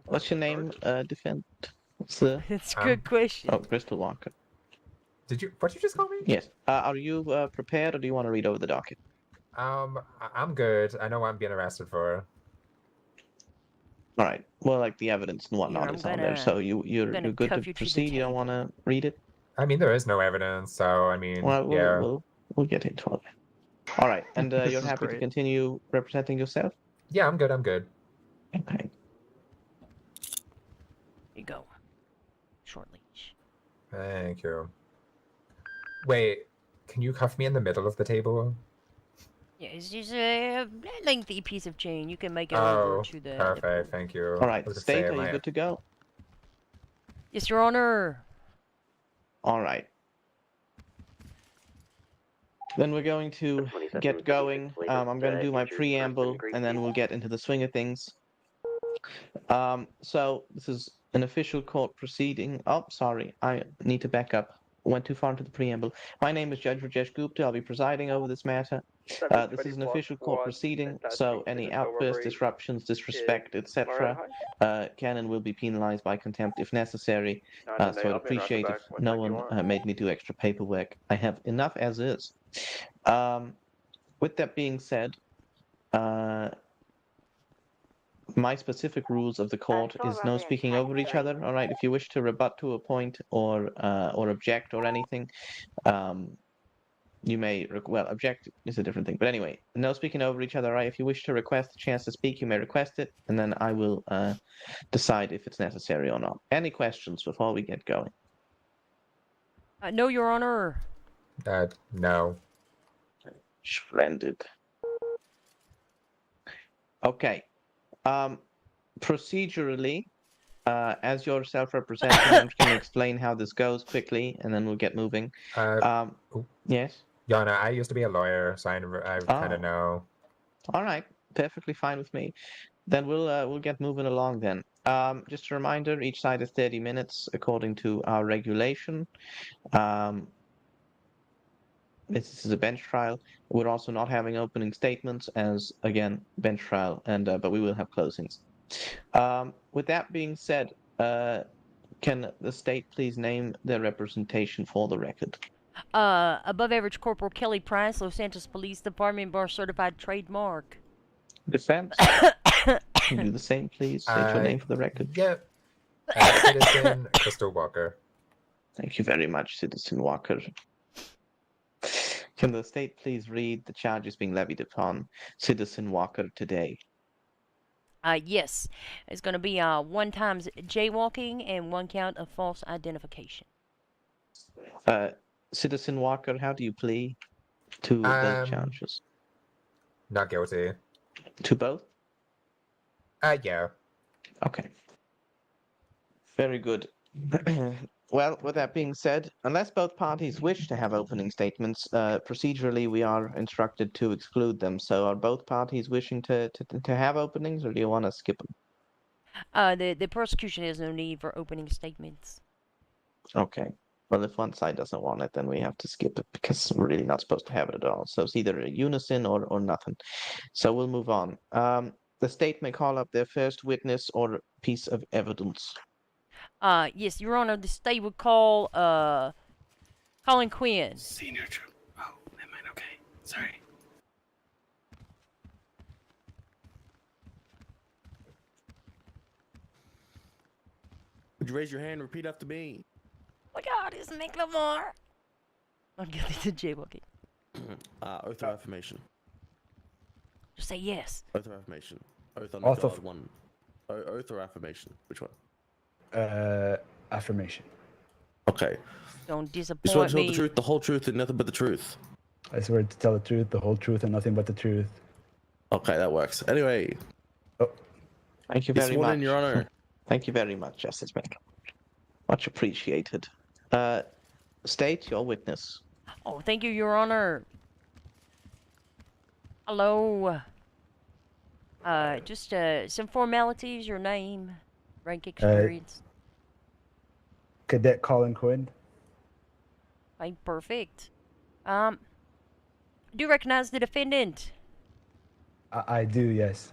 what's your name, defend? What's the? It's a good question. Oh, Crystal Walker. What you just call me? Yes. Are you prepared, or do you want to read over the docket? I'm good. I know what I'm being arrested for. All right. Well, like the evidence and whatnot I'm is on there, gonna- so you're gonna good cuff to you to the proceed. You don't want to read it? I mean, there is no evidence, so I mean, Well, yeah. we'll get into it. All right. And This you're is happy to great. continue representing yourself? Yeah, I'm good. I'm good. Okay. Here you go. Short leash. Thank you. Wait, can you cuff me in the middle of the table? Yeah, it's just a lengthy piece of chain. You can make it Oh, over to the. perfect. Thank you. All right. I was gonna State, say, are you my- good to go? Yes, Your Honor. All right. Then we're going to get going. I'm going to do my preamble, and then we'll get into the swing of things. So this is an official court proceeding. Oh, sorry, I need to back up. went too far into the preamble. My name is Judge Rajesh Gupta. I'll be presiding over this matter. This is an official court proceeding, so any outbursts, disruptions, disrespect, etc., can and will be penalized by contempt if necessary. So I'd appreciate if no one made me do extra paperwork. I have enough as is. With that being said, my specific rules of the court is no speaking over each other. All right, if you wish to rebut to a point or object or anything, you may object is a different thing. But anyway, no speaking over each other. All right, if you wish to request a chance to speak, you may request it, and then I will decide if it's necessary or not. Any questions before we get going? No, Your Honor. No. Splendid. Okay. Procedurally, as your self-representing, I'm just going to explain how this goes quickly, and then we'll get moving. Yes? Yeah, no, I used to be a lawyer, so I kind of know. All right. Perfectly fine with me. Then we'll get moving along then. Just a reminder, each side is 30 minutes according to our regulation. This is a bench trial. We're also not having opening statements as, again, bench trial, and but we will have closings. With that being said, can the state please name their representation for the record? Above average Corporal Kelly Price, Los Santos Police Department, bar certified trademark. Defense? Can you do the same, please? State your name for the record. Yep. Citizen Crystal Walker. Thank you very much, Citizen Walker. Can the state please read the charges being levied upon Citizen Walker today? Yes. It's going to be 1 times jaywalking and 1 count of false identification. Citizen Walker, how do you plead to those charges? Not guilty. To both? Yeah. Okay. Very good. Well, with that being said, unless both parties wish to have opening statements, procedurally we are instructed to exclude them. So are both parties wishing to have openings, or do you want to skip them? The prosecution has no need for opening statements. Okay. Well, if one side doesn't want it, then we have to skip it because we're really not supposed to have it at all. So it's either a unison or nothing. So we'll move on. The state may call up their first witness or piece of evidence. Yes, Your Honor, the state would call, Colin Quinn. Senior troop. Oh, never mind. Okay. Sorry. Would you raise your hand and repeat after me? Oh my God, it's Nick Lamar. I'm guilty to jaywalking. Oath or affirmation? Just say yes. Oath or affirmation? Oath on Oath the of- God one. Oath or affirmation? Which one? Affirmation. Okay. Don't You swear to tell disappoint me. the truth, the whole truth, and nothing but the truth. I swear to tell the truth, the whole truth, and nothing but the truth. Okay, that works. Anyway. Thank you You're very sworn much. in, Your Honor. Thank you very much, Justice Mac. Much appreciated. State your witness. Oh, thank you, Your Honor. Hello. Just some formalities. Your name, rank, experience. Cadet Colin Quinn. Fine, perfect. Do you recognize the defendant? I do, yes.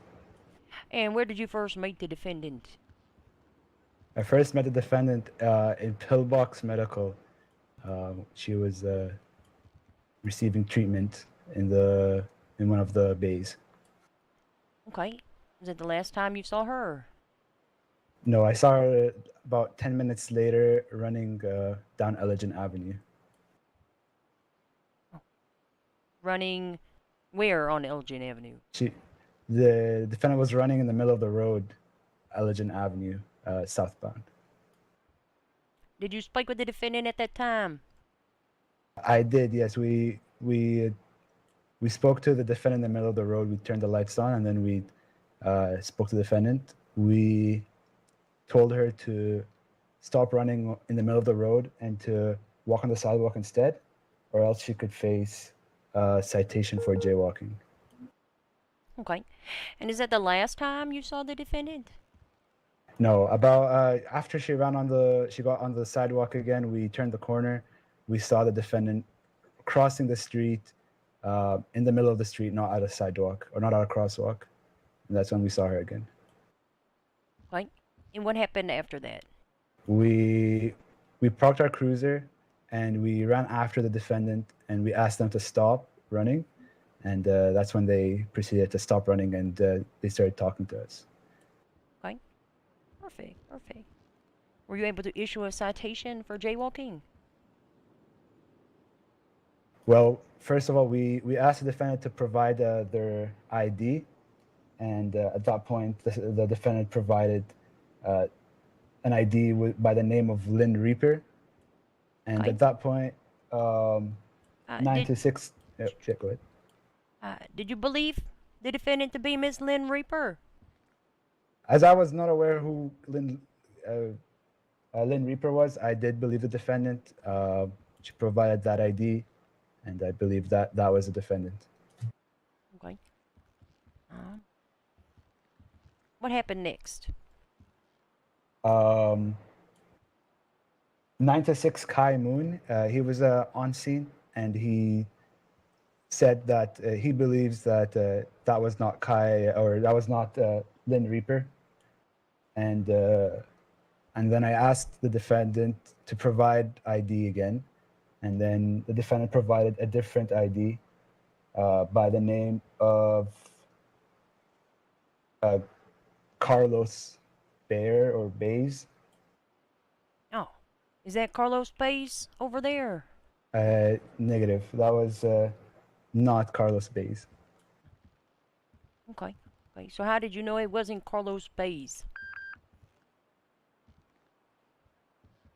And where did you first meet the defendant? I first met the defendant in Pillbox Medical. She was receiving treatment in one of the bays. Okay. Was it the last time you saw her? No, I saw her about 10 minutes later running down Elgin Avenue. Running where on Elgin Avenue? The defendant was running in the middle of the road, Elgin Avenue, southbound. Did you speak with the defendant at that time? I did, yes. We spoke to the defendant in the middle of the road. We turned the lights on, and then we spoke to the defendant. We told her to stop running in the middle of the road and to walk on the sidewalk instead, or else she could face a citation for jaywalking. Okay. And is that the last time you saw the defendant? No, about after she got on the sidewalk again, we turned the corner. we saw the defendant crossing the street in the middle of the street, not at a sidewalk or not at a crosswalk. And that's when we saw her again. Right. And what happened after that? We parked our cruiser and we ran after the defendant and we asked them to stop running. And that's when they proceeded to stop running and they started talking to us. Okay. Perfect. Perfect. Were you able to issue a citation for jaywalking? Well, first of all, we asked the defendant to provide their ID. And at that point, the defendant provided an ID by the name of Lynn Reaper. And at that point, 9 to 6. Yeah, go ahead. Did you believe the defendant to be Miss Lynn Reaper? As I was not aware who Lynn Reaper was, I did believe the defendant. She provided that ID, and I believe that was the defendant. Okay. What happened next? 9 to 6 Kai Moon, he was on scene, and he said that he believes that that was not Kai, or that was not Lynn Reaper. And then I asked the defendant to provide ID again, and then the defendant provided a different ID by the name of Carlos Bayer or Bays. Oh, is that Carlos Bays over there? Negative. That was not Carlos Bays. Okay. Okay. So how did you know it wasn't Carlos Bays?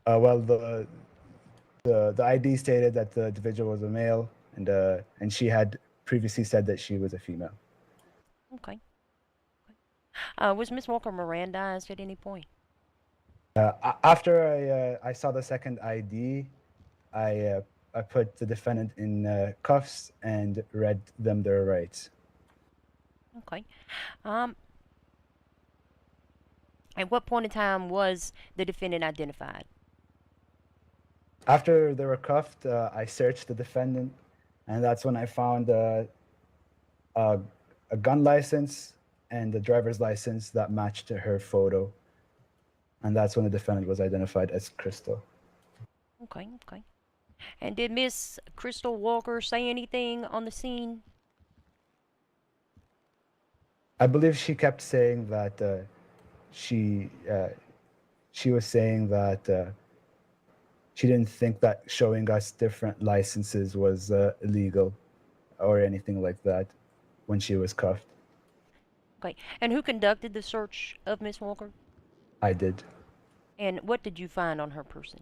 Well, the ID stated that the individual was a male, and she had previously said that she was a female. Okay. Was Miss Walker Mirandized at any point? After I saw the second ID, I put the defendant in cuffs and read them their rights. Okay. At what point in time was the defendant identified? After they were cuffed, I searched the defendant, and that's when I found a gun license and the driver's license that matched her photo. And that's when the defendant was identified as Crystal. Okay, okay. And did Miss Crystal Walker say anything on the scene? I believe she kept saying that she was saying that she didn't think that showing us different licenses was illegal or anything like that when she was cuffed. Okay. And who conducted the search of Miss Walker? I did. And what did you find on her person?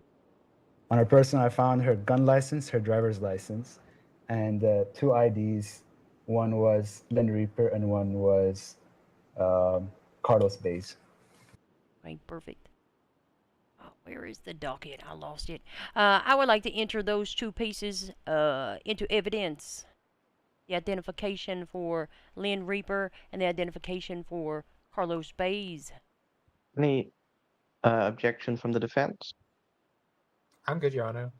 On her person, I found her gun license, her driver's license, and 2 IDs. One was Lynn Reaper and one was Carlos Bays. Okay, perfect. Oh, where is the docket? I lost it. I would like to enter those 2 pieces into evidence. The identification for Lynn Reaper and the identification for Carlos Bays. Any objection from the defense? I'm good, Your Honor.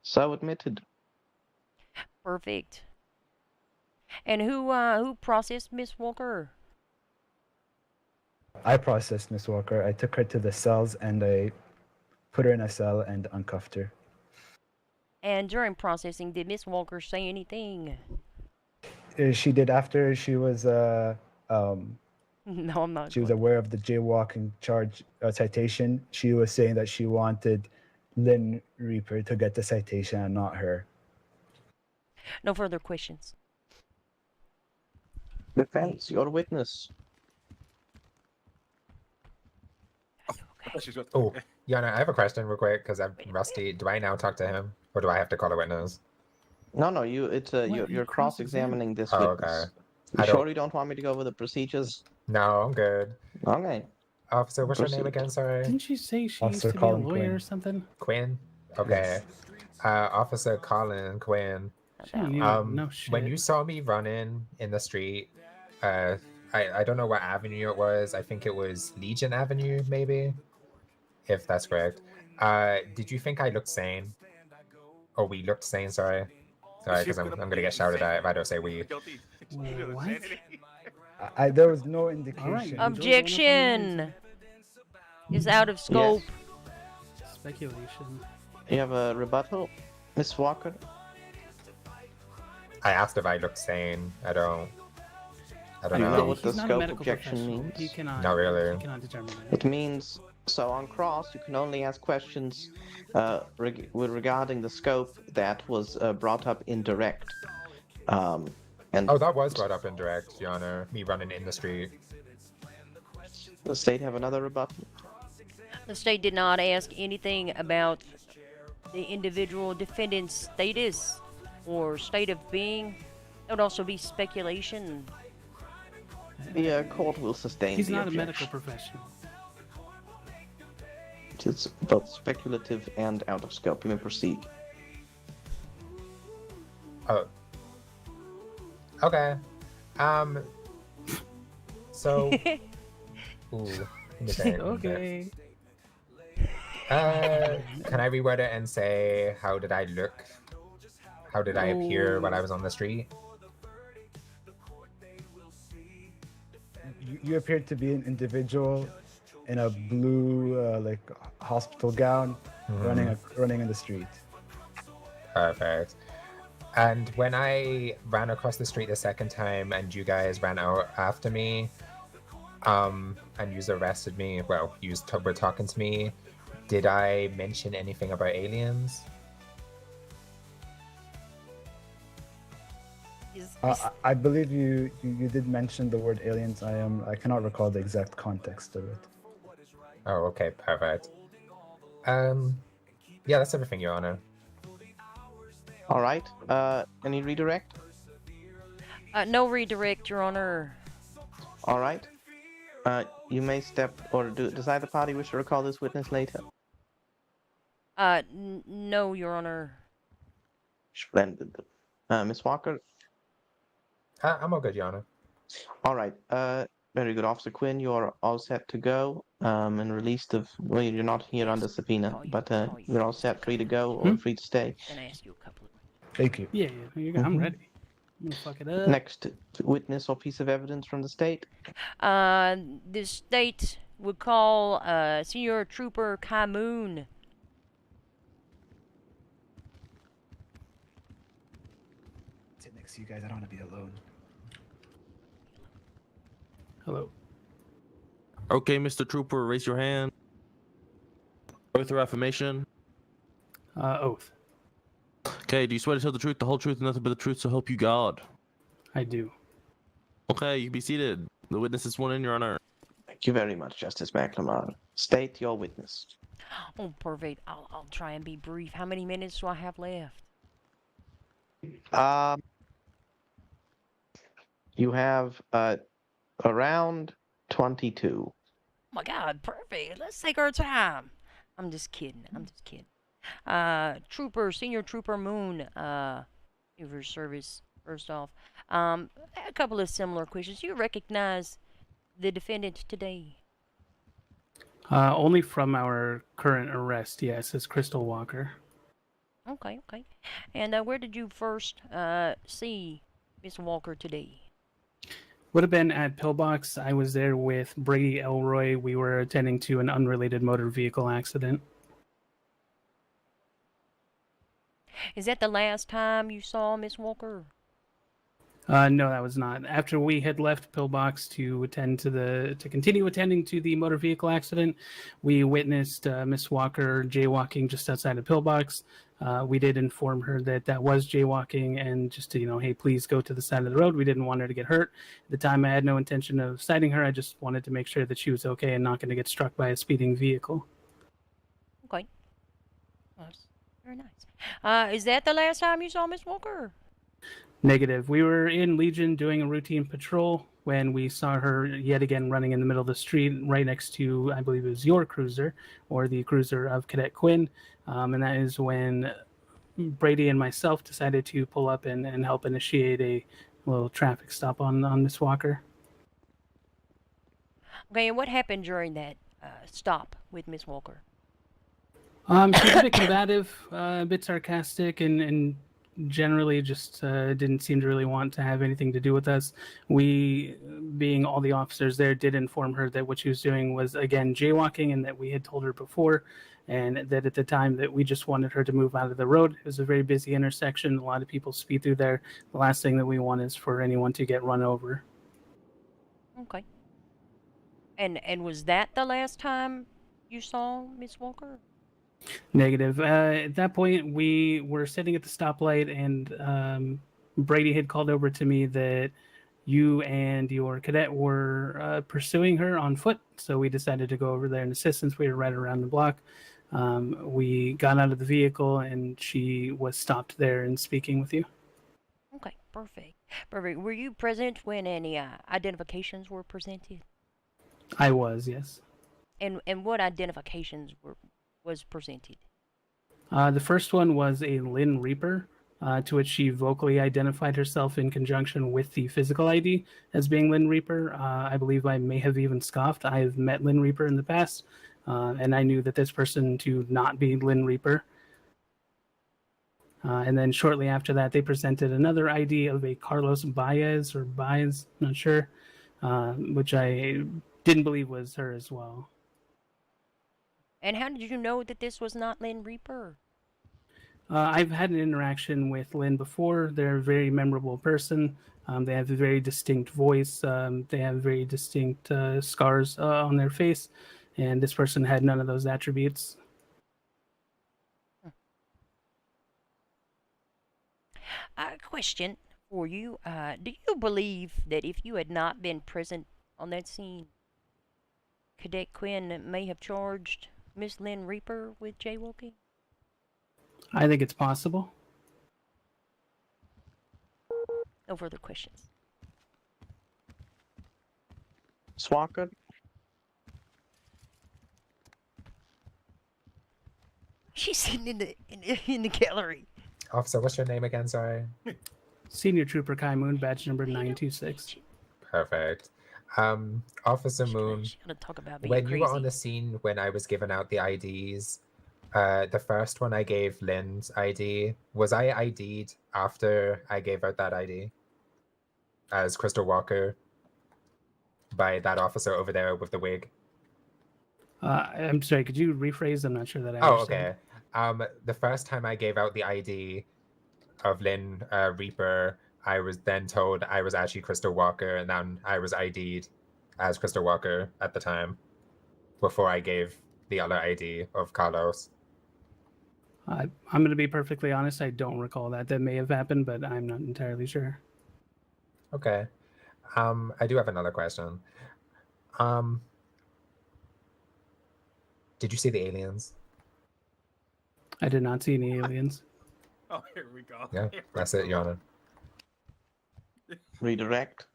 So admitted. Perfect. And who processed Miss Walker? I processed Miss Walker. I took her to the cells and I put her in a cell and uncuffed her. And during processing, did Miss Walker say anything? She did after she was No, I'm not. She was aware of the jaywalking charge citation. She was saying that she wanted Lynn Reaper to get the citation and not her. No further questions. Defense, your witness. Oh, Yana, I have a question real quick because I'm rusty. Do I now talk to him, or do I have to call a witness? No, you're cross-examining this Oh, witness. okay. You sure you don't want me to go over the procedures? No, I'm good. Okay. Officer, what's your name Proceed. again? Sorry. Didn't she say she Officer used to Colin be a lawyer Quinn. or something? Quinn? Okay. Officer Colin Quinn. She don't even know shit. When you saw me running in the street, I don't know what avenue it was. I think it was Legion Avenue, maybe, if that's correct. Did you think I looked sane? Oh, we looked sane. Sorry, because I'm gonna get shouted at if I don't say we. What? There was no indication. Objection is out of scope. Yes. Speculation. You have a rebuttal, Miss Walker? I asked if I looked sane. I don't Do you know. know what the He's not a scope medical objection professional. means? He cannot. Not really. He cannot determine that. It means, so on cross, you can only ask questions regarding the scope that was brought up in direct. And Oh, that was brought up in direct, Your Honor. Me running in the street. the state have another rebuttal? The state did not ask anything about the individual defendant's status or state of being. That would also be speculation. The court will sustain He's the not a objection. medical professional. It's both speculative and out of scope. You may proceed. Oh. Okay. So. Ooh. Okay. Can I reword it and say, how did I look? How did I appear when I was on the street? You appeared to be an individual in a blue like hospital gown, running in the street. Perfect. And when I ran across the street the second time and you guys ran out after me, and you arrested me, well, you were talking to me, did I mention anything about aliens? I believe you did mention the word aliens. I cannot recall the exact context of it. Oh, okay, perfect. Yeah, that's everything, Your Honor. All right. Any redirect? No redirect, Your Honor. All right. You may step, or does either party wish to recall this witness later? No, Your Honor. Splendid. Miss Walker? I'm all good, Your Honor. All right. Very good, Officer Quinn. You're all set to go. And released of. Well, you're not here under subpoena, but you're all set, free to go or free to stay. Can I ask you a couple of Thank you. Yeah, I'm ready. I'm gonna fuck it up. Next witness or piece of evidence from the state. The state would call Senior Trooper Kamoon. Sit next to you guys. I don't want to be alone. Hello. Okay, Mr. Trooper, raise your hand. Oath or affirmation? Oath. Okay, do you swear to tell the truth, the whole truth, and nothing but the truth, so help you God? I do. Okay, you can be seated. The witness is sworn in, Your Honor. Thank you very much, Justice McLemore. State your witness. Oh, perfect. I'll try and be brief. How many minutes do I have left? You have around 22. Oh my God, perfect. Let's take our time. I'm just kidding. Senior Trooper Moon, your service, first off. A couple of similar questions. Do you recognize the defendant today? Only from our current arrest, yes, it's Crystal Walker. Okay. And where did you first see Miss Walker today? Would have been at Pillbox. I was there with Brady Elroy. We were attending to an unrelated motor vehicle accident. Is that the last time you saw Miss Walker? No, that was not. After we had left Pillbox to continue attending to the motor vehicle accident, we witnessed Miss Walker jaywalking just outside of Pillbox. We did inform her that was jaywalking, and just to, hey, please go to the side of the road. We didn't want her to get hurt. At the time, I had no intention of citing her. I just wanted to make sure that she was okay and not going to get struck by a speeding vehicle. Okay. That's very nice. Is that the last time you saw Miss Walker? Negative. We were in Legion doing a routine patrol when we saw her yet again running in the middle of the street right next to, I believe it was your cruiser, or the cruiser of Cadet Quinn. And that is when Brady and myself decided to pull up and help initiate a little traffic stop on Miss Walker. Okay, and what happened during that stop with Miss Walker? She's a bit combative, a bit sarcastic, and generally just didn't seem to really want to have anything to do with us. We, being all the officers there, did inform her that what she was doing was, again, jaywalking, and that we had told her before, and that at the time that we just wanted her to move out of the road. It was a very busy intersection. A lot of people speed through there. The last thing that we want is for anyone to get run over. Okay. And was that the last time you saw Miss Walker? Negative. At that point, we were sitting at the stoplight, and Brady had called over to me that you and your cadet were pursuing her on foot. So we decided to go over there and assist since we were right around the block. We got out of the vehicle, and she was stopped there and speaking with you. Okay, perfect. Perfect. Were you present when any identifications were presented? I was, yes. And what identifications was presented? The first one was a Lynn Reaper, to which she vocally identified herself in conjunction with the physical ID as being Lynn Reaper. I believe I may have even scoffed. I have met Lynn Reaper in the past, and I knew that this person to not be Lynn Reaper. And then shortly after that, they presented another ID of a Carlos Baez, not sure, which I didn't believe was her as well. And how did you know that this was not Lynn Reaper? I've had an interaction with Lynn before. They're a very memorable person. They have a very distinct voice. They have very distinct scars on their face. And this person had none of those attributes. A question for you. Do you believe that if you had not been present on that scene, Cadet Quinn may have charged Miss Lynn Reaper with jaywalking? I think it's possible. No further questions. Swalker? She's sitting in the gallery. Officer, what's your name again? Sorry. Senior Trooper Kai Moon, badge number 926. Perfect. Officer Moon, Talk about being when you were crazy. on the scene when I was giving out the IDs, the first one I gave Lynn's ID, was I ID'd after I gave out that ID as Crystal Walker by that officer over there with the wig? I'm sorry, could you rephrase? I'm not sure that I Oh, understand. okay. The first time I gave out the ID of Lynn Reaper, I was then told I was actually Crystal Walker, and then I was ID'd as Crystal Walker at the time before I gave the other ID of Carlos. I'm going to be perfectly honest. I don't recall that. That may have happened, but I'm not entirely sure. Okay. I do have another question. Did you see the aliens? I did not see any aliens. Oh, here we go. Yeah, that's it, Your Honor. Redirect.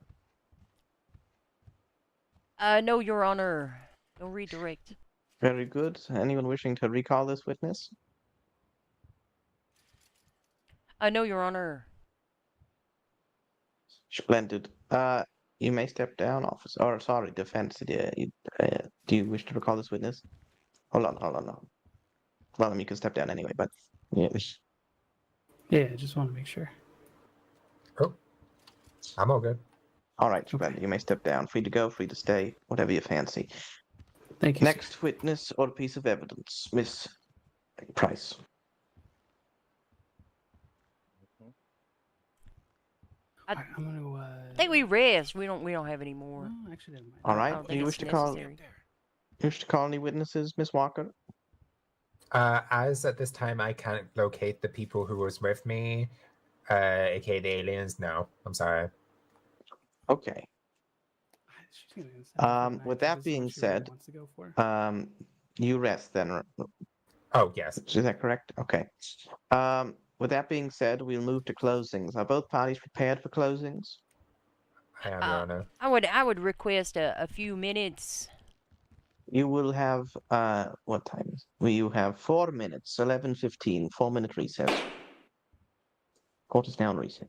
No, Your Honor. Don't redirect. Very good. Anyone wishing to recall this witness? No, Your Honor. Splendid. You may step down, officer. Or, sorry, defense. Do you wish to recall this witness? Hold on. Well, I mean, you can step down anyway, but... Yeah, I just want to make sure. Oh, I'm all good. All right, splendid. You may step down. Free to go, free to stay, whatever you fancy. Thank you. Next witness or piece of evidence, Miss Price. I think we rest. We don't have any more. Oh, actually, never mind. All right. I don't Do think you it's wish to call? necessary. You wish to call any witnesses, Miss Walker? As at this time I can't locate the people who was with me, aka the aliens, no. I'm sorry. Okay. With that being said, you rest then. Oh, yes. Is that correct? Okay. With that being said, we'll move to closings. Are both parties prepared for closings? I am, Your Honor. I would request a few minutes. You will have, what time is it? You have 4 minutes, 11:15, 4-minute recess. Court is now in recess.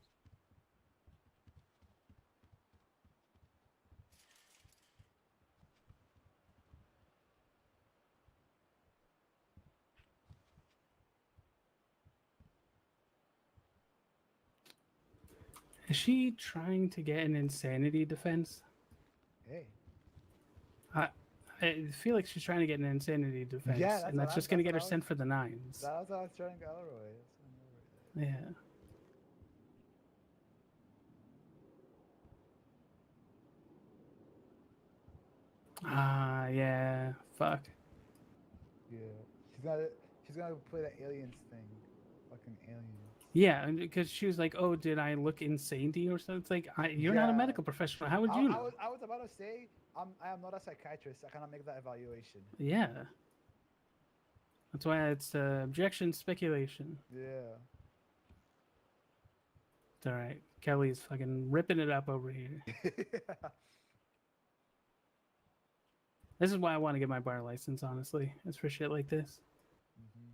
Is she trying to get an insanity defense? Hey. I feel like she's trying to get an insanity defense, Yeah, and that's just going to get her sent for the 9s. That was what I was trying to get Elroy. Yeah. Yeah. Fuck. Yeah. She's gonna play the aliens thing. Fucking aliens. Yeah, because she was like, "Oh, did I look insane to you or something?" It's like, you're not a medical professional. How would you know? I was about to say, I am not a psychiatrist. I cannot make that evaluation. Yeah. That's why it's objection speculation. Yeah. It's all right. Kelly's fucking ripping it up over here. This is why I want to get my bar license, honestly. It's for shit like this. Mm-hmm.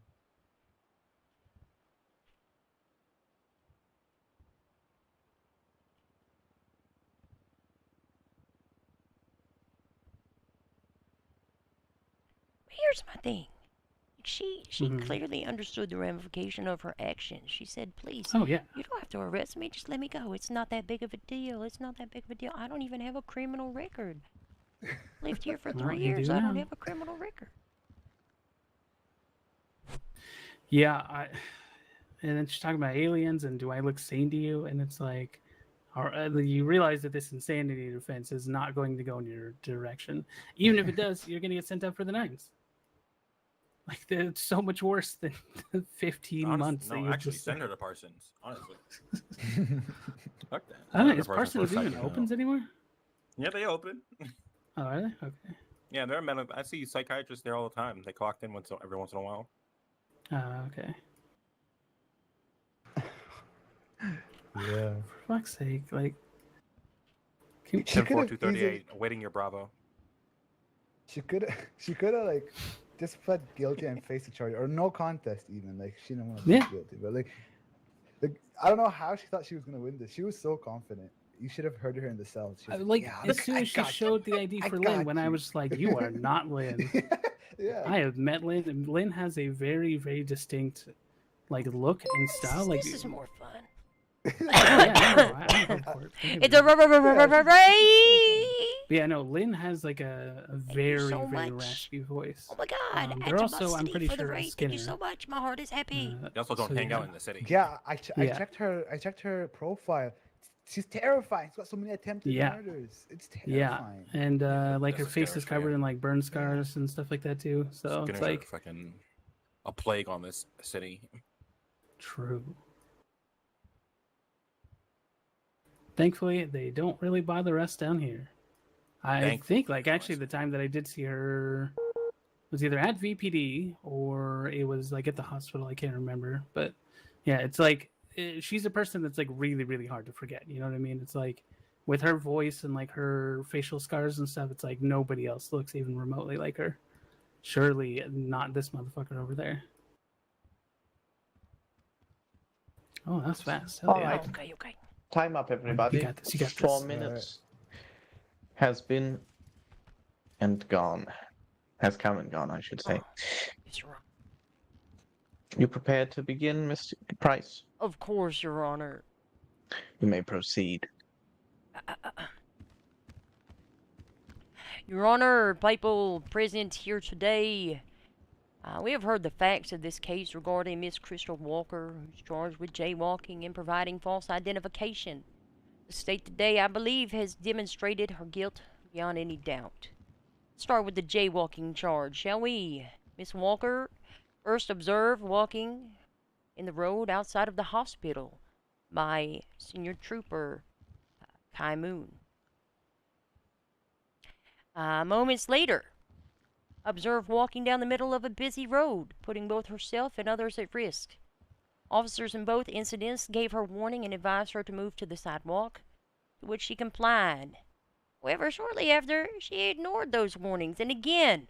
Here's my thing. She clearly understood the ramification of her actions. She said, please, oh, yeah. You don't have to arrest me. Just let me go. It's not that big of a deal. It's not that big of a deal. I don't even have a criminal record. Lived here for 3 years. I don't have a criminal record. Yeah, and then she's talking about aliens and do I look sane to you? And it's like, you realize that this insanity defense is not going to go in your direction. Even if it does, you're going to get sent up for the 9s. Like, it's so much worse than the 15 months. No, actually, send her to Parsons. Honestly. Fuck that. I don't know, is Parsons even opens anymore? Yeah, they open. Oh, are they? Okay. Yeah, they're mental. I see psychiatrists there all the time. They clocked in every once in a while. Okay. Yeah. For fuck's sake, like. 10-4-238, awaiting your Bravo. She could have like just pled guilty and faced the charge, or no contest even. Like she didn't want to plead guilty, but like I don't know how she thought she was gonna win this. She was so confident. You should have heard her in the cell. She was like as soon as she showed the ID for Lynn, when I was like, "You are not Lynn." Yeah. I have met Lynn, and Lynn has a very, very distinct like look and style. Like this is more fun. It's a yeah, no. Lynn has like a very, very raspy voice. Oh my god! They're also, I'm pretty sure, Thank you so much. My heart is happy. They also don't hang out in the city. Yeah, I checked her. I checked her profile. She's terrifying. She's got so many attempted murders. It's terrifying. Yeah, and like her face is covered in like burn scars and stuff like that too. So it's like fucking a plague on this city. True. Thankfully, they don't really bother us down here. I think, like, actually, the time that I did see her was either at VPD or it was, like, at the hospital. I can't remember. But, yeah, it's like, she's a person that's, like, really, really hard to forget. You know what I mean? It's like, with her voice and, like, her facial scars and stuff, it's like nobody else looks even remotely like her. Surely not this motherfucker over there. Oh, that's fast. Hell yeah. Okay. Time up, everybody. You got this. You got 4 minutes has been and gone. Has come and gone, I should say. You prepared to begin, Mr. Price? Of course, Your Honor. You may proceed. Your Honor, people present here today, we have heard the facts of this case regarding Miss Crystal Walker, who's charged with jaywalking and providing false identification. The state today, I believe, has demonstrated her guilt beyond any doubt. Let's start with the jaywalking charge, shall we? Miss Walker first observed walking in the road outside of the hospital by Senior Trooper Kai Moon. Moments later, observed walking down the middle of a busy road, putting both herself and others at risk. Officers in both incidents gave her warning and advised her to move to the sidewalk, to which she complied. However, shortly after, she ignored those warnings and again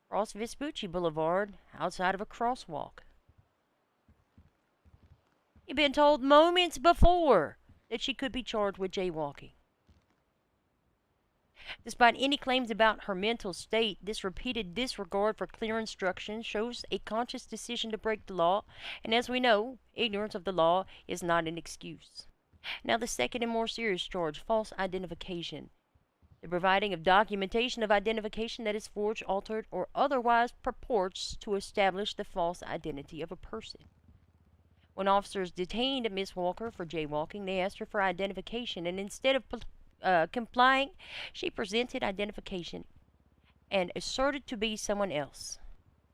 crossed Vespucci Boulevard outside of a crosswalk. She'd been told moments before that she could be charged with jaywalking. Despite any claims about her mental state, this repeated disregard for clear instructions shows a conscious decision to break the law, and as we know, ignorance of the law is not an excuse. Now, the second and more serious charge, false identification. The providing of documentation of identification that is forged, altered, or otherwise purports to establish the false identity of a person. When officers detained Miss Walker for jaywalking, they asked her for identification, and instead of complying, she presented identification and asserted to be someone else,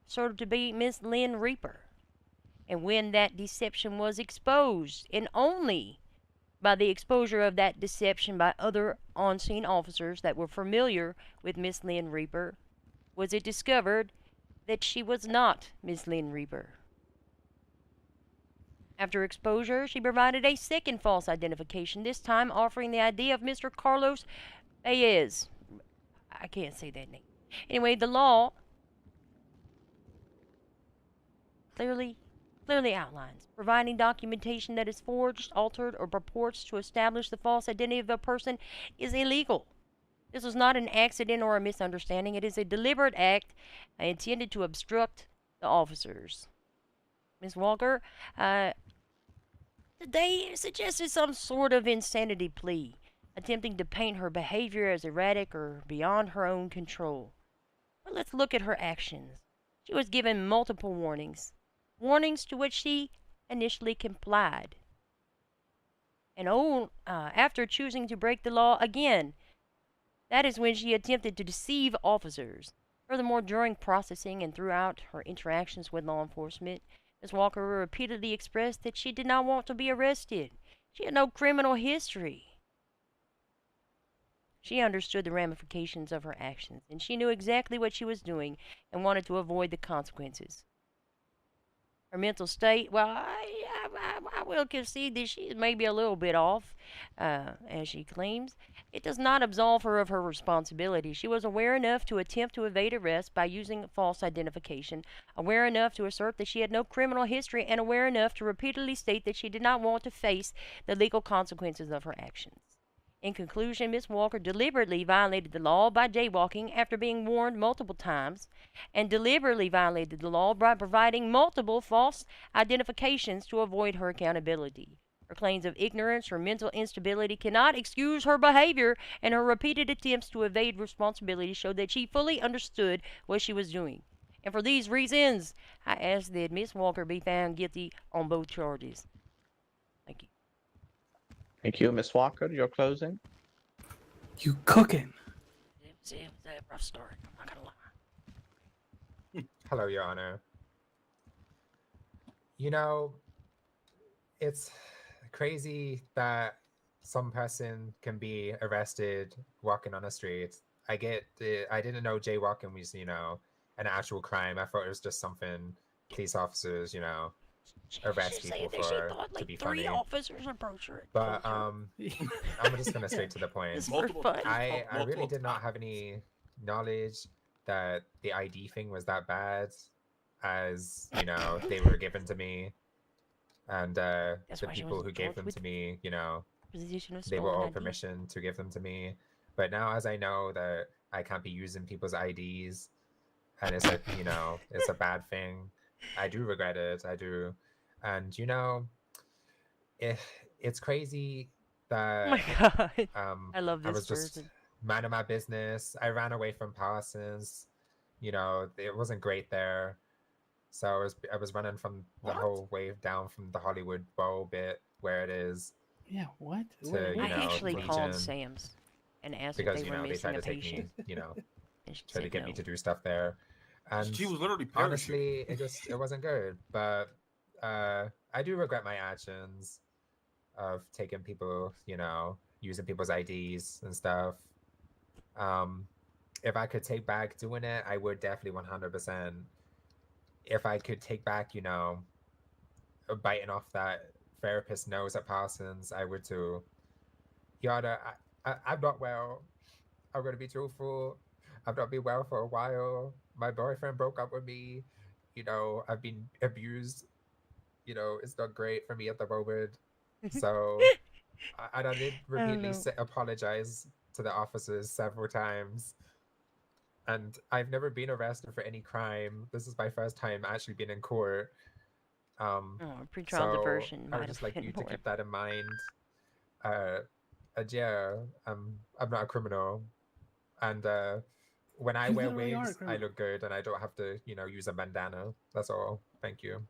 asserted to be Miss Lynn Reaper. And when that deception was exposed, and only by the exposure of that deception by other on-scene officers that were familiar with Miss Lynn Reaper, was it discovered that she was not Miss Lynn Reaper. After exposure, she provided a second false identification, this time offering the ID of Mr. Carlos Baez. I can't say that name. Anyway, the law clearly outlines providing documentation that is forged, altered, or purports to establish the false identity of a person is illegal. This was not an accident or a misunderstanding. It is a deliberate act intended to obstruct the officers. Ms. Walker, they suggested some sort of insanity plea, attempting to paint her behavior as erratic or beyond her own control. But let's look at her actions. She was given multiple warnings to which she initially complied. And after choosing to break the law again, that is when she attempted to deceive officers. Furthermore, during processing and throughout her interactions with law enforcement, Ms. Walker repeatedly expressed that she did not want to be arrested. She had no criminal history. She understood the ramifications of her actions, and she knew exactly what she was doing and wanted to avoid the consequences. Her mental state, well, I will concede that she is maybe a little bit off, as she claims. It does not absolve her of her responsibility. She was aware enough to attempt to evade arrest by using false identification, aware enough to assert that she had no criminal history, and aware enough to repeatedly state that she did not want to face the legal consequences of her actions. In conclusion, Ms. Walker deliberately violated the law by jaywalking after being warned multiple times, and deliberately violated the law by providing multiple false identifications to avoid her accountability. Her claims of ignorance or mental instability cannot excuse her behavior, and her repeated attempts to evade responsibility show that she fully understood what she was doing. And for these reasons, I ask that Ms. Walker be found guilty on both charges. Thank you. Thank you, Miss Walker. Your closing. You cooking? It was a rough start. I'm not gonna lie. Hello, Your Honor. You know, it's crazy that some person can be arrested walking on the street. I didn't know jaywalking was, an actual crime. I thought it was just something police officers, arrest people for to be funny. Officers approached her. But I'm just gonna straight to the point. I really did not have any knowledge that the ID thing was that bad, as they were given to me, and the people who gave them to me, they were all permission to give them to me. But now, as I know that I can't be using people's IDs, and it's it's a bad thing, I do regret it. I do. And it's crazy that oh my god, I love this I was just person. minding my business. I ran away from Parsons. It wasn't great there, so I was running from the whole way down from the Hollywood Bowl bit where it is. Yeah, what? To I actually Legion, called Sam's and asked because if they were they missing tried a to take patient. me, And she try to said get no. me to do stuff there. And She was literally honestly, it wasn't good. But I do regret my actions of taking people, using people's IDs and stuff. If I could take back doing it, I would definitely 100%. If I could take back, biting off that therapist's nose at Parsons, I would too. Yada, I'm not well. I'm gonna be truthful. I've not been well for a while. My boyfriend broke up with me. I've been abused. It's not great for me at the moment. So, I did repeatedly apologize to the officers several times. And I've never been arrested for any crime. This is my first time actually being in court. Pre-trial diversion. I would just like you to keep that in mind. uh, yeah, I'm not a criminal, and when I You wear literally are a wigs, I criminal. look good, and I don't have to, use a bandana. That's all. Thank you.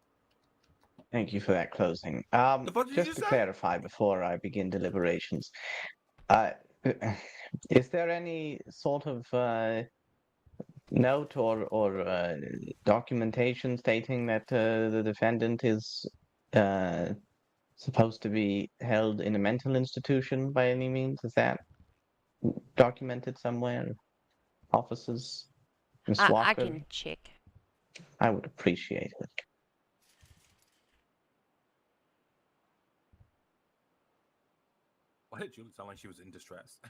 Thank you for that closing. fuck did you Just to say? clarify before I begin deliberations, uh, is there any sort of note or documentation stating that the defendant is supposed to be held in a mental institution by any means? Is that documented somewhere? Offices? Miss I Walker? can check. I would appreciate it. Why did Julie sound like she was in distress? I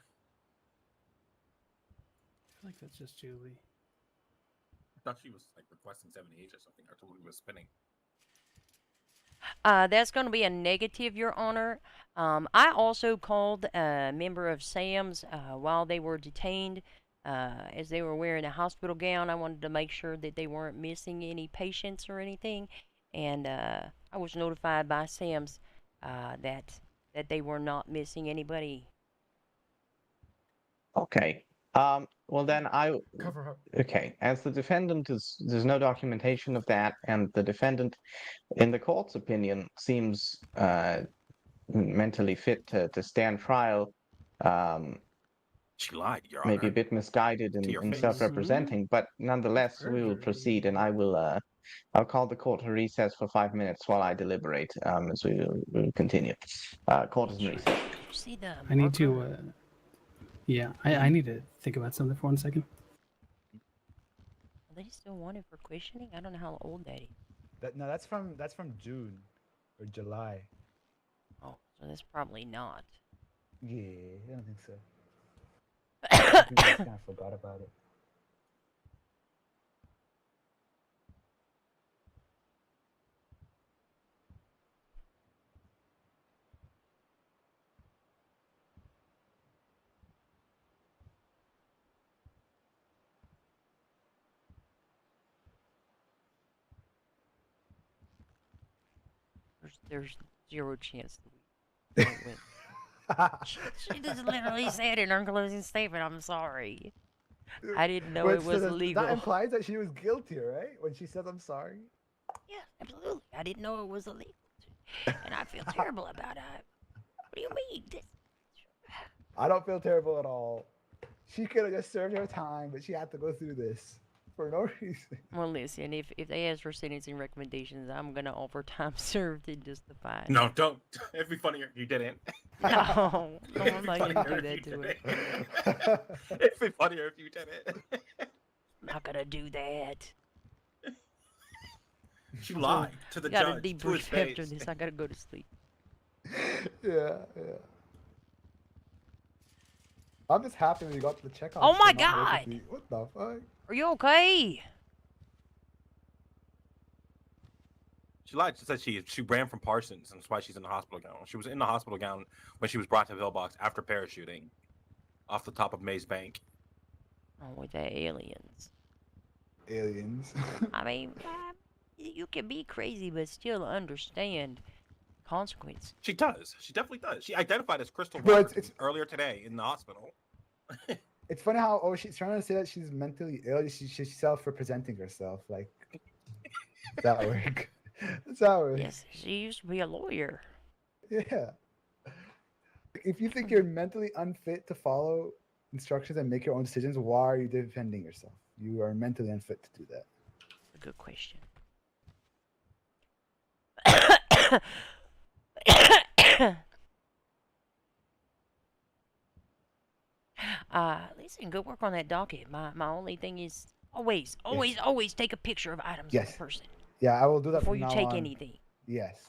feel like that's just Julie. I thought she was like requesting 78 or something. I totally was spinning. That's going to be a negative, Your Honor. I also called a member of Sam's while they were detained. As they were wearing a hospital gown, I wanted to make sure that they weren't missing any patients or anything. And I was notified by Sam's that they were not missing anybody. Okay. Well then Cover up. okay, as the defendant there's no documentation of that, and the defendant, in the court's opinion, seems mentally fit to stand trial. She lied, Your Maybe a Honor. bit misguided To your in face. self-representing, but nonetheless, we will proceed, and I'll call the court to recess for 5 minutes while I deliberate, as we will continue. Court is in recess. Did you see the I need to. marker? Yeah, I need to think about something for 1 second. Are they still wanted for questioning? I don't know how old that is. No, that's from June or July. Oh, so that's probably not. Yeah, I don't think so. I think I just kind of forgot about it. There's zero chance that we win. She just literally said in her closing statement, "I'm sorry. I didn't know it was legal." That implies that she was guilty, right? When she says I'm sorry. Yeah, absolutely. I didn't know it was illegal, and I feel terrible about it. What do you mean? I don't feel terrible at all. She could have just served her time, but she had to go through this for no reason. Well, listen, if they ask for sentencing recommendations, I'm gonna offer time served and justified. No, don't. It'd be funnier if you didn't. No, I'm not gonna do that to it. It'd be funnier if you didn't. I'm not gonna do that. She lied to the got judge. a deep To his breath after face. this. I gotta go to sleep. Yeah. I'm just happy we got the check. Oh my God! What the fuck? Are you okay? She lied. She said she ran from Parsons, and that's why she's in the hospital gown. She was in the hospital gown when she was brought to Pillbox after parachuting off the top of Maze Bank. Oh, with the aliens. Aliens. I mean, you can be crazy, but still understand consequence. She does. She definitely does. She identified as Crystal But Robertson it's earlier today in the hospital. It's funny how she's trying to say that she's mentally ill. She's self-representing herself. Like, does that work? Does that work? Yes, she used to be a lawyer. Yeah. If you think you're mentally unfit to follow instructions and make your own decisions, why are you defending yourself? You are mentally unfit to do that. A good question. Listen, good work on that docket. My only thing is always take a picture of items of Yes. the person. Yeah, I will do that before from you now take on. anything. Yes.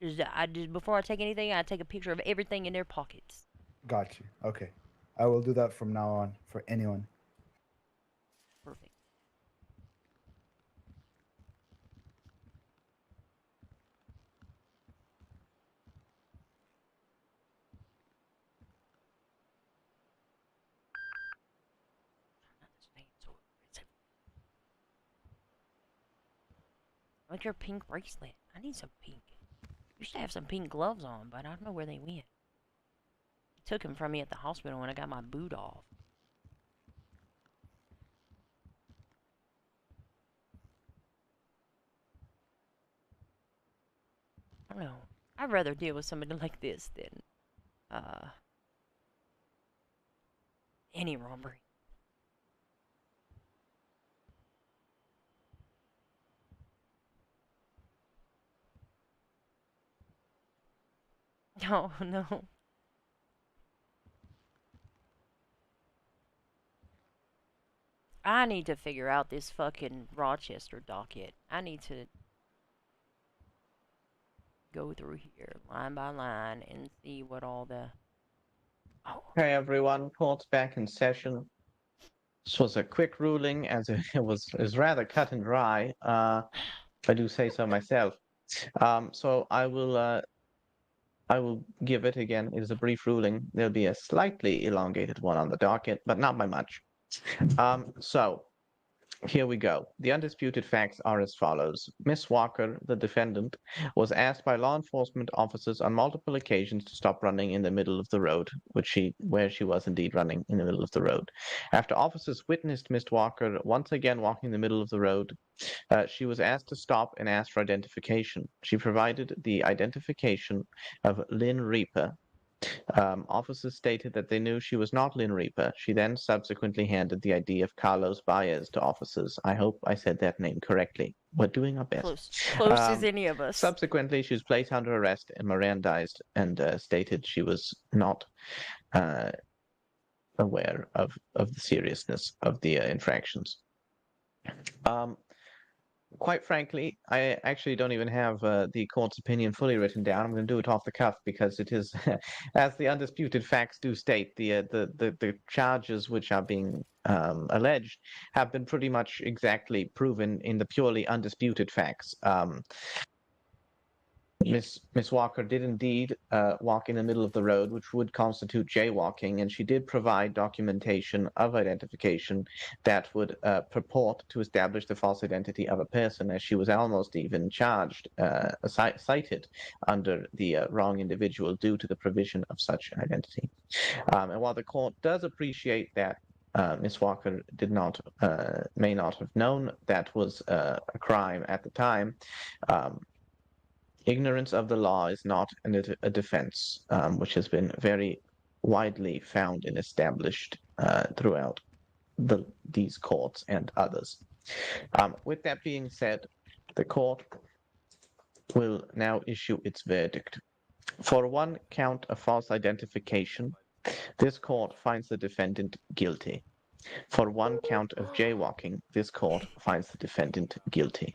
Before I take anything, I take a picture of everything in their pockets. Got you. Okay. I will do that from now on for anyone. Perfect. I like your pink bracelet. I need some pink. You should have some pink gloves on, but I don't know where they went. took him from me at the hospital when I got my boot off. I don't know. I'd rather deal with somebody like this than any robbery. No, no. I need to figure out this fucking Rochester docket. I need to go through here line by line and see what all the... Oh. Hey everyone, court's back in session. This was a quick ruling, as it was rather cut and dry, if I do say so myself. So I will give it again. It is a brief ruling. There'll be a slightly elongated one on the docket, but not by much. So here we go. The undisputed facts are as follows. Miss Walker, the defendant, was asked by law enforcement officers on multiple occasions to stop running in the middle of the road, where she was indeed running in the middle of the road. After officers witnessed Miss Walker once again walking in the middle of the road, she was asked to stop and asked for identification. She provided the identification of Lynn Reaper. Officers stated that they knew she was not Lynn Reaper. She then subsequently handed the ID of Carlos Baez to officers. I hope I said that name correctly. We're doing our best. Close as any of us. Subsequently, she was placed under arrest and Mirandized and stated she was not aware of the seriousness of the infractions. Quite frankly, I actually don't even have the court's opinion fully written down. I'm going to do it off the cuff because it is, as the undisputed facts do state, the charges which are being alleged have been pretty much exactly proven in the purely undisputed facts. Miss Walker did indeed walk in the middle of the road, which would constitute jaywalking, and she did provide documentation of identification that would purport to establish the false identity of a person, as she was almost even charged, cited under the wrong individual due to the provision of such identity. And while the court does appreciate that Miss Walker may not have known that was a crime at the time, ignorance of the law is not a defense, which has been very widely found and established throughout these courts and others. With that being said, the court will now issue its verdict. For one count of false identification, this court finds the defendant guilty. For one count of jaywalking, this court finds the defendant guilty.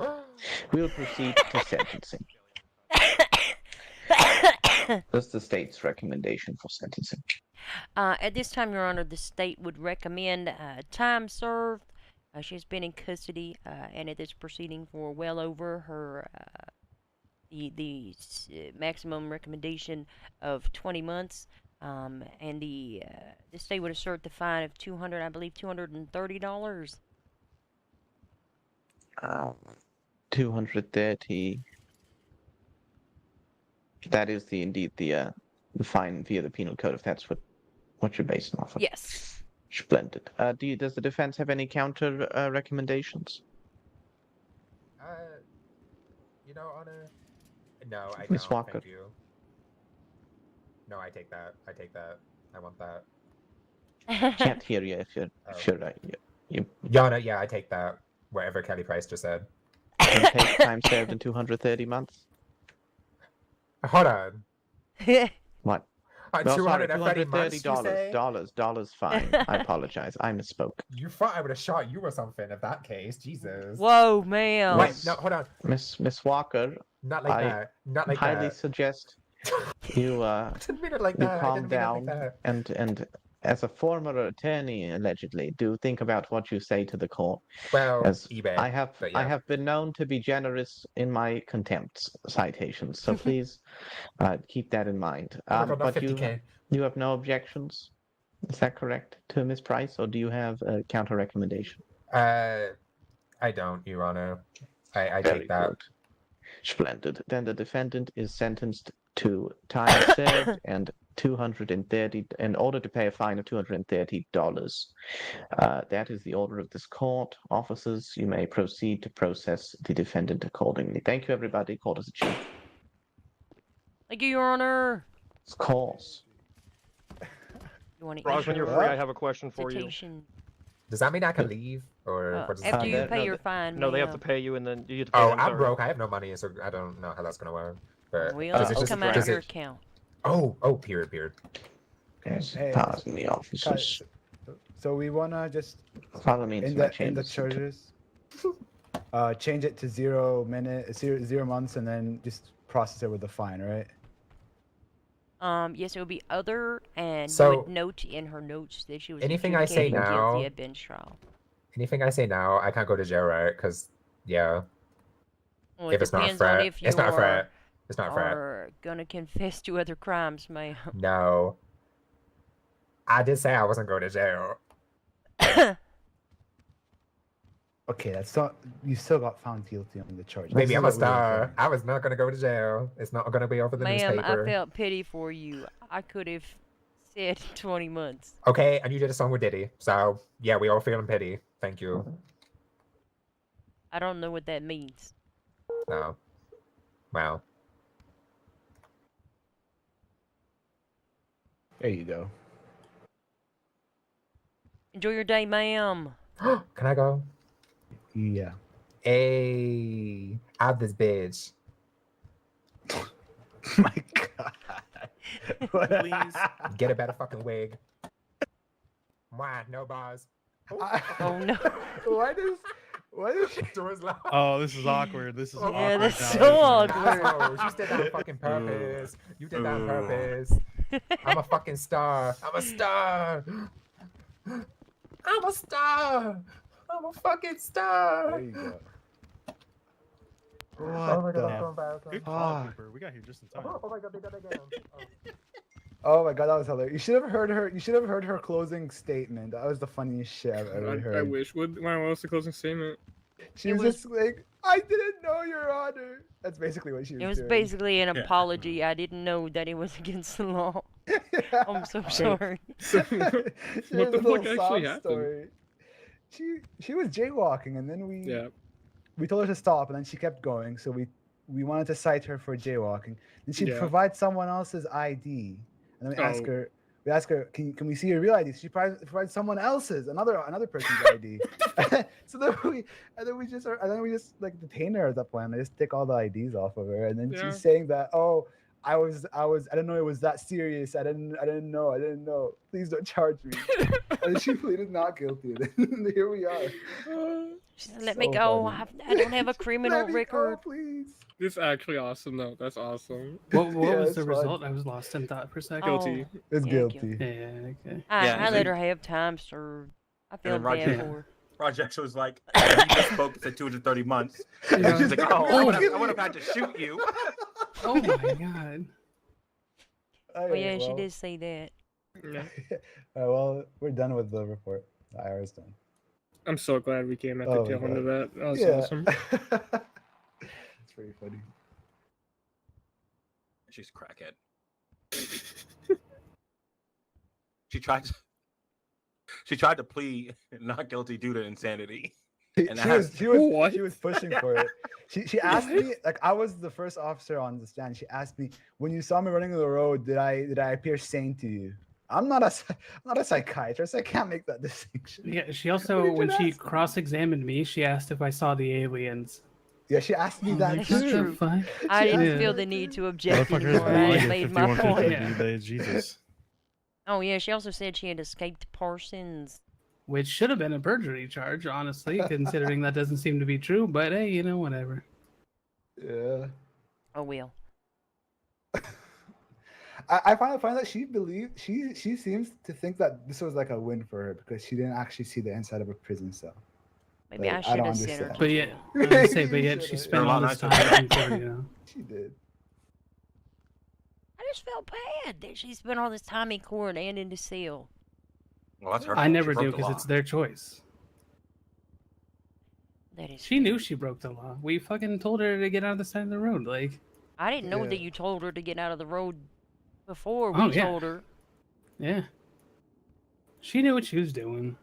We'll proceed to sentencing. That's the state's recommendation for sentencing. At this time, Your Honor, the state would recommend time served. She's been in custody and at this proceeding for well over her the maximum recommendation of 20 months. And the state would assert the fine of $230. 230. That is indeed the fine via the penal code, if that's what you're basing off of. Yes. Splendid. Does the defense have any counter recommendations? Honor. No, I Miss don't. Walker. Thank you. No, I take that. I want that. Can't hear you if you're Yana, yeah, I take that. Whatever Kelly Price just said. Can take time served in 230 months. Hold on. What? No, sorry, $230 dollars fine. I apologize. I misspoke. You thought I would have shot you or something in that case. Jesus. Whoa, man. Wait, no, hold on. Miss Walker. Not like that. Not like highly that. suggest you didn't mean it like that. calm down and as a former attorney, allegedly, do think about what you say to the court. Well, as eBay. I have been known to be generous in my contempt citations, so please keep that in mind. But you have no objections. Is that correct to Ms. Price, or do you have a counter recommendation? I don't, Your Honor. I take that. Good. Splendid. Then the defendant is sentenced to time served and $230. In order to pay a fine of $230. That is the order of this court. Officers, you may proceed to process the defendant accordingly. Thank you, everybody. Court is adjourned. Thank you, Your Honor. Of course. You want to Raj, when you're free, I have a question for you. citation? Does that mean I can leave, or what does After that you mean? pay your fine, No, they have ma'am. to pay you, and then you get to pay Oh, them I'm third. broke. I have no money, so I don't know how that's gonna work. But We'll does it just come out of does your it? account. Oh, period. Yes, Hey, pardon me, officers. So we wanna just Follow me into my in the chambers. charges, change it to 0 months, and then just process it with the fine, right? Yes, it would be other, and you So, would note in her notes that she was anything I say adjudicated guilty now, at bench trial. anything I say now, I can't go to jail, right? Because yeah, Well, if it it's not a depends on threat, if you it's not a are, threat. It's not a threat. are gonna confess to other crimes, ma'am. No, I did say I wasn't going to jail. Okay, that's not. You still got found guilty on the charge. Baby, This I'm is a what we were star. doing. I was not gonna go to jail. It's not gonna be over the Ma'am, newspaper. I felt pity for you. I could have said 20 months. Okay, and you did a song with Diddy, so yeah, we all feeling pity. Thank you. I don't know what that means. No. Wow. There you go. Enjoy your day, ma'am. Can I go? Yeah. Hey, out this bitch. My God. Please get a better fucking wig. Why? No bars. Oh no. Why does doors locked? Oh, this is awkward. This is Yeah, awkward. that's now, so isn't it? awkward. Oh, you did that on fucking purpose. You did that on purpose. I'm a fucking star. I'm a star. I'm a star. I'm a fucking star. There you go. Oh my What God, I'm going the back. Good call, Cooper. We got here just in time. Oh my God, they did it again. Oh my God, that was hilarious. You should have heard her. You should have heard her closing statement. That was the funniest shit I've ever heard. I wish. What was the closing statement? She was just like, "I didn't know, Your Honor." That's basically what she was. It was doing. basically an apology. I didn't know that it was against the law. I'm so sorry. She What has the a little fuck actually sob happened? story. She was jaywalking, and then we told her to stop, and then she kept going. So we wanted to cite her for jaywalking. Then she'd provide someone else's ID, and then we ask her. We ask her, can we see your real ID? So she provides someone else's, another person's ID. So then we just like detain her at that point. I just take all the IDs off of her, and then she's saying that, oh, I didn't know it was that serious. I didn't know. Please don't charge me. And she pleaded not guilty. And here we are. Let me go. I don't have a criminal Let me record. go, please. This is actually awesome, though. That's awesome. What Yeah, was it's the fine. result? I was lost in thought for a second. Guilty. It's Yeah, guilty. Yeah, okay. I let her have time served. I feel And bad Roger, for her. Roger actually was like, you just spoke and said 230 months. And she's like, oh, I would have had to shoot you. Oh my God. Oh yeah, she did say that. Yeah. Well, we're done with the report. The IR's done. I'm so glad we came at the Oh my tail end of God. that. That was Yeah. awesome. It's pretty funny. She's a crackhead. She tried to plead not guilty due to insanity. And She was pushing for it. She asked me, like, I was the first officer on the stand. She asked me, when you saw me running on the road, did I appear sane to you? I'm not a psychiatrist. I can't make that distinction. Yeah, she also, when she cross-examined me, she asked if I saw the aliens. Yeah, she asked me that That's too. true. I didn't feel the need to object Motherfuckers anymore. I lying had made my 5150 point. day, Jesus. Oh yeah, she also said she had escaped Parsons. Which should have been a perjury charge, honestly, considering that doesn't seem to be true. But hey, you know, whatever. Yeah. Oh well. I find that she seems to think that this was like a win for her because she didn't actually see the inside of a prison cell. Maybe Like, I should don't have sent her. understand. But yet, I was gonna say, but yet she spent all this time in court, you know. She did. I just felt bad that she spent all this time in court and in the cell. Well, that's her I fault. never She broke do the because law. it's their choice. That is. She knew she broke the law. We fucking told her to get out of the side of the road. Like, I didn't know Yeah. that you told her to get out of the road. before we Oh, yeah. told her. Yeah. She knew what she was doing.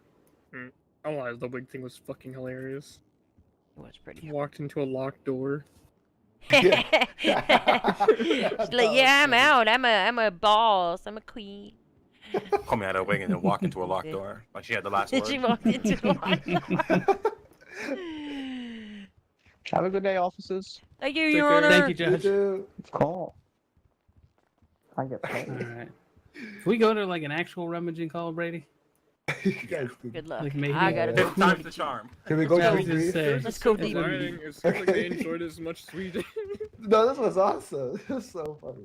I lied. The wig thing was fucking hilarious. It was pretty. Walked into a locked door. She's like, yeah, I'm out. I'm a boss. I'm a queen. Call me out of wig and then walk into a locked door. Like she had the last word. She walked into a locked door. Have a good day, officers. Thank you, Your Honor. Thank you, Judge. Call. I get paid. Alright. If we go to like an actual rummaging call, Brady? Good luck. Like maybe I gotta go. Fifth time's the charm. Can we go Yeah, deep? just say- Let's go deep. Lying. It seems like they enjoyed it as much as we did. No, this was awesome. This was so funny.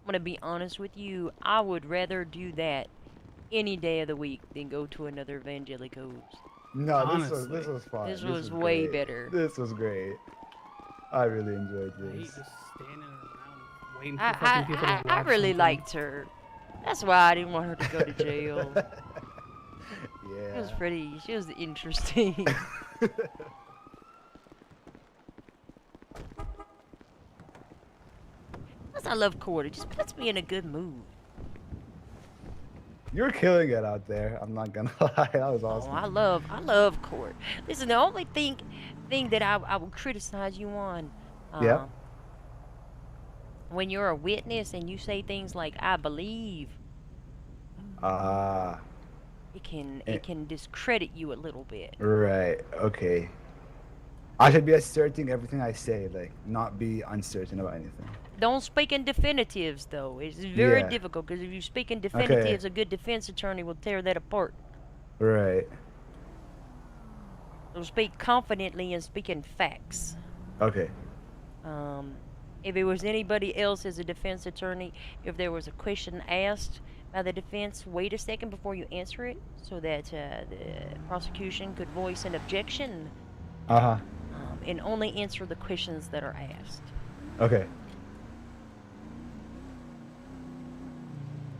I'm gonna be honest with you. I would rather do that any day of the week than go to another Evangelico's. No, this was fun. This was way great. better. This was great. I really enjoyed I hate this. just standing around waiting for fucking people to I watch really something. liked her. That's why I didn't want her to go to jail. Yeah. She was pretty. She was interesting. Plus, I love court. It just puts me in a good mood. You're killing it out there. I'm not gonna lie. That was Oh, awesome. I love court. Listen, the only thing that I will criticize you on, Yeah. when you're a witness and you say things like "I believe," Ah. it can discredit you a little bit. Right. Okay. I should be asserting everything I say, like not be uncertain about anything. Don't speak in definitives, though. It's very Yeah. difficult because if you speak in definitives, a good defense attorney will tear that apart. Right. So speak confidently and speak in facts. Okay. If it was anybody else as a defense attorney, if there was a question asked by the defense, wait a second before you answer it so that the prosecution could voice an objection. And only answer the questions that are asked. Okay.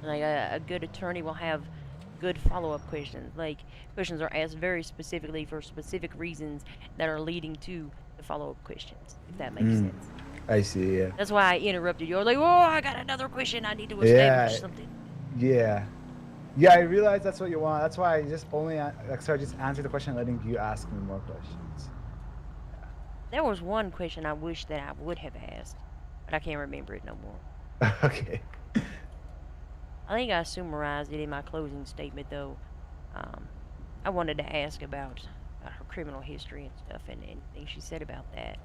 Like a good attorney will have good follow-up questions. Like questions are asked very specifically for specific reasons that are leading to the follow-up questions. If that makes sense. I see. Yeah. That's why I interrupted you. I was like, "Oh, I got another question. I need to establish something." Yeah. Yeah, I realized that's what you want. That's why I just only just answer the question, letting you ask me more questions. There was one question I wish that I would have asked, but I can't remember it no more. Okay. I think I summarized it in my closing statement, though. I wanted to ask about her criminal history and stuff, and things she said about that.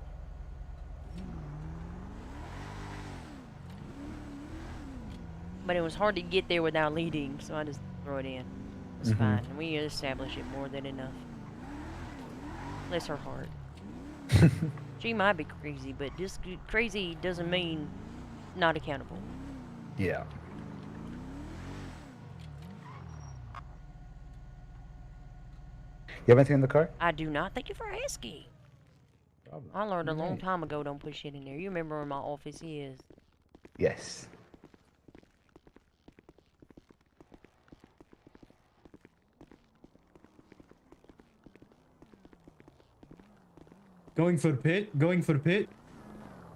But it was hard to get there without leading, so I just throw it in. It's fine, and we established it more than enough. Bless her heart. She might be crazy, but just crazy doesn't mean not accountable. Yeah. You have anything in the car? I do not. Thank you for asking. I learned a long time ago, don't put shit in there. You remember where my office is. Yes. Going for the pit. Going for the pit.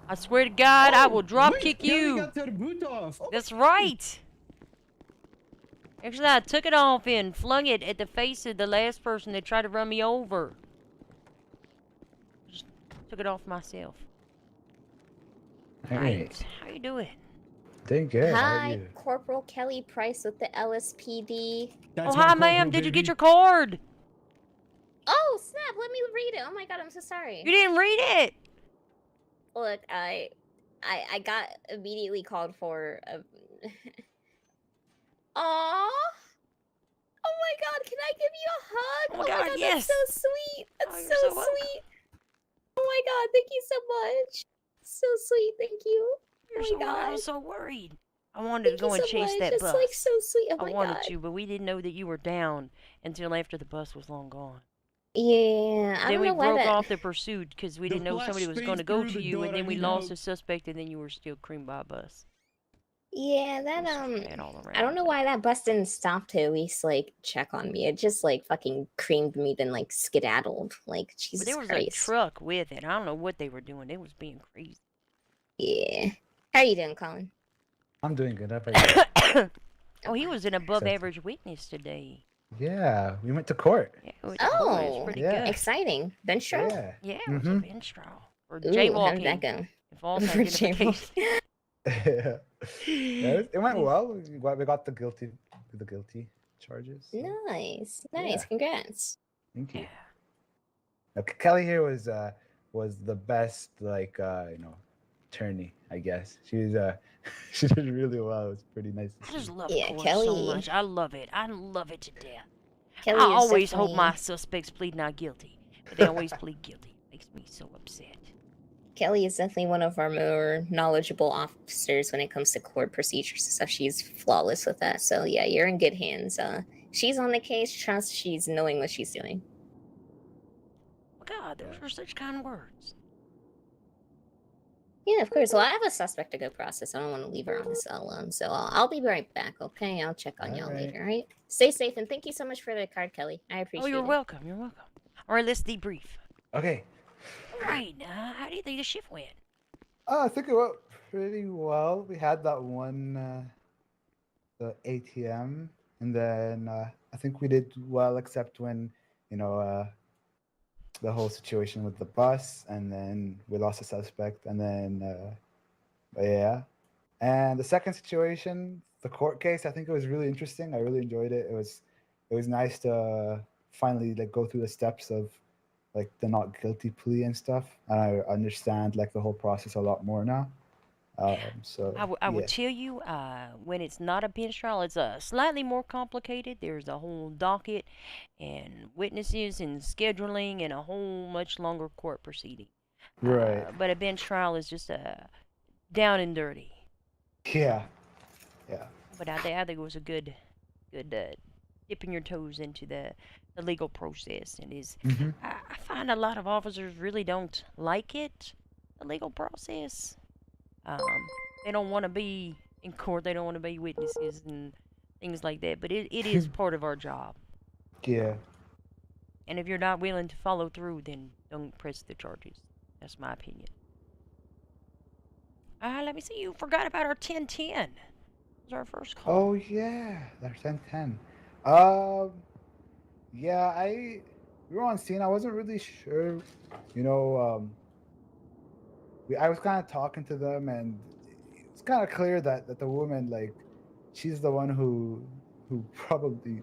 I swear to God, I will drop kick Yeah, we you. got their boot off. That's right. Actually, I took it off and flung it at the face of the last person that tried to run me over. Just took it off myself. Alright. How you doing? Doing good. How are Hi, you? Corporal Kelly Price with the LSPD. Oh, hi, ma'am. Did you get your card? Oh, snap. Let me read it. Oh my god, I'm so sorry. You didn't read it. Look, I got immediately called for a... Aww. Oh my god, can I give you a hug? Oh my god, yes. That's so sweet. That's Oh, you're so so welcome. sweet. Oh my god, thank you so much. So sweet, thank you. You're oh so my god. I was so worried. I wanted Thank to go you and so chase much. that That's bus. like so sweet. Oh I my wanted god. to, but we didn't know that you were down until after the bus was long gone. Yeah, I Then don't we know why broke that... off the pursuit because we The didn't know flash somebody was phase going to go through to the you, door, and then I we need lost help. a suspect, and then you were still creamed by a bus. Yeah, that bad all I don't know why that bus didn't stop to at least like check on me. It just like fucking creamed me, then like skedaddled. Like But Jesus there was Christ. a truck with it. I don't know what they were doing. They was being crazy. Yeah. How are you doing, Colin? I'm doing good. How about you? Oh, he was an above average witness today. Yeah, we went to court. Yeah, it was cool. It was pretty good. Exciting. Bench trial? Yeah. Yeah, it was a bench trial. Or Ooh, jaywalking. how did that go? And false For identification. Yeah, it went well. We got the guilty charges. So. Nice. Yeah. Congrats. Thank you. Kelly here was the best attorney, I guess. She was she did really well. It was pretty nice to I see. just love court Kelly. so much. I love it. I love it to death. Kelly I is always hope definitely- my suspects plead not guilty, but they always plead guilty. It makes me so upset. Kelly is definitely one of our more knowledgeable officers when it comes to court procedures and stuff. She's flawless with that. So yeah, you're in good hands. She's on the case. Trust she's knowing what she's doing. God, those were such kind words. Yeah, of course. Well, I have a suspect to go process. I don't want to leave her on the cell alone. So I'll be right back, okay? I'll check on y'all later, all right? Stay safe, and thank you so much for the card, Kelly. I appreciate it. Oh, you're welcome. You're welcome. All right, let's debrief. Okay. All right, how do you think the shift went? I think it went pretty well. We had that one, the ATM, and then I think we did well, except when, the whole situation with the bus, and then we lost a suspect, and then, yeah. And the second situation, the court case, I think it was really interesting. I really enjoyed it. It was nice to finally go through the steps of the not guilty plea and stuff. And I understand the whole process a lot more now. So I will tell you, when it's not a bench trial, it's slightly more complicated. There's a whole docket and witnesses and scheduling and a whole much longer court proceeding. Right. But a bench trial is just down and dirty. Yeah. But I think it was a good dipping your toes into the legal process. And I find a lot of officers really don't like it, the legal process. They don't want to be in court. They don't want to be witnesses and things like that. But it is part of our job. Yeah. And if you're not willing to follow through, then don't press the charges. That's my opinion. Let me see. You forgot about our 1010. That was our first call. Oh yeah, that's 1010. Yeah, we were on scene. I wasn't really sure, I was kind of talking to them, and it's kind of clear that the woman, she's the one who probably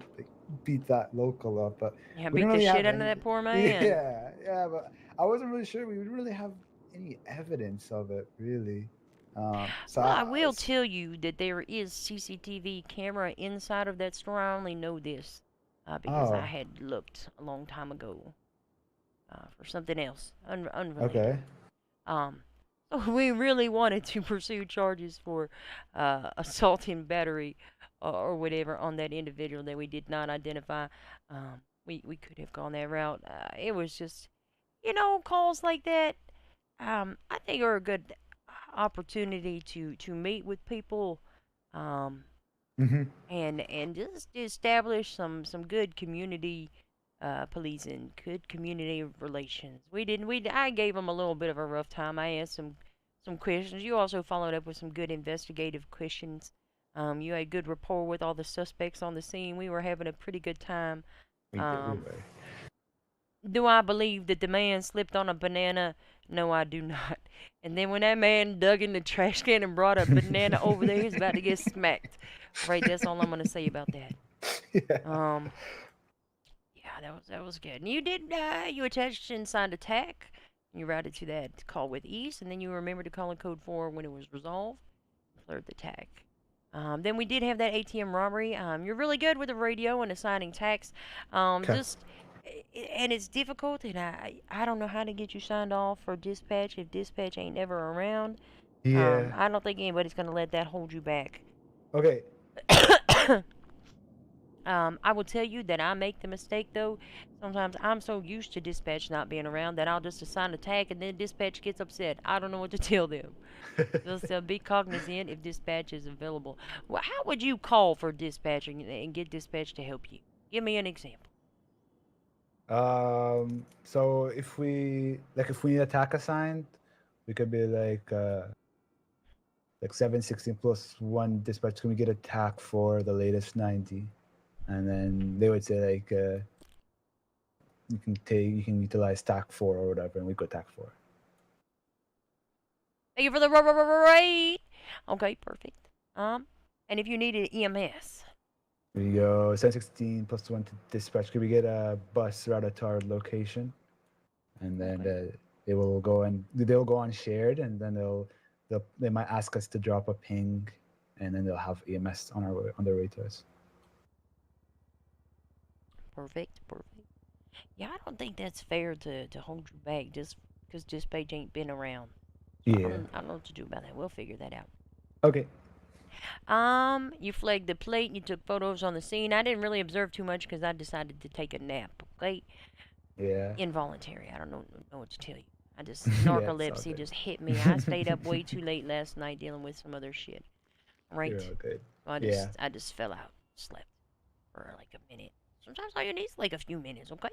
beat that local up. But yeah, we beat didn't the really shit have out of that poor man. Yeah, but I wasn't really sure. We didn't really have any evidence of it, really. So well, I will tell you that there is CCTV camera inside of that store. I only know this because I had looked a long time ago for something else, unrelated. Okay. So we really wanted to pursue charges for assault and battery or whatever on that individual that we did not identify. We could have gone that route. It was just, calls like that. I think are a good opportunity to meet with people, and just establish some good community policing, good community relations. I gave them a little bit of a rough time. I asked some questions. You also followed up with some good investigative questions. You had good rapport with all the suspects on the scene. We were having a pretty good time. Do I believe that the man slipped on a banana? No, I do not. And then when that man dug in the trash can and brought a banana over there, he's about to get smacked. Right, that's all I'm gonna say about that. Yeah, that was good. And you did you attached and signed a TAC. You routed to that call with East, and then you remembered to call in code 4 when it was resolved. Cleared the TAC. Then we did have that ATM robbery. You're really good with the radio and assigning tax. And it's difficult, and I don't know how to get you signed off for dispatch if dispatch ain't ever around. Yeah. I don't think anybody's gonna let that hold you back. Okay. I will tell you that I make the mistake though. Sometimes I'm so used to dispatch not being around that I'll just assign a tag and then dispatch gets upset. I don't know what to tell them. Just be cognizant if dispatch is available. Well, how would you call for dispatching and get dispatch to help you? Give me an example. So if we need a tack assigned, we could be like 716 plus 1 dispatch. Can we get a tack for the latest 90? And then they would say like you can utilize tack 4 or whatever, and we go tack 4. Thank you for the right. Okay, perfect. And if you needed EMS. We go 716 plus 1 to dispatch. Could we get a bus routed to our location? And then they'll go on shared, and then they might ask us to drop a ping, and then they'll have EMS on their way to us. Perfect. Yeah, I don't think that's fair to hold you back just because dispatch ain't been around. So Yeah. I don't know what to do about that. We'll figure that out. Okay. You flagged the plate. You took photos on the scene. I didn't really observe too much because I decided to take a nap. Okay. Yeah. Involuntary. I don't know what to tell you. I just narcolepsy just hit me. I stayed up way too late last night dealing with some other shit. Right. You're all good. I just fell out, slept for like a minute. Sometimes all you need is like a few minutes, okay?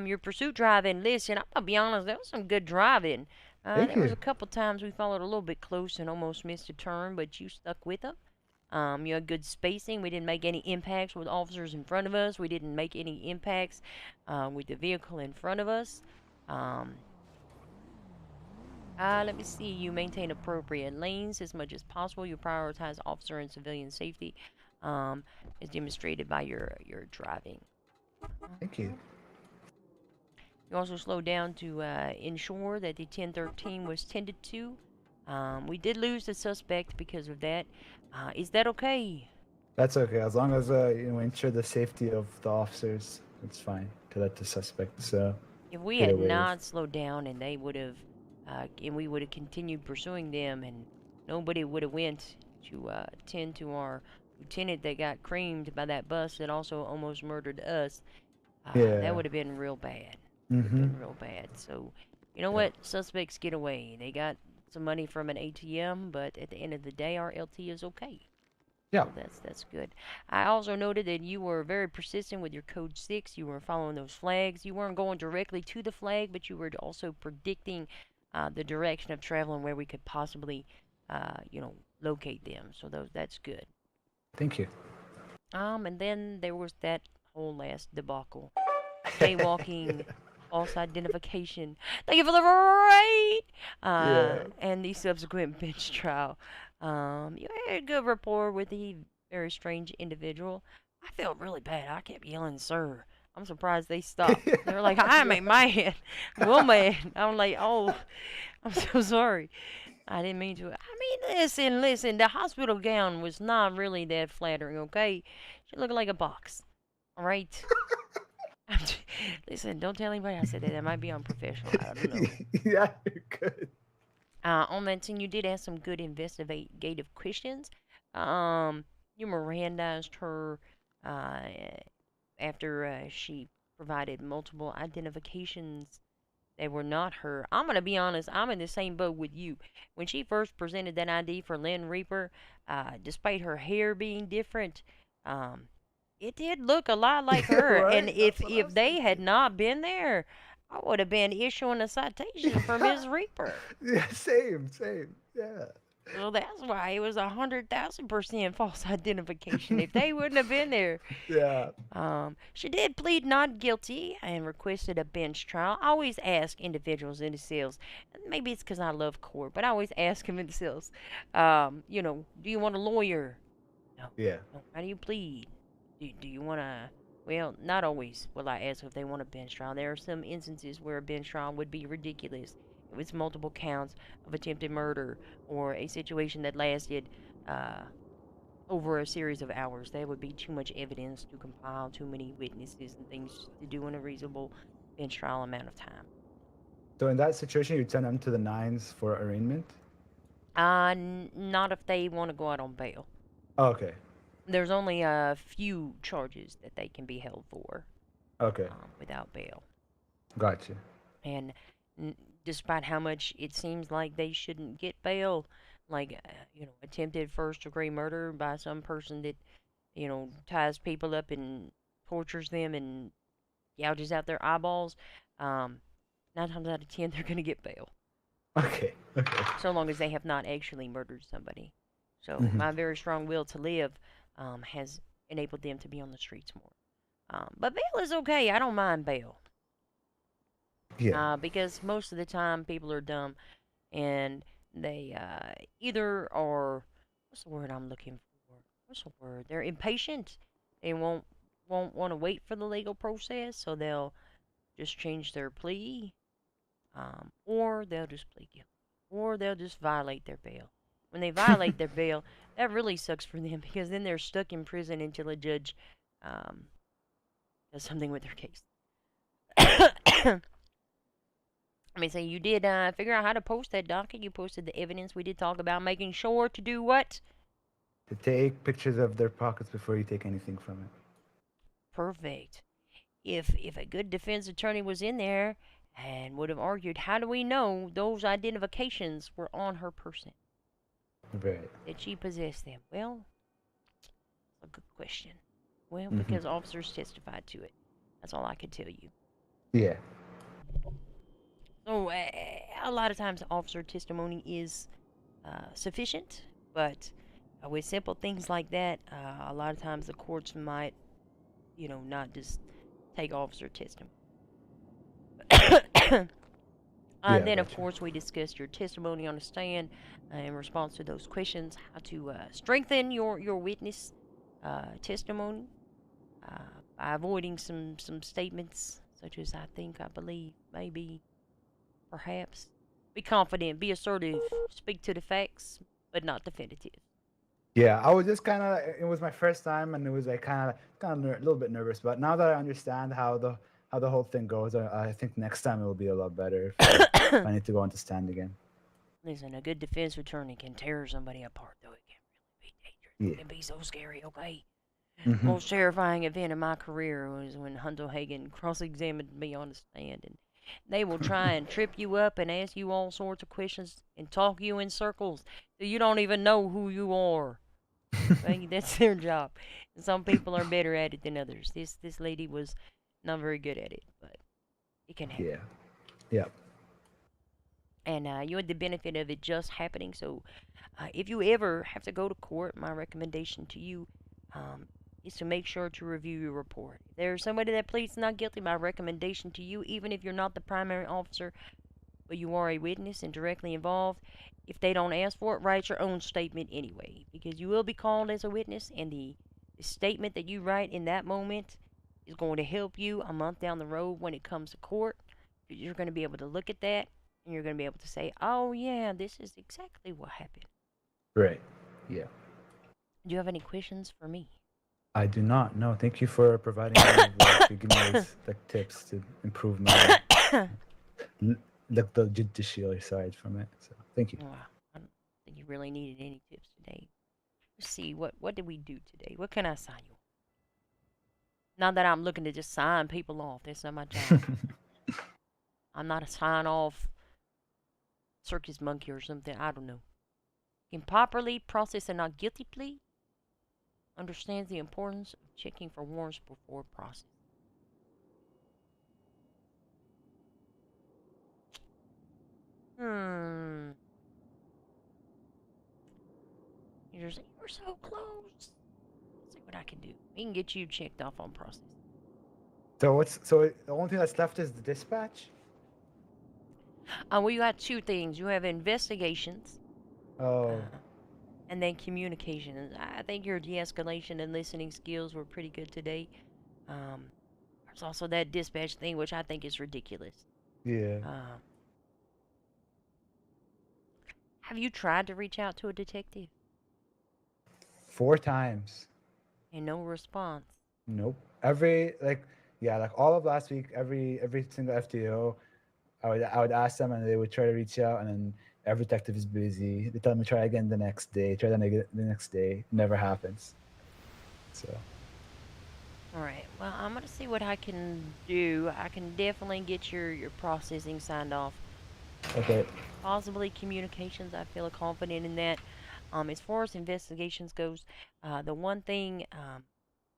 Your pursuit driving. Listen, I'm gonna be honest. There was some good driving. Thank There was you. a couple times we followed a little bit close and almost missed a turn, but you stuck with them. You had good spacing. We didn't make any impacts with officers in front of us. We didn't make any impacts with the vehicle in front of us. Let me see. You maintain appropriate lanes as much as possible. You prioritize officer and civilian safety, as demonstrated by your driving. Thank you. You also slowed down to ensure that the 1013 was tended to. We did lose the suspect because of that. Is that okay? That's okay, as long as ensure the safety of the officers. It's fine to let the suspects. If we get had away with- not slowed down and they would have, and we would have continued pursuing them, and nobody would have went to tend to our lieutenant that got creamed by that bus that also almost murdered us, that would have been real bad. Would have been real bad. So, you know what? Suspects get away. They got some money from an ATM, but at the end of the day, our LT is okay. Yeah. So that's good. I also noted that you were very persistent with your code 6. You were following those flags. You weren't going directly to the flag, but you were also predicting the direction of travel and where we could possibly, locate them. So that's good. Thank you. And then there was that whole last debacle. Jaywalking, false identification. Thank you for the right! And the subsequent bench trial. You had a good rapport with the very strange individual. I felt really bad. I kept yelling, sir. I'm surprised they stopped. They were like, I'm a man. Woman. I'm like, oh, I'm so sorry. I didn't mean to. I mean, listen. The hospital gown was not really that flattering, okay? She looked like a box. All right? Listen, don't tell anybody I said that. That might be unprofessional. I don't know. Yeah, you're good. On that scene, you did ask some good investigative questions. You Mirandized her after she provided multiple identifications that were not her. I'm going to be honest, I'm in the same boat with you. When she first presented that ID for Lynn Reaper, despite her hair being different, it did look a lot like her. Right? And if they had not been there, I would have been issuing a citation for Ms. Reaper. Yeah, same. Yeah. Well, that's why it was 100,000% false identification. If they wouldn't have been there. Yeah. She did plead not guilty and requested a bench trial. I always ask individuals in the cells. Maybe it's because I love court, but I always ask them in the cells. Do you want a lawyer? No. Yeah. No. How do you plead? Do you want to? Well, not always will I ask if they want a bench trial. There are some instances where a bench trial would be ridiculous. If it's multiple counts of attempted murder or a situation that lasted over a series of hours, that would be too much evidence to compile, too many witnesses and things to do in a reasonable bench trial amount of time. So in that situation, you'd send them to the 9s for arraignment? Not if they want to go out on bail. Oh, okay. There's only a few charges that they can be held for Okay. without bail. Gotcha. And despite how much it seems like they shouldn't get bail, like attempted first-degree murder by some person that ties people up and tortures them and gouges out their eyeballs, 9 times out of 10 they're gonna get bail. Okay. Okay. So long as they have not actually murdered somebody. So Mhm. my very strong will to live has enabled them to be on the streets more. But bail is okay. I don't mind bail. Yeah. Because most of the time people are dumb and they either are, what's the word I'm looking for? What's the word? They're impatient. They won't want to wait for the legal process, so they'll just change their plea, or they'll just plead guilty, or they'll just violate their bail. When they violate their bail, that really sucks for them because then they're stuck in prison until a judge does something with their case. I mean, say you did figure out how to post that docket. You posted the evidence. We did talk about making sure to do what? To take pictures of their pockets before you take anything from it. Perfect. If a good defense attorney was in there and would have argued, how do we know those identifications were on her person? Right. Did she possess them? Well, a good question. Well, Mhm. because officers testified to it. That's all I could tell you. Yeah. So a lot of times officer testimony is sufficient, but with simple things like that, a lot of times the courts might, not just take officer testimony. Then, of course, we discussed your testimony on the stand in response to those questions, how to strengthen your witness testimony by avoiding some statements such as I think, I believe, maybe, perhaps. Be confident, be assertive, speak to the facts, but not definitive. Yeah, I was just kind of. It was my first time, and it was like kind of a little bit nervous. But now that I understand how the whole thing goes, I think next time it will be a lot better if I need to go on to stand again. Listen, a good defense attorney can tear somebody apart, though it can really be dangerous. Yeah. It can be so scary, okay? Mhm. Most terrifying event in my career was when Hunter Hagen cross-examined me on the stand, and they will try and trip you up and ask you all sorts of questions and talk you in circles so you don't even know who you are. Okay? That's their job. And some people are better at it than others. This lady was not very good at it, but it can happen. Yeah. Yeah. And you had the benefit of it just happening. So if you ever have to go to court, my recommendation to you is to make sure to review your report. If there's somebody that pleads not guilty, my recommendation to you, even if you're not the primary officer, but you are a witness and directly involved, if they don't ask for it, write your own statement anyway, because you will be called as a witness, and the statement that you write in that moment is going to help you a month down the road when it comes to court. You're going to be able to look at that, and you're going to be able to say, oh, yeah, this is exactly what happened. Right. Yeah. Do you have any questions for me? I do not. No, thank you for providing me with giving me these tips to improve my the judicial side from it. So thank you. Wow, I don't think you really needed any tips today. Let's see, what did we do today? What can I sign you? Not that I'm looking to just sign people off. That's not my job. I'm not a sign-off circus monkey or something. I don't know. Can properly process a not guilty plea. Understands the importance of checking for warrants before process. You were so close. Let's see what I can do. We can get you checked off on process. So the only thing that's left is the dispatch? Well, you got two things. You have investigations. Oh. And then communication. I think your de-escalation and listening skills were pretty good today. There's also that dispatch thing, which I think is ridiculous. Yeah. Have you tried to reach out to a detective? 4 times. And no response. Nope. Like all of last week, every single FTO, I would ask them and they would try to reach out, and then every detective is busy. They tell me try again the next day, try then again the next day. Never happens. So. All right. Well, I'm gonna see what I can do. I can definitely get your processing signed off. Okay. Possibly communications. I feel confident in that. As far as investigations goes, the one thing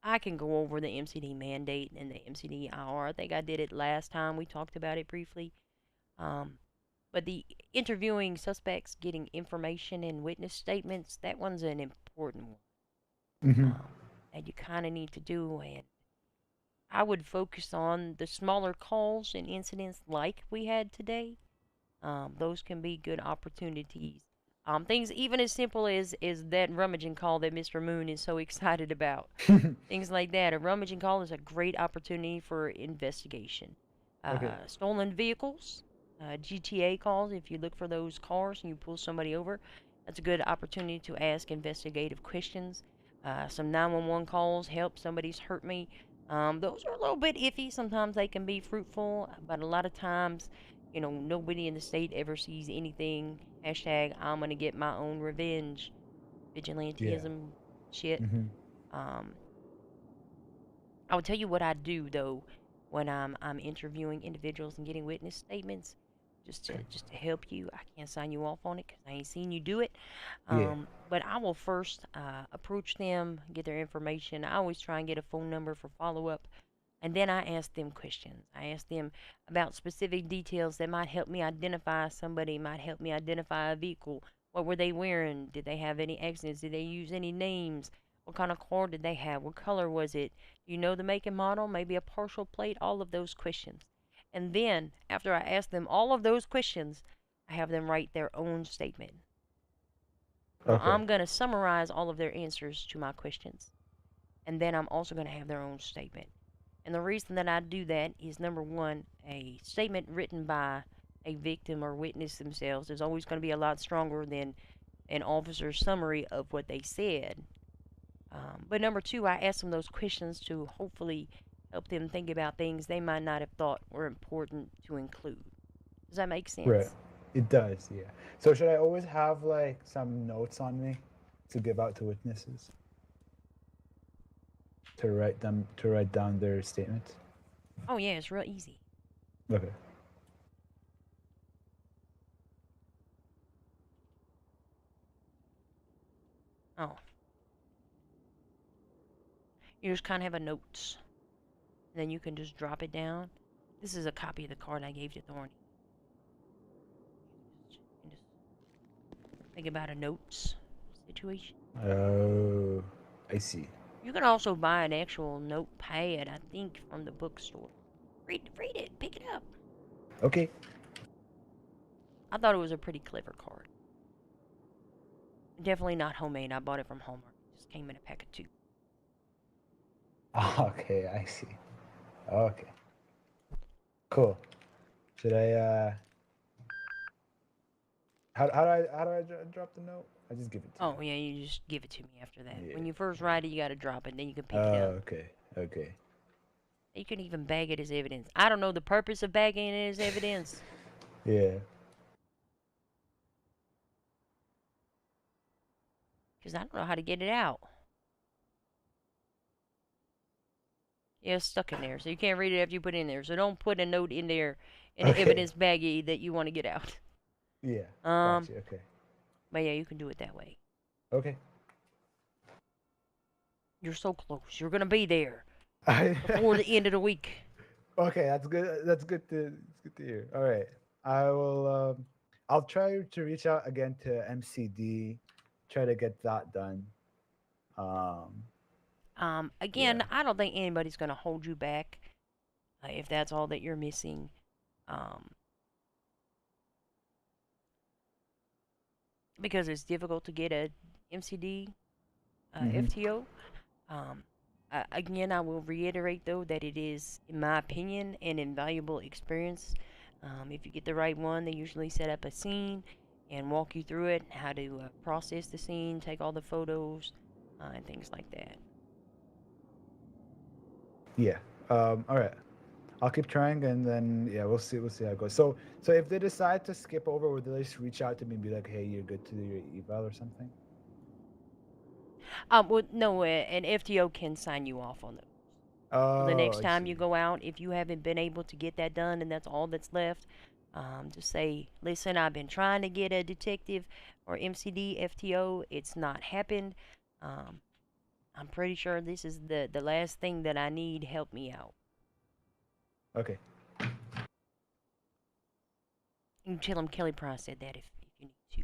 I can go over the MCD mandate and the MCD IR. I think I did it last time. We talked about it briefly. But the interviewing suspects, getting information and witness statements, that one's an important one. Mm-hmm. That you kind of need to do. And I would focus on the smaller calls and incidents like we had today. Those can be good opportunities. Things even as simple as that rummaging call that Mr. Moon is so excited about. Things like that. A rummaging call is a great opportunity for investigation. Okay. Stolen vehicles, GTA calls. If you look for those cars and you pull somebody over, that's a good opportunity to ask investigative questions. Some 911 calls, help, somebody's hurt me. Those are a little bit iffy. Sometimes they can be fruitful, but a lot of times, nobody in the state ever sees anything. Hashtag I'm gonna get my own revenge. Vigilantism shit. Mm-hmm. I will tell you what I do though when I'm interviewing individuals and getting witness statements, just to help you. I can't sign you off on it because I ain't seen you do it. Yeah. But I will first approach them, get their information. I always try and get a phone number for follow up. And then I ask them questions. I ask them about specific details that might help me identify somebody, might help me identify a vehicle. What were they wearing? Did they have any accidents? Did they use any names? What kind of car did they have? What color was it? Do you know the make and model? Maybe a partial plate? All of those questions. And then, after I ask them all of those questions, I have them write their own statement. Now, Okay. I'm going to summarize all of their answers to my questions. And then I'm also going to have their own statement. And the reason that I do that is number one, a statement written by a victim or witness themselves is always going to be a lot stronger than an officer's summary of what they said. But number two, I ask them those questions to hopefully help them think about things they might not have thought were important to include. Does that make sense? Right. It does, yeah. So should I always have like some notes on me to give out to witnesses? To write down their statements? Oh yeah, it's real easy. Okay. Oh. You just kind of have a notes. And then you can just drop it down. This is a copy of the card I gave to Thorny. Just think about a notes situation. Oh, I see. You can also buy an actual notepad, I think, from the bookstore. Read it, pick it up. Okay. I thought it was a pretty clever card. Definitely not homemade. I bought it from Hallmark. It just came in a pack of 2. Okay, I see. Okay. Cool. Should I how do I drop the note? I just give it to you. Oh yeah, you just give it to me after that. Yeah. When you first write it, you gotta drop it, then you can pick it Oh, up. okay. Okay. You can even bag it as evidence. I don't know the purpose of bagging it as evidence. Yeah. Because I don't know how to get it out. Yeah, it's stuck in there, so you can't read it after you put it in there. So don't put a note in there in an evidence baggie that you want to get out. Yeah. Gotcha. Okay. But yeah, you can do it that way. Okay. You're so close. You're gonna be there before the end of the week. Okay, that's good. That's good to hear. All right. I will I'll try to reach out again to MCD, try to get that done. Again, I don't think anybody's gonna hold you back if that's all that you're missing. Because it's difficult to get a MCD FTO. Again, I will reiterate though that it is, in my opinion, an invaluable experience. If you get the right one, they usually set up a scene and walk you through it, how to process the scene, take all the photos, and things like that. Yeah. All right. I'll keep trying, and then yeah, we'll see how it goes. So if they decide to skip over, would they just reach out to me and be like, "Hey, you're good to do your eval" or something? Well, no, an FTO can sign you off on those. So the Oh, next I time see. you go out, if you haven't been able to get that done and that's all that's left, just say, listen, I've been trying to get a detective or MCD FTO. It's not happened. I'm pretty sure this is the last thing that I need. Help me out. Okay. You can tell him Kelly Price said that if you need to.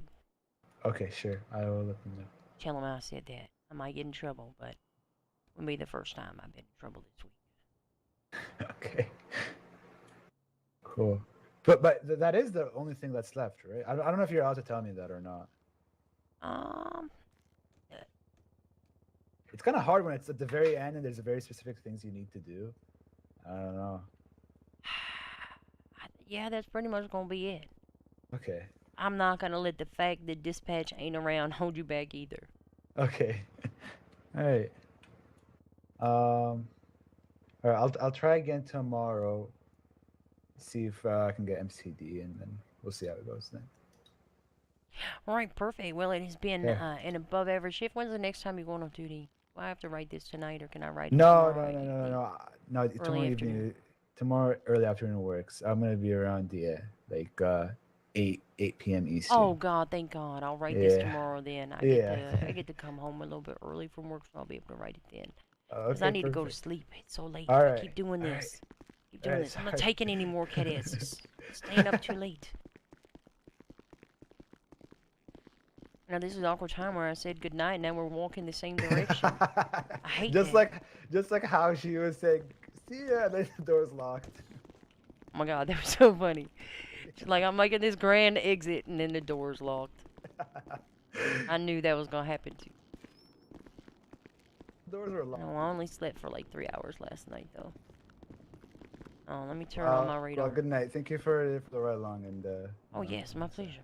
Okay, sure. I will let them know. Tell him I said that. I might get in trouble, but it won't be the first time I've been in trouble this week. Okay. Cool. But that is the only thing that's left, right? I don't know if you're allowed to tell me that or not. It's kind of hard when it's at the very end and there's very specific things you need to do. I don't know. Yeah, that's pretty much gonna be it. Okay. I'm not gonna let the fact that dispatch ain't around hold you back either. Okay. All right. All right. I'll try again tomorrow. See if I can get MCD, and then we'll see how it goes then. All right, perfect. Well, it has been Yeah. an above average shift. When's the next time you're going on duty? Do I have to write this tonight, or can I write it No, tomorrow? no. Tomorrow evening. Tomorrow early afternoon works. I'm gonna be around the 8 p.m. Eastern. Oh God, thank God. I'll write this tomorrow then. I get to come home a little bit early from work, so I'll be able to write it then. Because I need to go to sleep. It's so late. All I right. keep doing All this. right. Keep doing All right, this. I'm not sorry. taking any more cadets. Staying up too late. Now this is awkward time where I said goodnight. Now we're walking the same direction. I hate just that. just like how she was saying, see ya, and then the door's locked. Oh my God, that was so funny. She's like, I'm making this grand exit, and then the door's locked. I knew that was gonna happen too. Doors were locked. No, I only slept for like 3 hours last night though. Oh, let me turn on my radar. Well, good night. Thank you for the ride along and. Oh yes, my pleasure.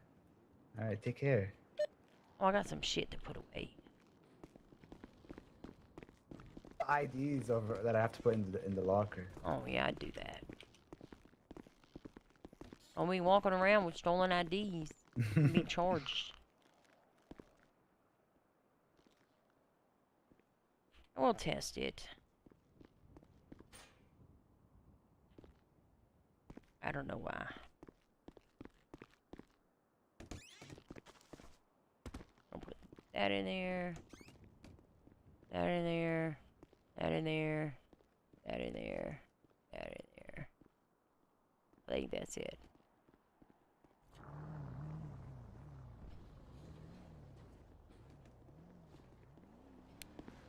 All right, take care. Oh, I got some shit to put away. IDs over that I have to put in the locker. Oh yeah, I'd do that. Don't be walking around with stolen IDs. You'll be charged. We'll test it. I don't know why. I'll put that in there. That in there. That in there. That in there. That in there. I think that's it.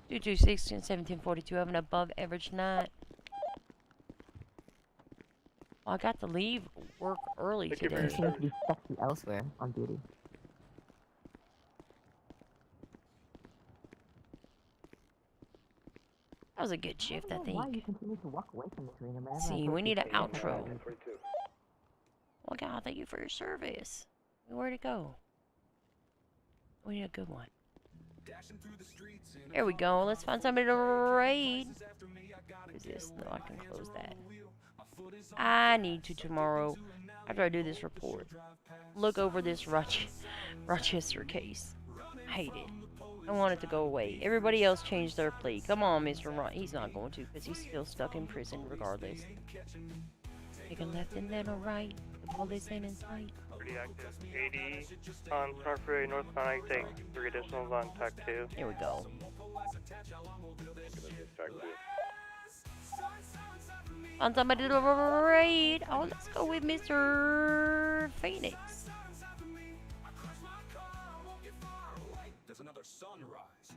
Two 1742 of an above average night. Well, I got to leave work early today. You seem to be sexy elsewhere on duty. That was a good shift, I think. Why you continue to walk away from this arena, man? See, we need an outro. Well, God, thank you for your service. Where'd it go? We need a good one. There we go. Let's find somebody to raid. Who's this? No, I can close that. I need to tomorrow, after I do this report, look over this Rochester case. I hate it. I want it to go away. Everybody else changed their plea. Come on, Mr. Ron. He's not going to, because he's still stuck in prison regardless. Take a left and then a right. The police ain't in sight. Pretty active. 80 on Smart Freeway northbound. I can take 3 additionals on TAC 2. Here we go. On somebody to raid. Oh, let's go with Mr. Phoenix.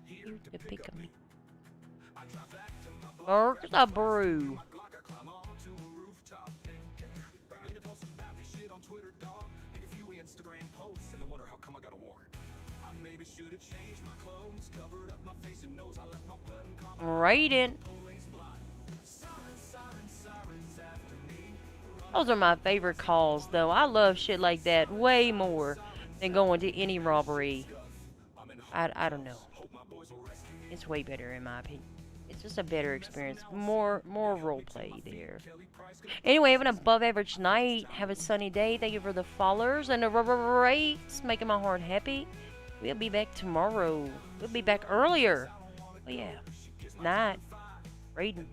You to pick me. Burgers a brew. Raiding. Those are my favorite calls, though. I love shit like that way more than going to any robbery. I don't know. It's way better in my opinion. It's just a better experience. More role play there. Anyway, have an above average night. Have a sunny day. Thank you for the followers and the rates, making my heart happy. We'll be back tomorrow. We'll be back earlier. Oh yeah. Night. Raiden.